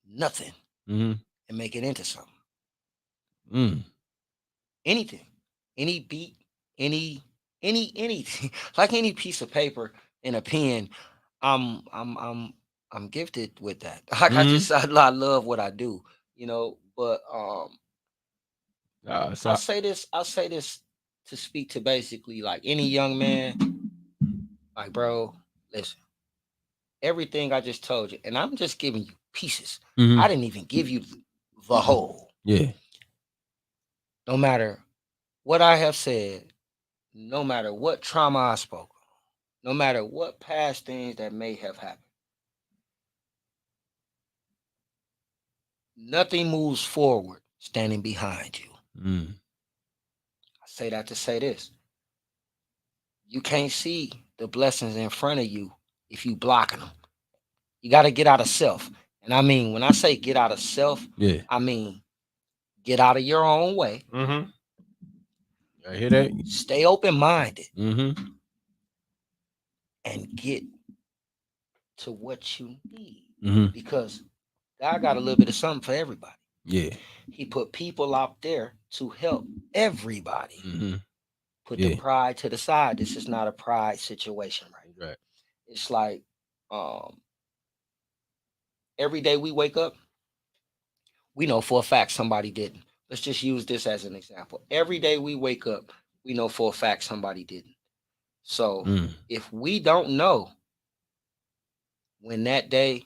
nothing Mm-hmm. and make it into something. Mm. Anything, any beat, any like any piece of paper and a pen, I'm gifted with that. Like I love what I do, but So I'll say this to speak to basically like any young man, like, bro, listen, everything I just told you, and I'm just giving you pieces. I didn't even give you the whole. Yeah. No matter what I have said, no matter what trauma I spoke, no matter what past things that may have happened, nothing moves forward standing behind you. I say that to say this. You can't see the blessings in front of you if you blocking them. You got to get out of self. And I mean, when I say get out of self, I mean, get out of your own way. I hear that. Stay open-minded. And get to what you need. Because God got a little bit of something for everybody. Yeah. He put people out there to help everybody. Put the pride to the side. This is not a pride situation, right? It's like every day we wake up, we know for a fact somebody didn't. Let's just use this as an example. Every day we wake up, we know for a fact somebody didn't. So if we don't know when that day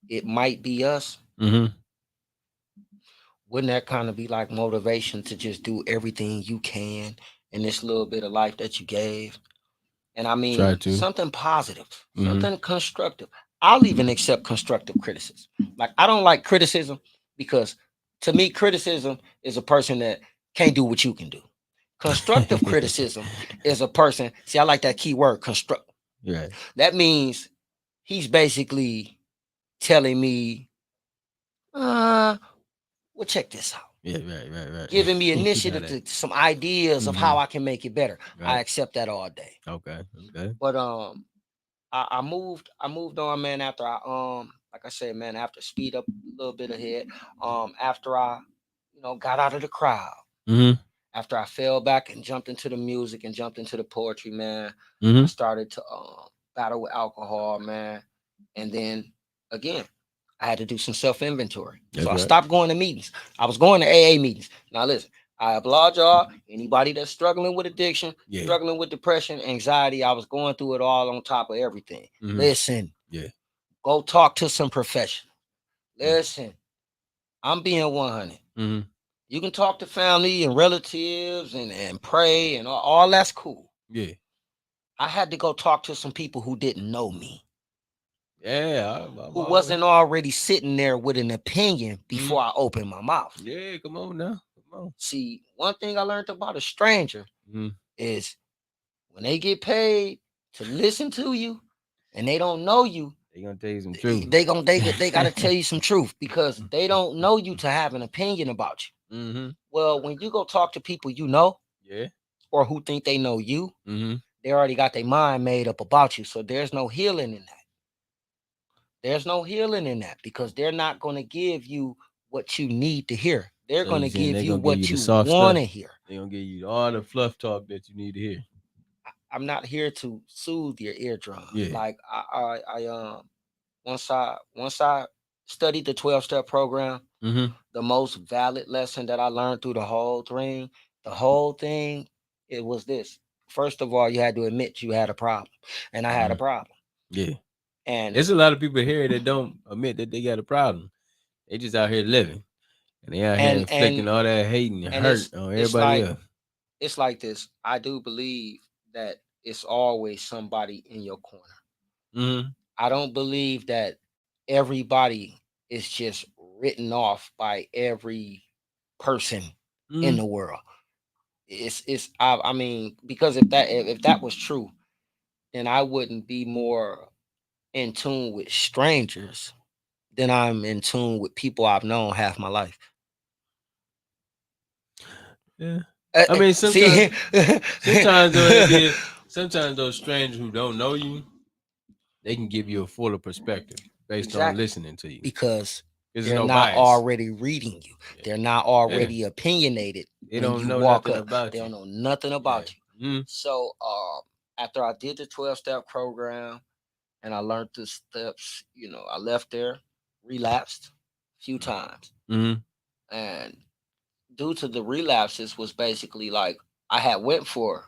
it might be us, wouldn't that kind of be like motivation to just do everything you can in this little bit of life that you gave? And I mean, something positive, something constructive. I'll even accept constructive criticism. Like, I don't like criticism because to me, criticism is a person that can't do what you can do. Constructive criticism is a person. See, I like that key word, construct. Yeah. That means he's basically telling me, well, check this out. Yeah, right. Giving me initiative to some ideas of how I can make it better. I accept that all day. Okay. But I moved on, man, after I like I said, man, after speed up a little bit ahead, after I, got out of the crowd. After I fell back and jumped into the music and jumped into the poetry, man, I started to battle with alcohol, man. And then again, I had to do some self-inventory. So I stopped going to meetings. I was going to AA meetings. Now listen, I applaud y'all. Anybody that's struggling with addiction, struggling with depression, anxiety, I was going through it all on top of everything. Listen, go talk to some professionals. Listen, I'm being 100. You can talk to family and relatives and pray and all that's cool. Yeah. I had to go talk to some people who didn't know me. Yeah. Who wasn't already sitting there with an opinion before I opened my mouth. Yeah, come on now. Come on. See, one thing I learned about a stranger is when they get paid to listen to you and they don't know you, they're gonna tell you some truth. They gotta tell you some truth because they don't know you to have an opinion about you. Well, when you go talk to people you know, or who think they know you, they already got their mind made up about you. So there's no healing in that. There's no healing in that because they're not going to give you what you need to hear. They're going to give you what you want to hear. They're going to give you all the fluff talk that you need to hear. I'm not here to soothe your eardrum. Yeah. Like I once I studied the 12-step program, the most valid lesson that I learned through the whole thing, it was this. First of all, you had to admit you had a problem, and I had a problem. Yeah. And there's a lot of people here that don't admit that they got a problem. They just out here living, and they out here inflicting all that hate and hurt on everybody else. It's like this. I do believe that it's always somebody in your corner. I don't believe that everybody is just written off by every person in the world. I mean, because if that was true, then I wouldn't be more in tune with strangers than I'm in tune with people I've known half my life. Yeah. I mean, sometimes those strangers who don't know you, they can give you a fuller perspective based on listening to you. Because they're not already reading you. They're not already opinionated. They don't know nothing about you. They don't know nothing about you. So after I did the 12-step program and I learned the steps, I left there, relapsed a few times. And due to the relapses was basically like I had went for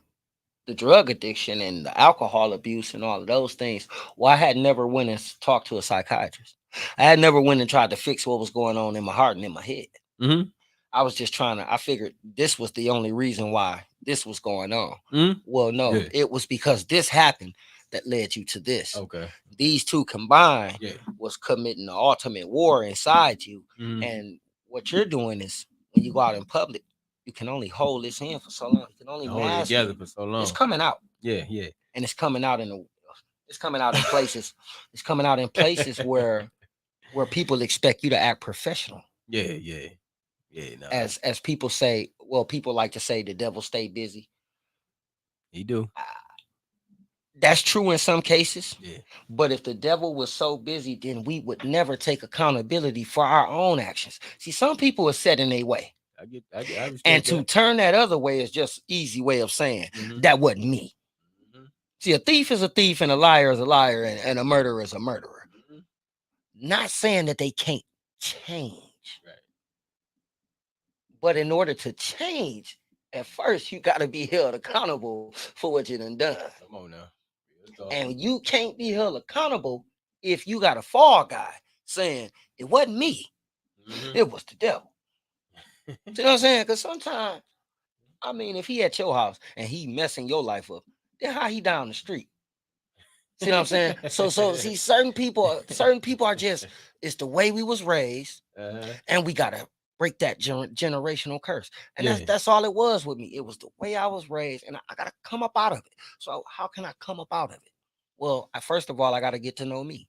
the drug addiction and the alcohol abuse and all of those things. Well, I had never went and talked to a psychiatrist. I had never went and tried to fix what was going on in my heart and in my head. I was just I figured this was the only reason why this was going on. Well, no, it was because this happened that led you to this. Okay. These two combined was committing the ultimate war inside you. And what you're doing is when you go out in public, you can only hold this in for so long. You can only hold it together for so long. It's coming out. Yeah. And it's coming out in places. It's coming out in places where people expect you to act professional. Yeah. No. As people say, well, people like to say the devil stay busy. He do. That's true in some cases. Yeah. But if the devil was so busy, then we would never take accountability for our own actions. See, some people are set in their way. I and to turn that other way is just easy way of saying that wasn't me. See, a thief is a thief and a liar is a liar and a murderer is a murderer. Not saying that they can't change. Right. But in order to change, at first you got to be held accountable for what you done. Come on now. And you can't be held accountable if you got a fall guy saying it wasn't me, it was the devil. See what I'm saying? Because sometimes, I mean, if he at your house and he messing your life up, then how he down the street? See what I'm saying? So see, certain people are just, it's the way we was raised, and we gotta break that generational curse. And that's all it was with me. It was the way I was raised, and I gotta come up out of it. So how can I come up out of it? Well, first of all, I gotta get to know me.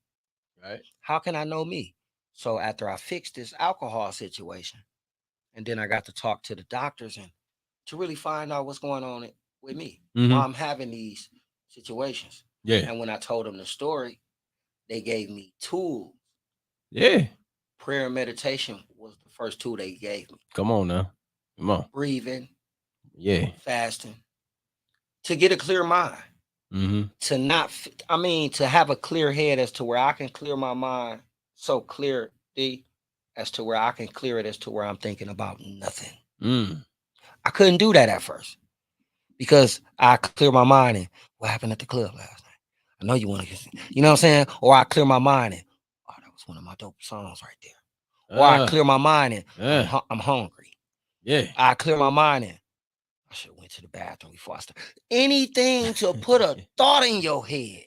Right. How can I know me? So after I fixed this alcohol situation, and then I got to talk to the doctors and to really find out what's going on with me. Why I'm having these situations. Yeah. And when I told them the story, they gave me tools. Yeah. Prayer and meditation was the first tool they gave me. Come on now. Come on. Breathing. Yeah. Fasting. To get a clear mind. To not, to have a clear head as to where I can clear my mind so clear, as to where I can clear it as to where I'm thinking about nothing. I couldn't do that at first because I clear my mind and what happened at the club last night? I know you want to, you know what I'm saying? Or I clear my mind and, oh, that was one of my dope songs right there. Or I clear my mind and I'm hungry. Yeah. I clear my mind and I should have went to the bathroom before I started. Anything to put a thought in your head.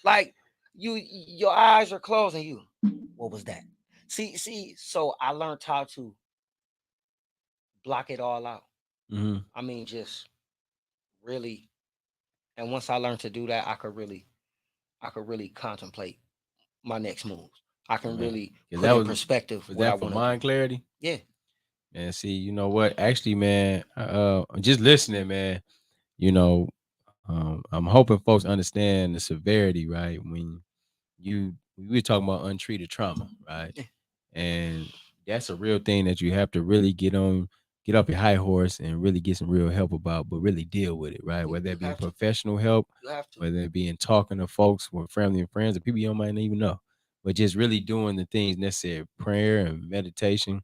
Like your eyes are closed and you, what was that? See, so I learned how to block it all out. Just really, and once I learned to do that, I could really contemplate my next moves. I can really put in perspective was what I that for want. mind clarity? Yeah. And see, you know what? Actually, man, just listening, man, I'm hoping folks understand the severity, right? When we were talking about untreated trauma, right? Yeah. And that's a real thing that you have to really get off your high horse and really get some real help about, but really deal with it, right? Whether it be professional help, whether it be in talking to folks with family and friends, or people you might not even know, but just really doing the things necessary, prayer and meditation.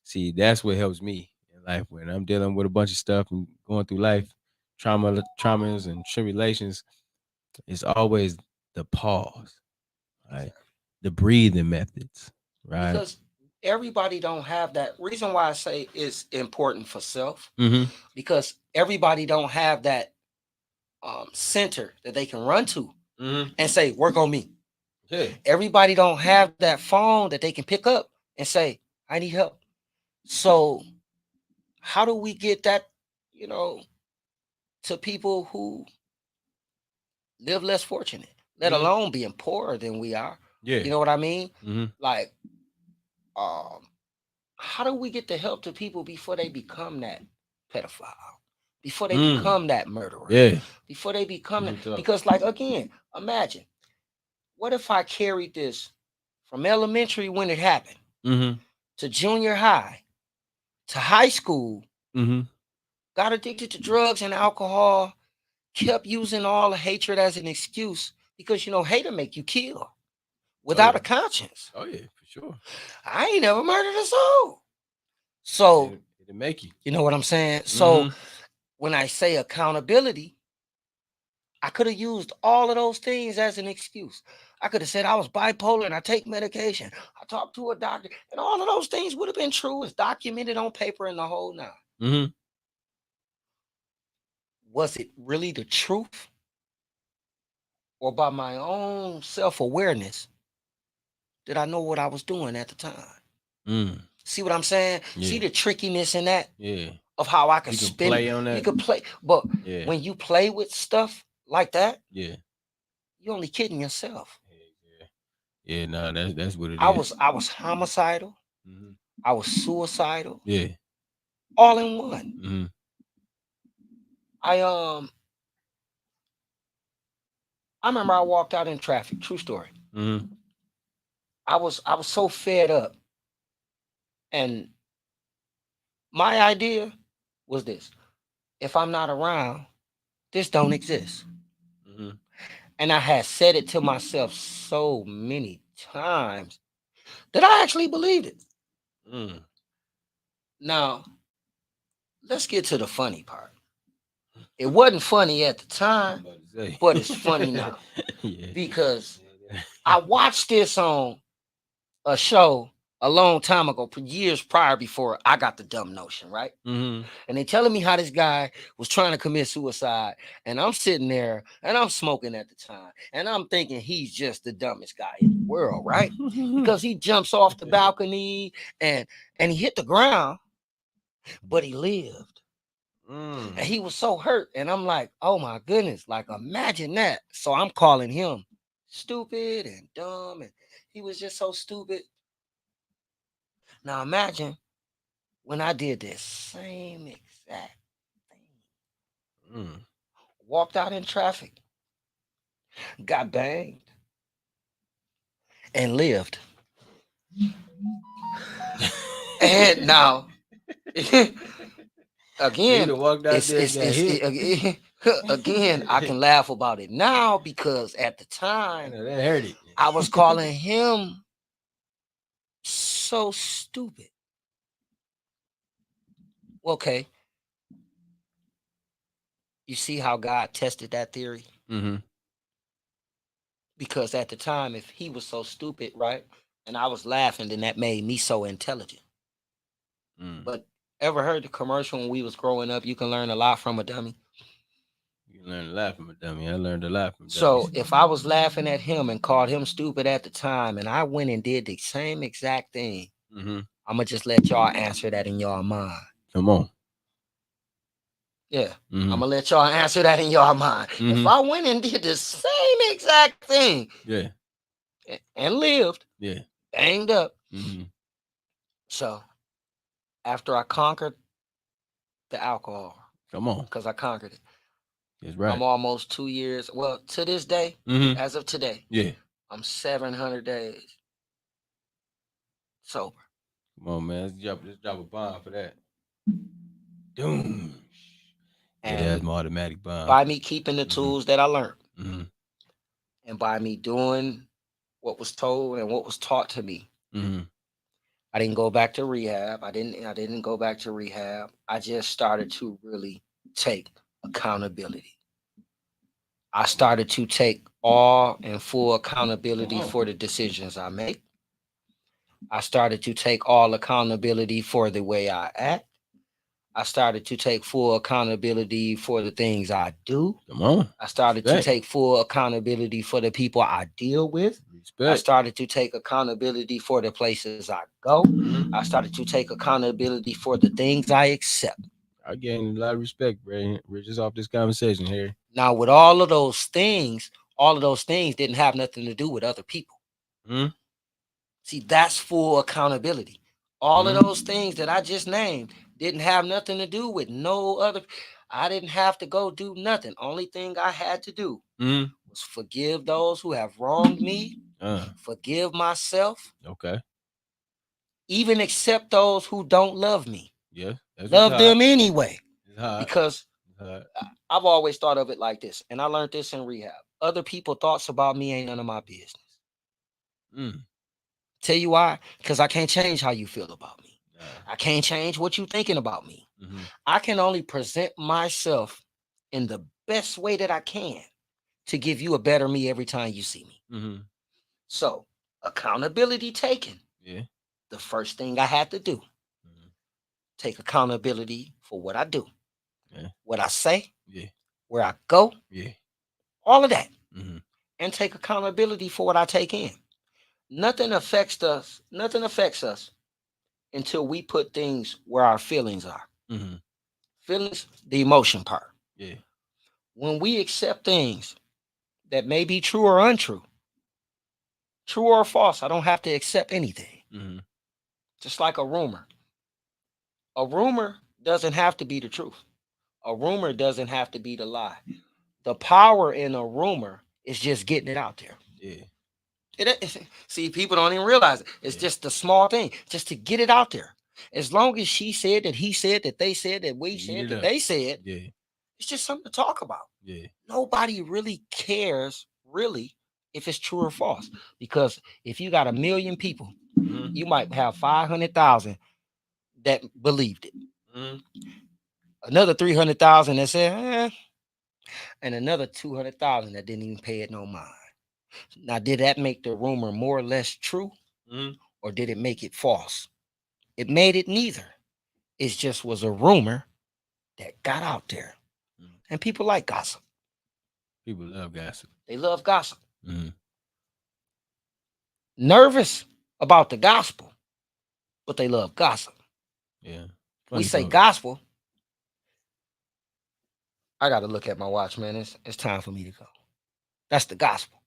See, that's what helps me in life when I'm dealing with a bunch of stuff and going through life, traumas and tribulations. It's always the pause, right? The breathing methods, right? Because everybody don't have that. Reason why I say it's important for self, because everybody don't have that center that they can run to and say, work on me. Yeah. Everybody don't have that phone that they can pick up and say, I need help. So how do we get that, to people who live less fortunate, let alone being poorer than we are? Yeah. You know what I mean? Like, how do we get the help to people before they become that pedophile? Before they become that murderer? Yeah. Before they become that, because like, again, imagine, what if I carried this from elementary when it happened to junior high to high school got addicted to drugs and alcohol, kept using all the hatred as an excuse because, you know, hate will make you kill without a conscience. Oh yeah, for sure. I ain't never murdered a soul. So it'll make you. You know what I'm saying? So when I say accountability, I could have used all of those things as an excuse. I could have said I was bipolar and I take medication. I talked to a doctor, and all of those things would have been true. It's documented on paper in the whole nine. Was it really the truth? Or by my own self-awareness, did I know what I was doing at the time? See what I'm saying? Yeah. See the trickiness in that? Yeah. Of how I could You can spin play on that. You could play, but when you play with stuff like that, yeah, you're only kidding yourself. Yeah, no, that's what it is. I was homicidal. I was suicidal. Yeah. All in one. I remember I walked out in traffic. True story. I was so fed up. And my idea was this: if I'm not around, this don't exist. And I had said it to myself so many times that I actually believed it. Now, let's get to the funny part. It wasn't funny at the time, but it's funny now. Because I watched this on a show a long time ago, years prior, before I got the dumb notion, right? And they telling me how this guy was trying to commit suicide, and I'm sitting there and I'm smoking at the time, and I'm thinking he's just the dumbest guy in the world, right? Because he jumps off the balcony and he hit the ground, but he lived. And he was so hurt, and I'm like, oh my goodness, like imagine that. So I'm calling him stupid and dumb, and he was just so stupid. Now imagine when I did this same exact thing. Walked out in traffic, got banged, and lived. And now, again, again, I can laugh about it now because at the time, that hurt it. I was calling him so stupid. Okay. You see how God tested that theory? Because at the time, if he was so stupid, right, and I was laughing, then that made me so intelligent. But ever heard the commercial when we was growing up? You can learn a lot from a dummy. You can learn a lot from a dummy. I learned a lot from dummies. So if I was laughing at him and called him stupid at the time, and I went and did the same exact thing, I'm gonna just let y'all answer that in y'all mind. Come on. Yeah, I'm gonna let y'all answer that in y'all mind. If I went and did the same exact thing, and lived, banged up. So after I conquered the alcohol, come on, because I conquered it. That's right. I'm almost 2 years. Well, to this day, as of today, I'm 700 days sober. Come on, man. Let's drop a bomb for that. Doom. And that's my automatic bomb. By me keeping the tools that I learned, and by me doing what was told and what was taught to me, I didn't go back to rehab. I didn't go back to rehab. I just started to really take accountability. I started to take all and full accountability for the decisions I make. I started to take all accountability for the way I act. I started to take full accountability for the things I do. Come on. I started to take full accountability for the people I deal with. Respect. I started to take accountability for the places I go. I started to take accountability for the things I accept. I gained a lot of respect, bro. We're just off this conversation here. Now, with all of those things didn't have nothing to do with other people. See, that's full accountability. All of those things that I just named didn't have nothing to do with no other. I didn't have to go do nothing. Only thing I had to do was forgive those who have wronged me, forgive myself. Okay. Even accept those who don't love me. Yeah. Love them anyway. because I've always thought of it like this, and I learned this in rehab. Other people's thoughts about me ain't none of my business. Tell you why? Because I can't change how you feel about me. I can't change what you're thinking about me. I can only present myself in the best way that I can to give you a better me every time you see me. So, accountability taken. Yeah. The first thing I had to do, take accountability for what I do, what I say, where I go, all of that, and take accountability for what I take in. Nothing affects us until we put things where our feelings are. Feelings, the emotion part. When we accept things that may be true or untrue, true or false, I don't have to accept anything. Just like a rumor. A rumor doesn't have to be the truth. A rumor doesn't have to be the lie. The power in a rumor is just getting it out there. See, people don't even realize it. It's just the small thing, just to get it out there. As long as she said, that he said, that they said, that we said, that they said, it's just something to talk about. Nobody really cares, if it's true or false. Because if you got 1 million people, you might have 500,000 that believed it. Another 300,000 that said, and another 200,000 that didn't even pay it no mind. Now, did that make the rumor more or less true, or did it make it false? It made it neither. It just was a rumor that got out there, and people like gossip. People love gossip. They love gossip. Nervous about the gospel, but they love gossip. We say gospel. I got to look at my watch, man. It's time for me to go. That's the gospel.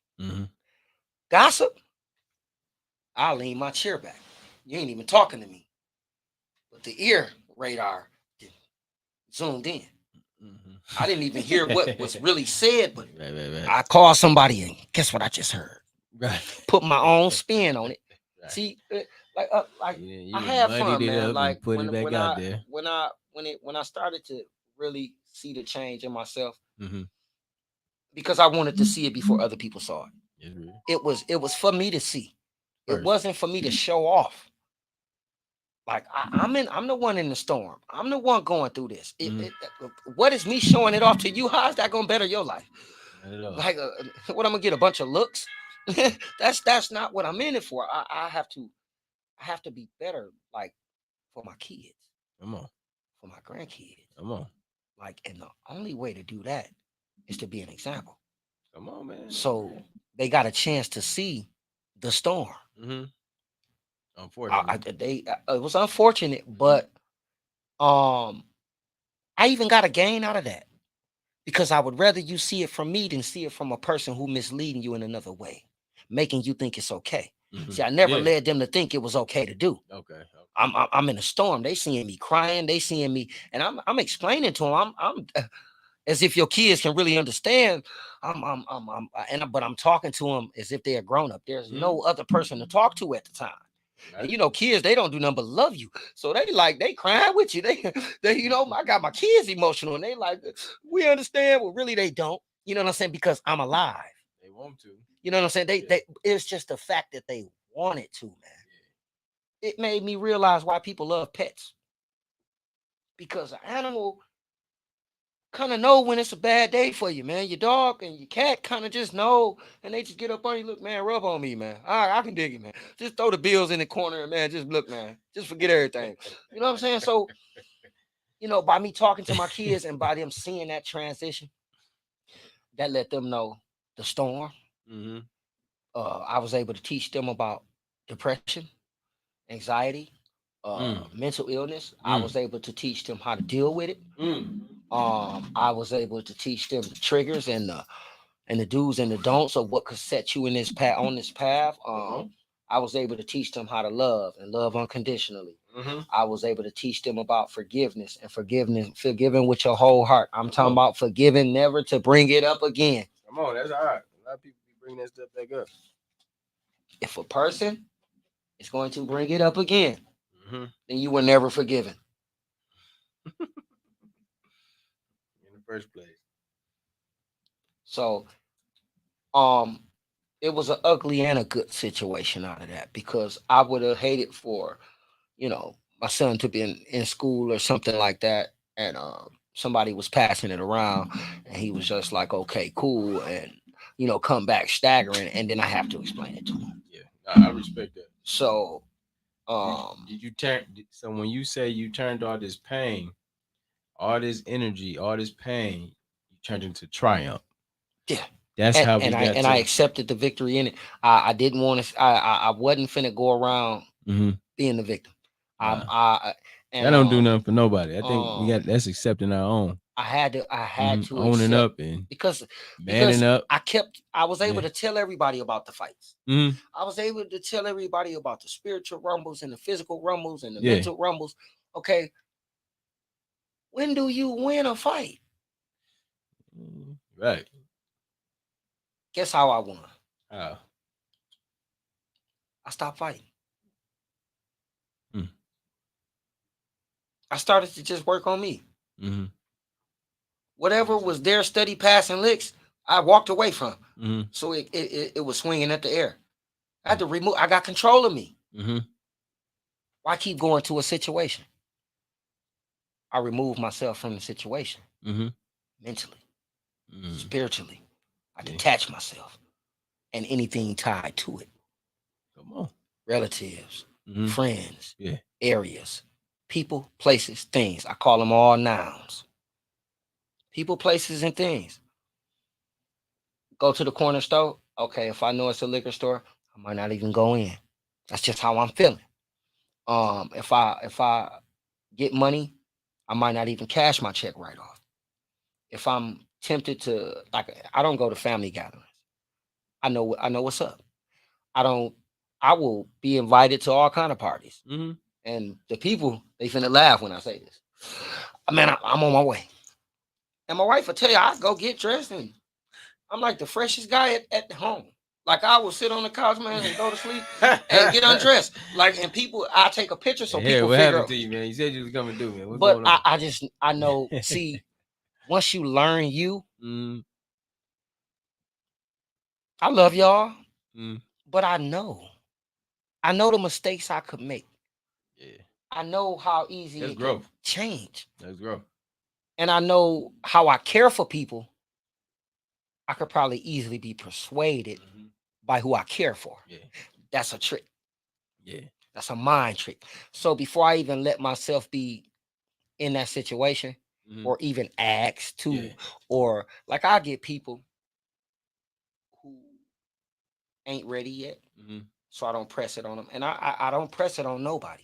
Gossip, I'll lean my chair back. You ain't even talking to me. But the ear radar zoomed in. I didn't even hear what was really said, but I called somebody and guess what I just heard? Put my own spin on it. See, I have fun, man. Like when I started to really see the change in myself, because I wanted to see it before other people saw it. It was for me to see. It wasn't for me to show off. Like I'm the one in the storm. I'm the one going through this. What is me showing it off to you? How is that gonna better your life? Like what, I'm gonna get a bunch of looks? That's not what I'm in it for. I have to be better, like for my kids. Come on. For my grandkids. Come on. Like, and the only way to do that is to be an example. Come on, man. So they got a chance to see the storm. Unfortunately, it was unfortunate, but I even got a gain out of that, because I would rather you see it from me than see it from a person who misleading you in another way, making you think it's okay. See, I never led them to think it was okay to do. I'm in a storm. They seeing me crying. They seeing me, and I'm explaining to them. I'm as if your kids can really understand. But I'm talking to them as if they're grown up. There's no other person to talk to at the time. And kids, they don't do nothing but love you. So they crying with you. They I got my kids emotional, and they like, we understand. Well, really, they don't. You know what I'm saying? Because I'm alive. They want to. You know what I'm saying? They it's just the fact that they wanted to, man. It made me realize why people love pets. Because an animal kind of know when it's a bad day for you, man. Your dog and your cat kind of just know, and they just get up on you. Look, man, rub on me, man. I can dig it, man. Just throw the bills in the corner, man. Just look, man. Just forget everything. You know what I'm saying? So, by me talking to my kids and by them seeing that transition, that let them know the storm. I was able to teach them about depression, anxiety, mental illness. I was able to teach them how to deal with it. I was able to teach them the triggers and the do's and the don'ts of what could set you in this path, on this path. I was able to teach them how to love and love unconditionally. I was able to teach them about forgiving with your whole heart. I'm talking about forgiving, never to bring it up again. Come on, that's hard. A lot of people be bringing that stuff back up. If a person is going to bring it up again, then you were never forgiven. first place. So it was an ugly and a good situation out of that, because I would have hated for, my son to be in school or something like that, and somebody was passing it around, and he was just like, okay, cool, and come back staggering, and then I have to explain it to him. Yeah, I respect that. So did you turn? So when you say you turned all this pain, all this energy, all this pain, you turned into triumph. Yeah. That's how we got I accepted the victory in it. I didn't want to. I wasn't finna go around being the victim. That don't do nothing for nobody. I think that's accepting our own. I had to owning accept, up and because manning up. I was able to tell everybody about the fights. Mm-hmm. I was able to tell everybody about the spiritual rumbles and the physical rumbles and the mental rumbles. Okay, when do you win a fight? Right. Guess how I won? How? I stopped fighting. I started to just work on me. Mm-hmm. Whatever was there, steady passing licks, I walked away from. Mm-hmm. So it was swinging at the air. I had to remove. I got control of me. Mm-hmm. Why keep going to a situation? I removed myself from the situation. Mentally, spiritually. I detached myself, and anything tied to it. Come on. Relatives, friends, areas, people, places, things. I call them all nouns. People, places, and things. Go to the corner store. Okay, if I know it's a liquor store, I might not even go in. That's just how I'm feeling. If I get money, I might not even cash my check right off. If I'm tempted to, I don't go to family gatherings. I know what's up. I will be invited to all kind of parties. And the people, they finna laugh when I say this. Man, I'm on my way. And my wife will tell you, I go get dressed, and I'm like the freshest guy at home. Like, I will sit on the couch, man, and go to sleep and get undressed. And people, I take a picture so people what figure happened out. to you, man? You said you was coming to do, man. What's But going on? I know, see, once you learn you, I love y'all, but I know the mistakes I could make. Yeah. I know how easy That's it growth. can change. That's growth. And I know how I care for people. I could probably easily be persuaded by who I care for. Yeah. That's a trick. Yeah. That's a mind trick. So before I even let myself be in that situation, or even ask to, or like, I get people who ain't ready yet. So I don't press it on them. And I don't press it on nobody.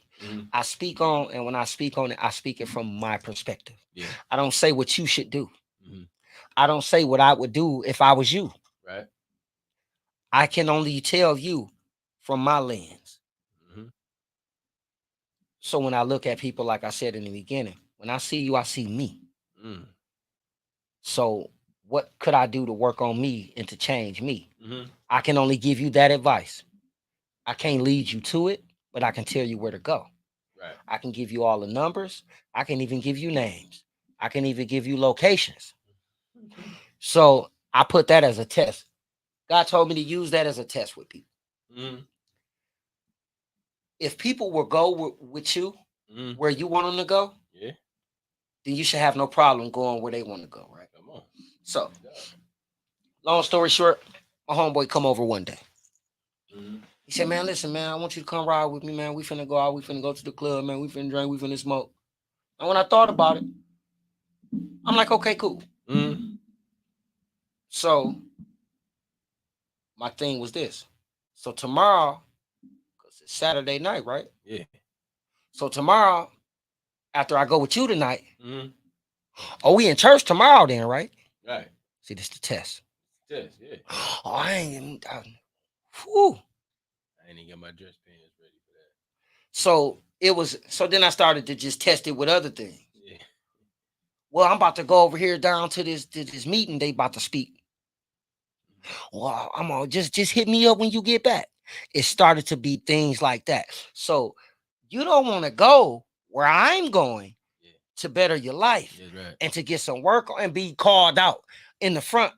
I speak on, and when I speak on it, I speak it from my perspective. Yeah. I don't say what you should do. I don't say what I would do if I was you. Right. I can only tell you from my lens. So when I look at people, like I said in the beginning, when I see you, I see me. So what could I do to work on me and to change me? I can only give you that advice. I can't lead you to it, but I can tell you where to go. Right. I can give you all the numbers. I can even give you names. I can even give you locations. So I put that as a test. God told me to use that as a test with people. If people will go with you where you want them to go, then you should have no problem going where they want to go, right? Come on. So, long story short, my homeboy come over one day. He said, man, listen, man, I want you to come ride with me, man. We finna go out. We finna go to the club, man. We finna drink. We finna smoke. And when I thought about it, I'm like, okay, cool. So my thing was this. So tomorrow, because it's Saturday night, right? Yeah. So tomorrow, after I go with you tonight, we in church tomorrow then, right? Right. See, this is the test. Test, yeah. Oh, I ain't even get my dress pants ready for that. So then I started to just test it with other things. Yeah. Well, I'm about to go over here down to this meeting they about to speak. Well, I'm on, just hit me up when you get back. It started to be things like that. So you don't want to go where I'm going to better your life That's right. and to get some work and be called out in the front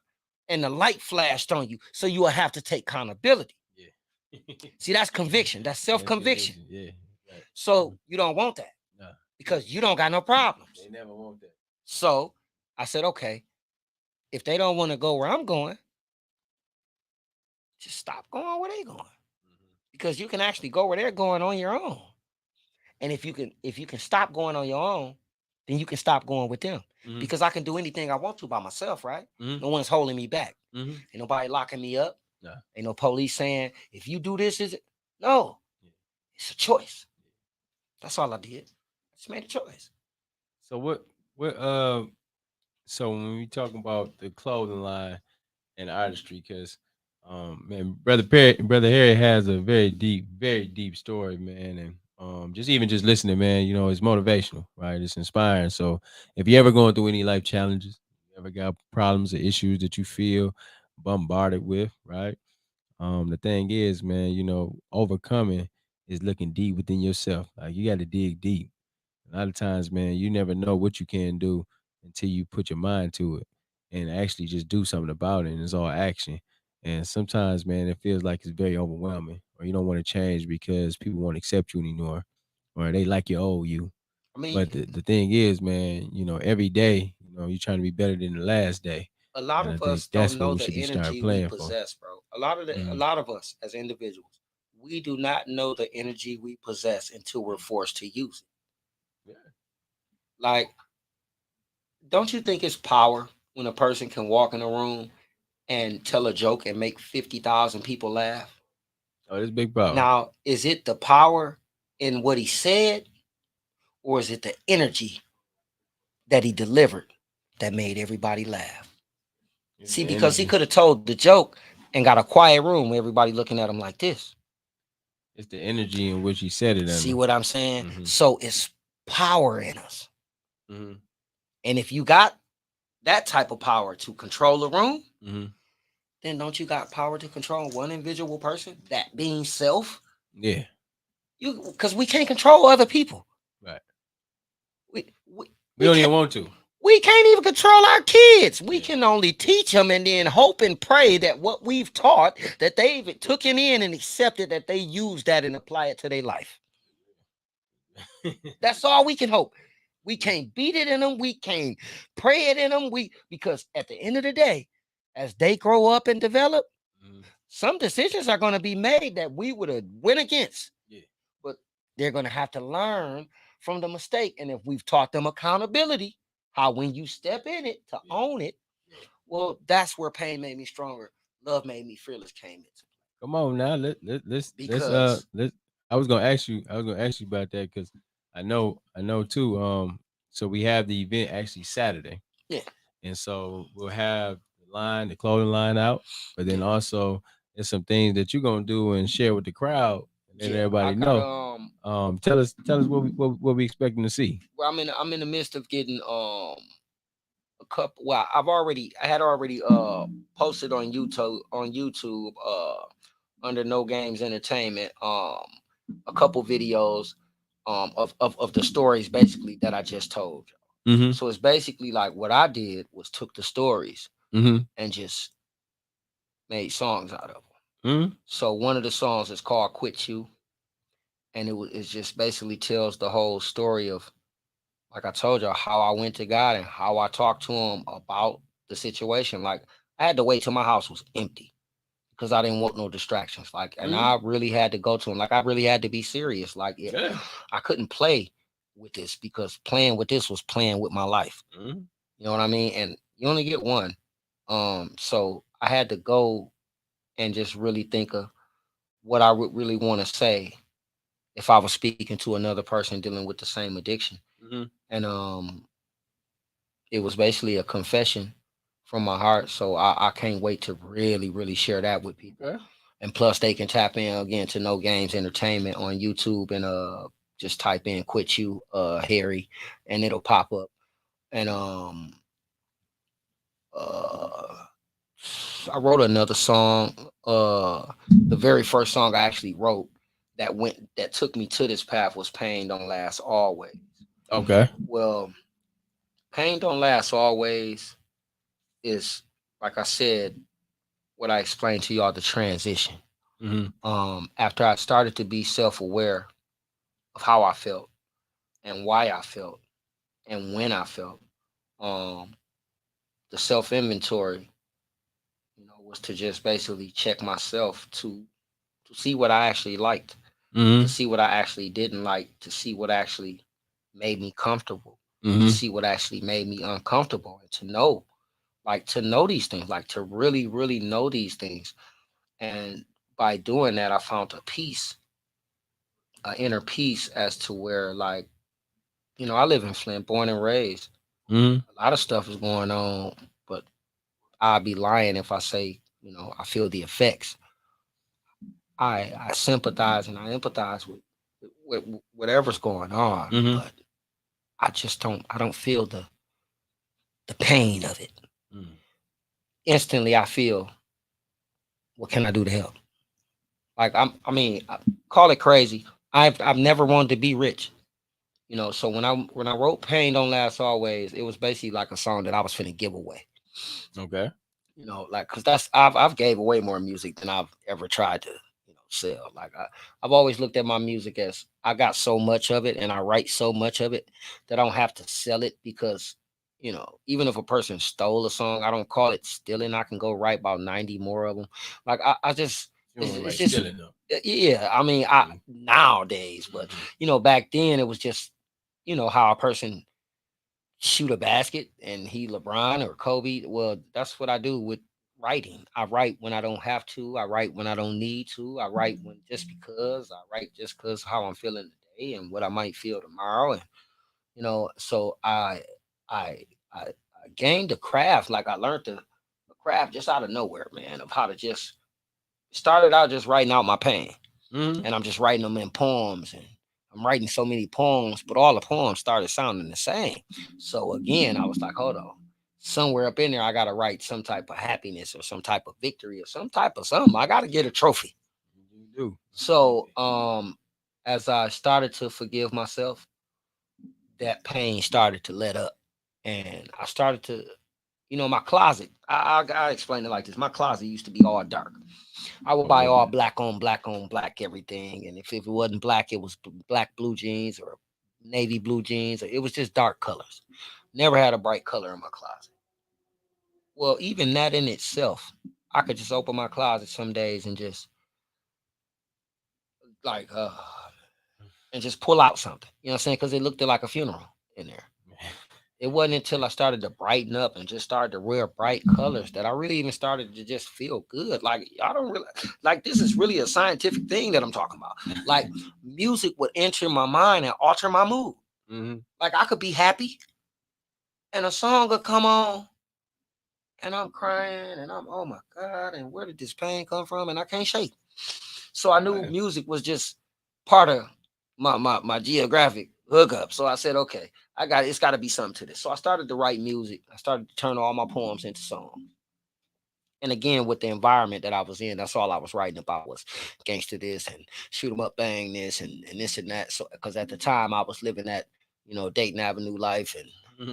and the light flashed on you. So you will have to take accountability. Yeah. See, that's conviction. That's self-conviction. Yeah. Right. So you don't want that No. because you don't got no problems. They never want that. So I said, okay, if they don't want to go where I'm going, just stop going where they're going. Because you can actually go where they're going on your own. And if you can stop going on your own, then you can stop going with them. Because I can do anything I want to by myself, right? No one's holding me back. Ain't nobody locking me up. No. Ain't no police saying, if you do this, is it? No. It's a choice. That's all I did. I just made a choice. So so when we talking about the clothing line and artistry, because man, brother Harry has a very deep story, man, and just listening, man, it's motivational, right? It's inspiring. So if you're ever going through any life challenges, you ever got problems or issues that you feel bombarded with, right? The thing is, man, overcoming is looking deep within yourself. Like you got to dig deep. A lot of times, man, you never know what you can do until you put your mind to it and actually just do something about it. And it's all action. And sometimes, man, it feels like it's very overwhelming, or you don't want to change because people won't accept you anymore, or they like you old you. I mean, But the thing is, man, every day, you're trying to be better than the last day. a lot And I of think us that's don't what know we the should be starting energy we playing for. possess, bro. A lot of us as individuals, we do not know the energy we possess until we're forced to use it. Yeah. Like, don't you think it's power when a person can walk in a room and tell a joke and make 50,000 people laugh? Oh, it's big power. Now, is it the power in what he said, or is it the energy that he delivered that made everybody laugh? It's See, the because he energy. could have told the joke and got a quiet room, everybody looking at him like this. It's the energy in which he said it. See what I'm saying? Mhm. So it's power in us. Mhm. And if you got that type of power to control a room, Mhm. then don't you got power to control one individual person? That being self. Yeah. Because we can't control other people. Right. We don't even want to. We can't even control our kids. We Yeah. can only teach them and then hope and pray that what we've taught, that they've taken in and accepted, that they use that and apply it to their life. That's all we can hope. We can't beat it in them. We can't pray it in them. Because at the end of the day, as they grow up and develop, some decisions are going to be made that we would have went against. Yeah. But they're going to have to learn from the mistake. And if we've taught them accountability, how when you step in it to own it, well, that's where pain made me stronger. Love made me fearless came into. Come on now, let's I was gonna ask you about that because I know too. So we have the event actually Saturday. Yeah. And so we'll have the clothing line out, but then also there's some things that you're gonna do and share with the crowd and let everybody know. Tell us what we expecting to see. Well, I'm in the midst of getting a couple. Well, I had already posted on YouTube under No Games Entertainment a couple videos of the stories basically that I just told you. Mm-hmm. So it's basically like what I did was took the stories and just made songs out of them. Mm-hmm. So one of the songs is called "Quit You," and it just basically tells the whole story of, like I told you, how I went to God and how I talked to him about the situation. Like I had to wait till my house was empty because I didn't want no distractions. Like, and I really had to go to him. Like I really had to be serious. Like I couldn't play with this because playing with this was playing with my life. You know what I mean? And you only get one. So I had to go and just really think of what I would really want to say if I was speaking to another person dealing with the same addiction. And it was basically a confession from my heart. So I can't wait to really, really share that with people. Okay. And plus they can tap in again to No Games Entertainment on YouTube and just type in "Quit You" Harry, and it'll pop up. And I wrote another song. The very first song I actually wrote that took me to this path was "Pain Don't Last Always." Okay. Well, Pain don't last always is, like I said, what I explained to y'all, the transition. After I started to be self-aware of how I felt and why I felt and when I felt, um, the self-inventory, was to just basically check myself to see what I actually liked, to see what I actually didn't like, to see what actually made me comfortable, to see what actually made me uncomfortable, and to know these things, like to really, really know these things. And by doing that, I found a peace, an inner peace as to where, like, I live in Flint, born and raised. A lot of stuff is going on, but I'd be lying if I say, I feel the effects. I sympathize and I empathize with whatever's going on, but I don't feel the pain of it. Instantly I feel, what can I do to help? Like I call it crazy. I've never wanted to be rich. So when I wrote Pain Don't Last Always, it was basically like a song that I was finna give away. Okay. Like, cause I've gave away more music than I've ever tried to, sell. Like I've always looked at my music as I got so much of it and I write so much of it that I don't have to sell it, because, even if a person stole a song, I don't call it stealing. I can go write about 90 more of them. Like I just, it's just, yeah. I mean, nowadays, but back then it was just, how a person shoot a basket and he LeBron or Kobe. Well, that's what I do with writing. I write when I don't have to. I write when I don't need to. I write when just because. I write just because how I'm feeling today and what I might feel tomorrow. And so I gained the craft. Like, I learned the craft just out of nowhere, man, of how to just started out just writing out my pain, and I'm just writing them in poems, and I'm writing so many poems, but all the poems started sounding the same. So again, I was like, hold on, somewhere up in there, I gotta write some type of happiness or some type of victory or some type of something. I gotta get a trophy. You do. So as I started to forgive myself, that pain started to let up, and I started to, my closet. I explain it like this: my closet used to be all dark. I would buy all black on black everything, and if it wasn't black, it was black blue jeans or navy blue jeans, or it was just dark colors. Never had a bright color in my closet. Well, even that in itself, I could just open my closet some days and just, like, and just pull out something. You know what I'm saying? Because it looked like a funeral in there. It wasn't until I started to brighten up and just started to wear bright colors that I really even started to just feel good. Like, I don't really, like, this is really a scientific thing that I'm talking about. Like, music would enter my mind and alter my mood. Like, I could be happy and a song would come on and I'm crying and I'm, oh my God, and where did this pain come from? And I can't shake. So I knew music was just part of my geographic hookup. So I said, okay, it's got to be something to this. So I started to write music. I started to turn all my poems into songs. And again, with the environment that I was in, that's all I was writing about was gangster this and shoot 'em up, bang this and this and that. So because at the time I was living that, Dayton Avenue life, and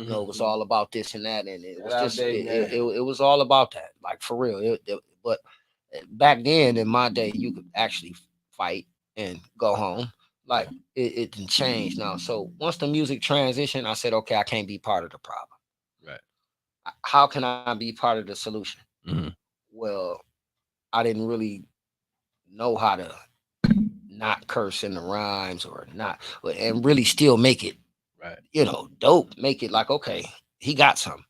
it was all about this and that, and it was just it was all about that, like, for real. But back then in my day, you could actually fight and go home. Like, it didn't change now. So once the music transitioned, I said, okay, I can't be part of the problem. Right. How can I be part of the solution? Mm-hmm. Well, I didn't really know how to not curse in the rhymes or not, and really still make it, Right. dope. Make it like, okay, he got something.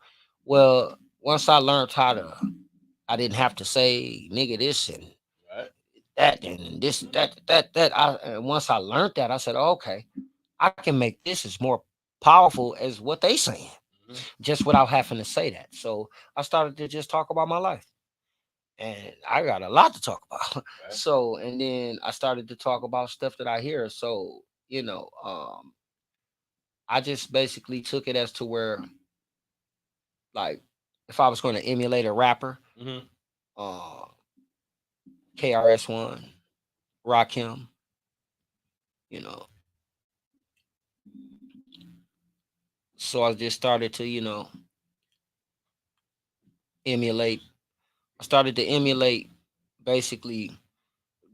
Well, once I learned I didn't have to say nigga this and Right. that and this and once I learned that, I said, oh, okay, I can make this as more powerful as what they saying, just without having to say that. So I started to just talk about my life. And I got a lot to talk about. Right. So, and then I started to talk about stuff that I hear. So, I just basically took it as to where, like, if I was going to emulate a rapper, uh, KRS-One, Rakim, you know, So I just started to, emulate. I started to emulate basically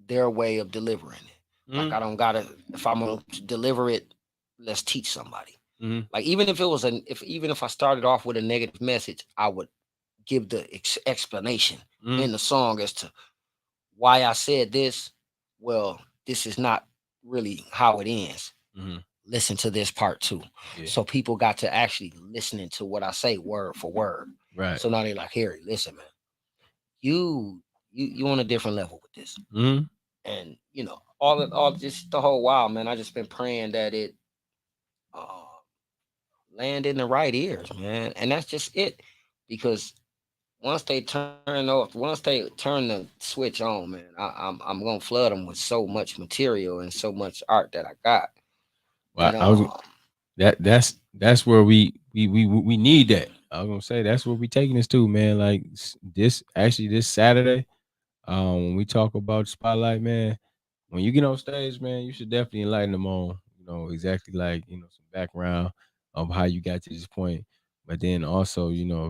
their way of delivering it. Like Mm-hmm. I don't gotta if I'm gonna deliver it, let's teach somebody. Mm-hmm. Like even if it was even if I started off with a negative message, I would give the explanation Mm-hmm. in the song as to why I said this. Well, this is not really how it ends. Mm-hmm. Listen to this part too. Yeah. So people got to actually listening to what I say word for word. Right. So now they're like, Harry, listen, man, you on a different level with this. Mm-hmm. And all just the whole while, man, I just been praying that it uh land in the right ears, man. And that's just it. Because once they turn the switch on, man, I'm gonna flood them with so much material and so much art that I got. Well, And I was that's where we need that. I was gonna say that's where we taking this to, man. Like this Saturday, when we talk about spotlight, man, when you get on stage, man, you should definitely enlighten them on, exactly like, some background of how you got to this point. But then also,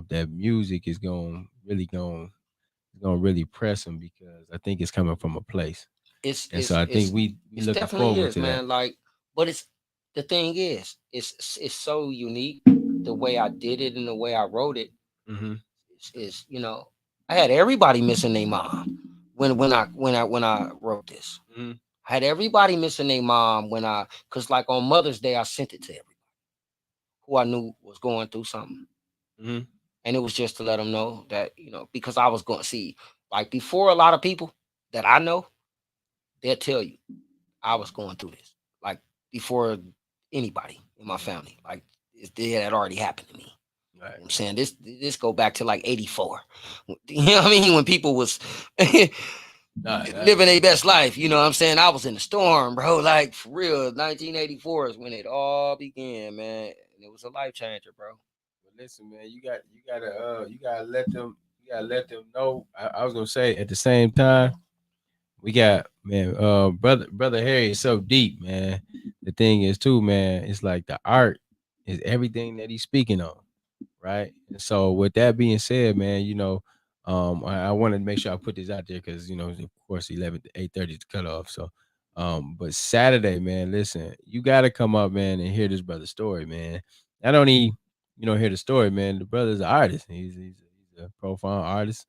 that music is gonna really press them because I think it's coming from a place. it's And so it's I think it's we it's looking definitely forward is, to that. man. Like, but it's the thing is, it's so unique the way I did it and the way I wrote it. Mm-hmm. Is I had everybody missing their mom when I wrote this. Mm-hmm. I had everybody missing their mom cause like on Mother's Day I sent it to everybody who I knew was going through something. Mm-hmm. And it was just to let them know that, because I was going to see, like before a lot of people that I know, they'll tell you I was going through this. Like before anybody in my family. Like it had already happened to me. You know Right. what I'm saying this go back to like 84. You know what I mean? When people was living their best life. You know what I'm saying? I was in the storm, bro. Like for real. 1984 is when it all began, man. And it was a life changer, bro. But listen, man, you gotta let them know. I was gonna say at the same time, we got, man, brother Harry is so deep, man. The thing is too, man, it's like the art is everything that he's speaking on, right? And so with that being said, man, I wanted to make sure I put this out there because of course 11 to 8:30 is the cutoff. So but Saturday, man, listen, you gotta come up, man, and hear this brother's story, man. Not only, hear the story, man, the brother's an artist. He's a profound artist.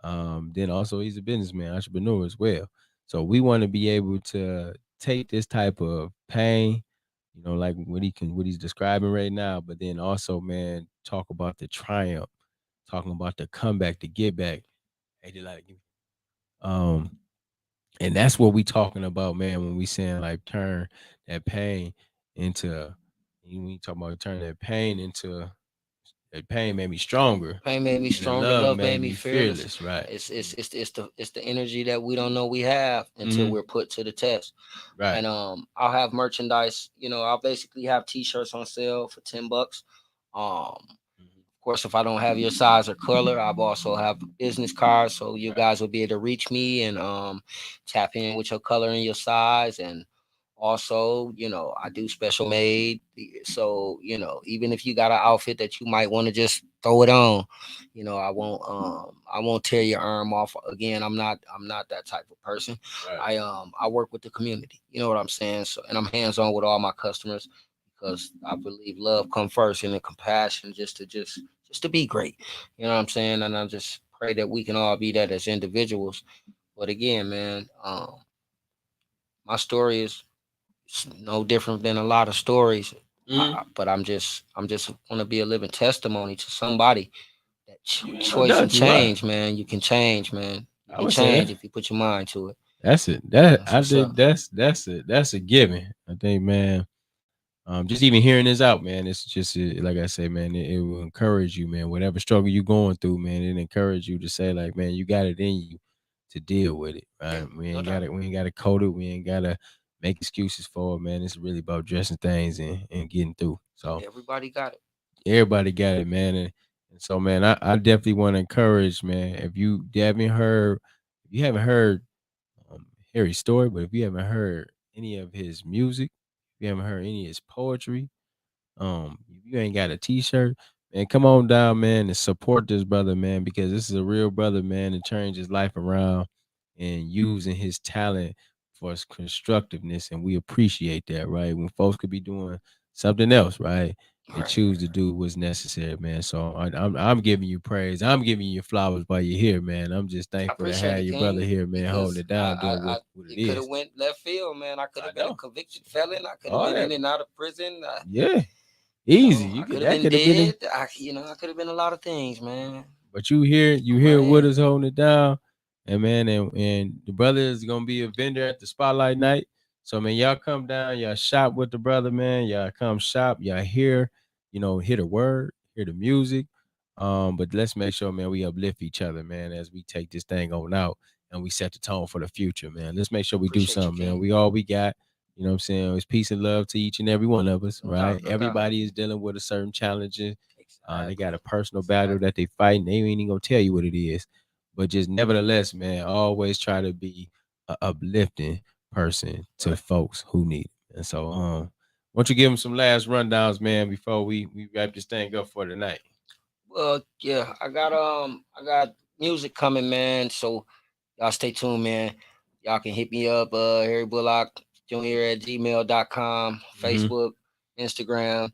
Then also he's a businessman, entrepreneur as well. So we want to be able to take this type of pain, like what he's describing right now, but then also, man, talk about the triumph, talking about the comeback, the get back. Hey, did like and that's what we talking about, man, when we saying like turn that pain into, when we talk about turn that pain made me stronger, Pain made me and the stronger. love Love made made me me fearless. fearless, right? It's the energy that we don't know we have until Mhm. we're put to the test. Right. And I'll have merchandise. I'll basically have T-shirts on sale for $10. Of course, if I don't have your size or color, I've also have business cards, so you Right. guys will be able to reach me and tap in with your color and your size. And also, I do special made. So, even if you got an outfit that you might want to just throw it on, I won't tear your arm off. Again, I'm not that type of person. Right. I work with the community. You know what I'm saying? So, and I'm hands on with all my customers because I believe love come first and the compassion just to be great. You know what I'm saying? And I just pray that we can all be that as individuals. But again, man, my story is no different than a lot of stories. Mhm. But I'm just want to be a living testimony to somebody that You no choice and doubt you are. change, man. You can change, man. You I can would say change that. if you put your mind to it. That's it. That That's I what's up. did. That's a given. I think, man. Just even hearing this out, man, it's just like I say, man, it will encourage you, man. Whatever struggle you're going through, man, it encourage you to say, like, man, you got it in you to deal with it. Yeah, Right? We no ain't doubt. got it. We ain't got to code it. We ain't got to make excuses for it, man. It's really about dressing things and getting through. So Everybody got it. everybody got it, man. And so, man, I definitely want to encourage, man. If you haven't heard Harry's story, but if you haven't heard any of his music, if you haven't heard any of his poetry, If you ain't got a t-shirt, man, come on down, man, and support this brother, man, because this is a real brother, man, and change his life around and using his talent for his constructiveness. And we appreciate that, right? When folks could be doing something else, right? They Right. choose to do what's necessary, man. So I'm giving you praise. I'm giving you flowers while you're here, man. I'm just I thankful to appreciate have it, your brother King, here, man, holding because it down, doing what it it could have is. went left field, man. I could I have been a know. convicted felon. I could have All been that, in and out of prison. yeah, You easy. know, I You could could have that been could have been it. dead. I could have been a lot of things, man. But you here with Man, us holding it down. And man, and the brother is gonna be a vendor at the spotlight night. So man, y'all come down, y'all shop with the brother, man. Y'all come shop, y'all hear, hear the word, hear the music. But let's make sure, man, we uplift each other, man, as we take this thing on out and we set the tone for the future, man. Let's make sure we do appreciate you, something, man. King. We all we got, you know what I'm saying? It's peace and love to each and every one of us, No right? doubt, no doubt. Everybody is dealing with a certain challenges. They got Exactly. a personal battle that they fight, and they ain't even gonna tell you what it is. But just nevertheless, man, always try to be a uplifting person to Right. folks who need it. And so, why don't you give them some last rundowns, man, before we wrap this thing up for tonight? Well, yeah, I got music coming, man. So y'all stay tuned, man. Y'all can hit me up, Harry Bullock Jr. at gmail.com, Mm-hmm. Facebook, Instagram.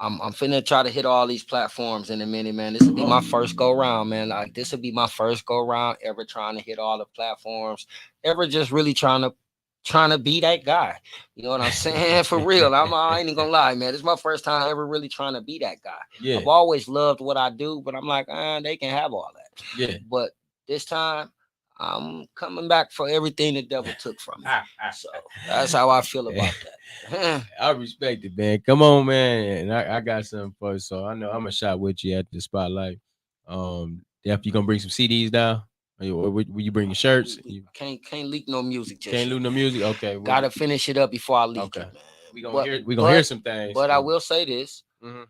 I'm finna try to hit all these platforms in a minute, man. This will be my first go round, man. Like this will be my first go round ever trying to hit all the platforms, ever just really trying to be that guy. You know what I'm saying? For real. I ain't even gonna lie, man. This is my first time ever really trying to be that guy. Yeah, I've always loved what I do, but I'm like, they can have all that. yeah. But this time, I'm coming back for everything the devil took from me. So that's how I feel about that. I respect it, man. Come on, man. And I got something for you. So I know I'm gonna shot with you at the spotlight. Definitely gonna bring some CDs down. Or will you bring your shirts? We You can't leak no music just can't yet. lose no music. Okay, Gotta finish it up before I leak okay. it, man. We gonna hear some things. But I will say this. Mhm.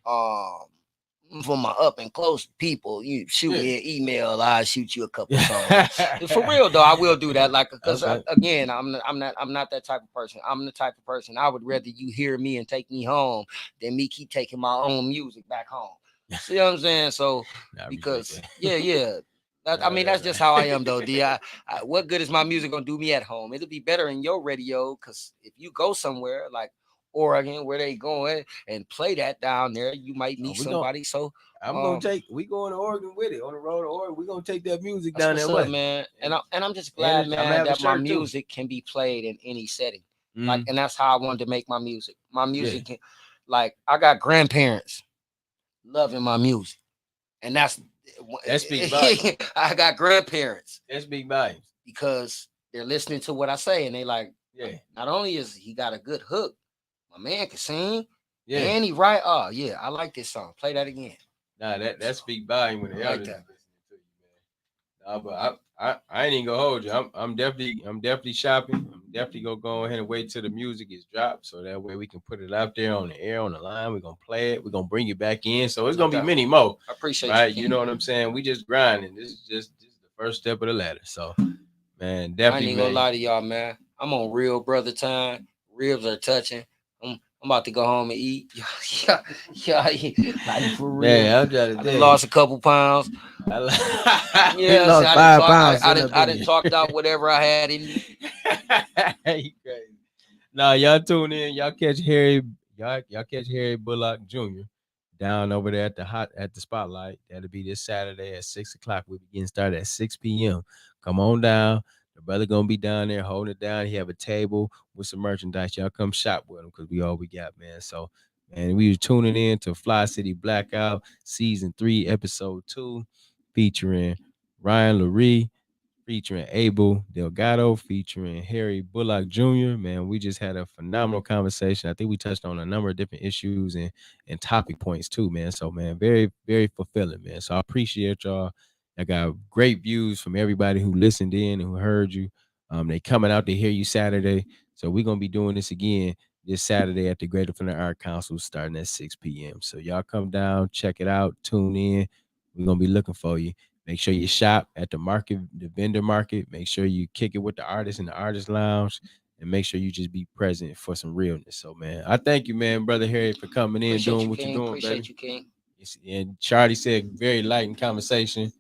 For my up and close people, you shoot Yeah. me an email, I'll shoot you a couple songs. For real though, I will do that. Like, because Okay. again, I'm not that type of person. I'm the type of person I would rather you hear me and take me home than me keep taking my own music back home. See what I'm saying? So Nah, I respect because that. yeah. That's just how I am though. What good is my music gonna do me at home? It'll be better in your radio, because if you go somewhere like Oregon, where they going, and play that down there, you might meet We gonna somebody. So I'm gonna we going to Oregon with it on the road to Oregon. We gonna take that music that's down what's that up, way. man. And I'm just And glad, I'm gonna man, have a that my shirt too. music can be played in any setting. Like, Mhm. and that's how I wanted to make my music. My Yeah. music, like, I got grandparents loving my music, and that's big volume. I got grandparents That's big volumes. because they're listening to what I say, and they like. Yeah. Not only is he got a good hook, my man can sing, Yeah. and he write. Oh yeah, I like this song. Play that again. Nah, that speak volume when the I like elders that. is listening to you, man. Nah, but I ain't even gonna hold you. I'm definitely shopping. I'm definitely gonna go ahead and wait till the music is dropped, so that way we can put it out there on the air, on the line. We're gonna play it. We're gonna bring it back in. So it's gonna be many more. I appreciate Right? you. You know what I'm saying? We just grinding. This is the first step of the ladder. So man, I ain't definitely, even gonna man. lie to y'all, man. I'm on real brother time. Ribs are touching. I'm about to go home and eat. Like for real. Man, I'm trying to I tell done you. lost a couple pounds. He Yeah, lost I 5 done pounds. I done talked out whatever I had in me. You crazy. Nah, y'all tune in. Y'all catch Harry Bullock Jr. down over there at the spotlight. That'll be this Saturday at 6 o'clock. We begin start at 6 p.m. Come on down. The brother gonna be down there holding it down. He have a table with some merchandise. Y'all come shop with him because we all we got, man. So, man, we was tuning in to Fli-City Blackout Season 3, Episode 2, featuring Ryan LoRee, featuring Abel Delgado, featuring Harry Bullock Jr. Man, we just had a phenomenal conversation. I think we touched on a number of different issues and topic points too, man. So, man, very, very fulfilling, man. So I appreciate y'all. I got great views from everybody who listened in and who heard you. They coming out to hear you Saturday. So we're gonna be doing this again this Saturday at the Greater Flint Art Council starting at 6 p.m. So y'all come down, check it out, tune in. We're gonna be looking for you. Make sure you shop at the market, the vendor market. Make sure you kick it with the artists in the artist lounge. and make sure you just be present for some realness. So, man, I thank you, man, brother Harry, for coming in, Appreciate doing you, what King. you're doing, Appreciate baby. you, King. And Charlie said very light in conversation.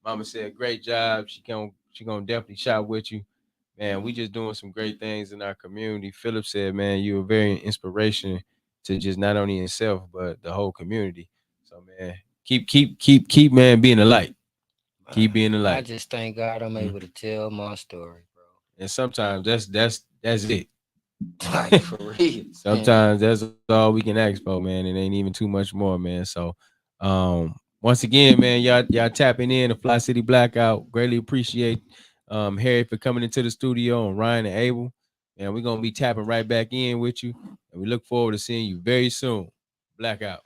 Mama said great job. She gonna definitely shop with you, man. We just doing some great things in our community. Philip said, man, you were very inspiration to just not only yourself but the whole community. So, man, keep, man, being a light. Keep being a I light. just thank God I'm able to tell my story, bro. And sometimes that's it. Like, for real. Sometimes that's all we can ask for, man. It ain't even too much more, man. So, once again, man, y'all tapping in the Fli-City Blackout. Greatly appreciate Harry for coming into the studio, and Ryan and Abel. And we're gonna be tapping right back in with you. And we look forward to seeing you very soon. Blackout.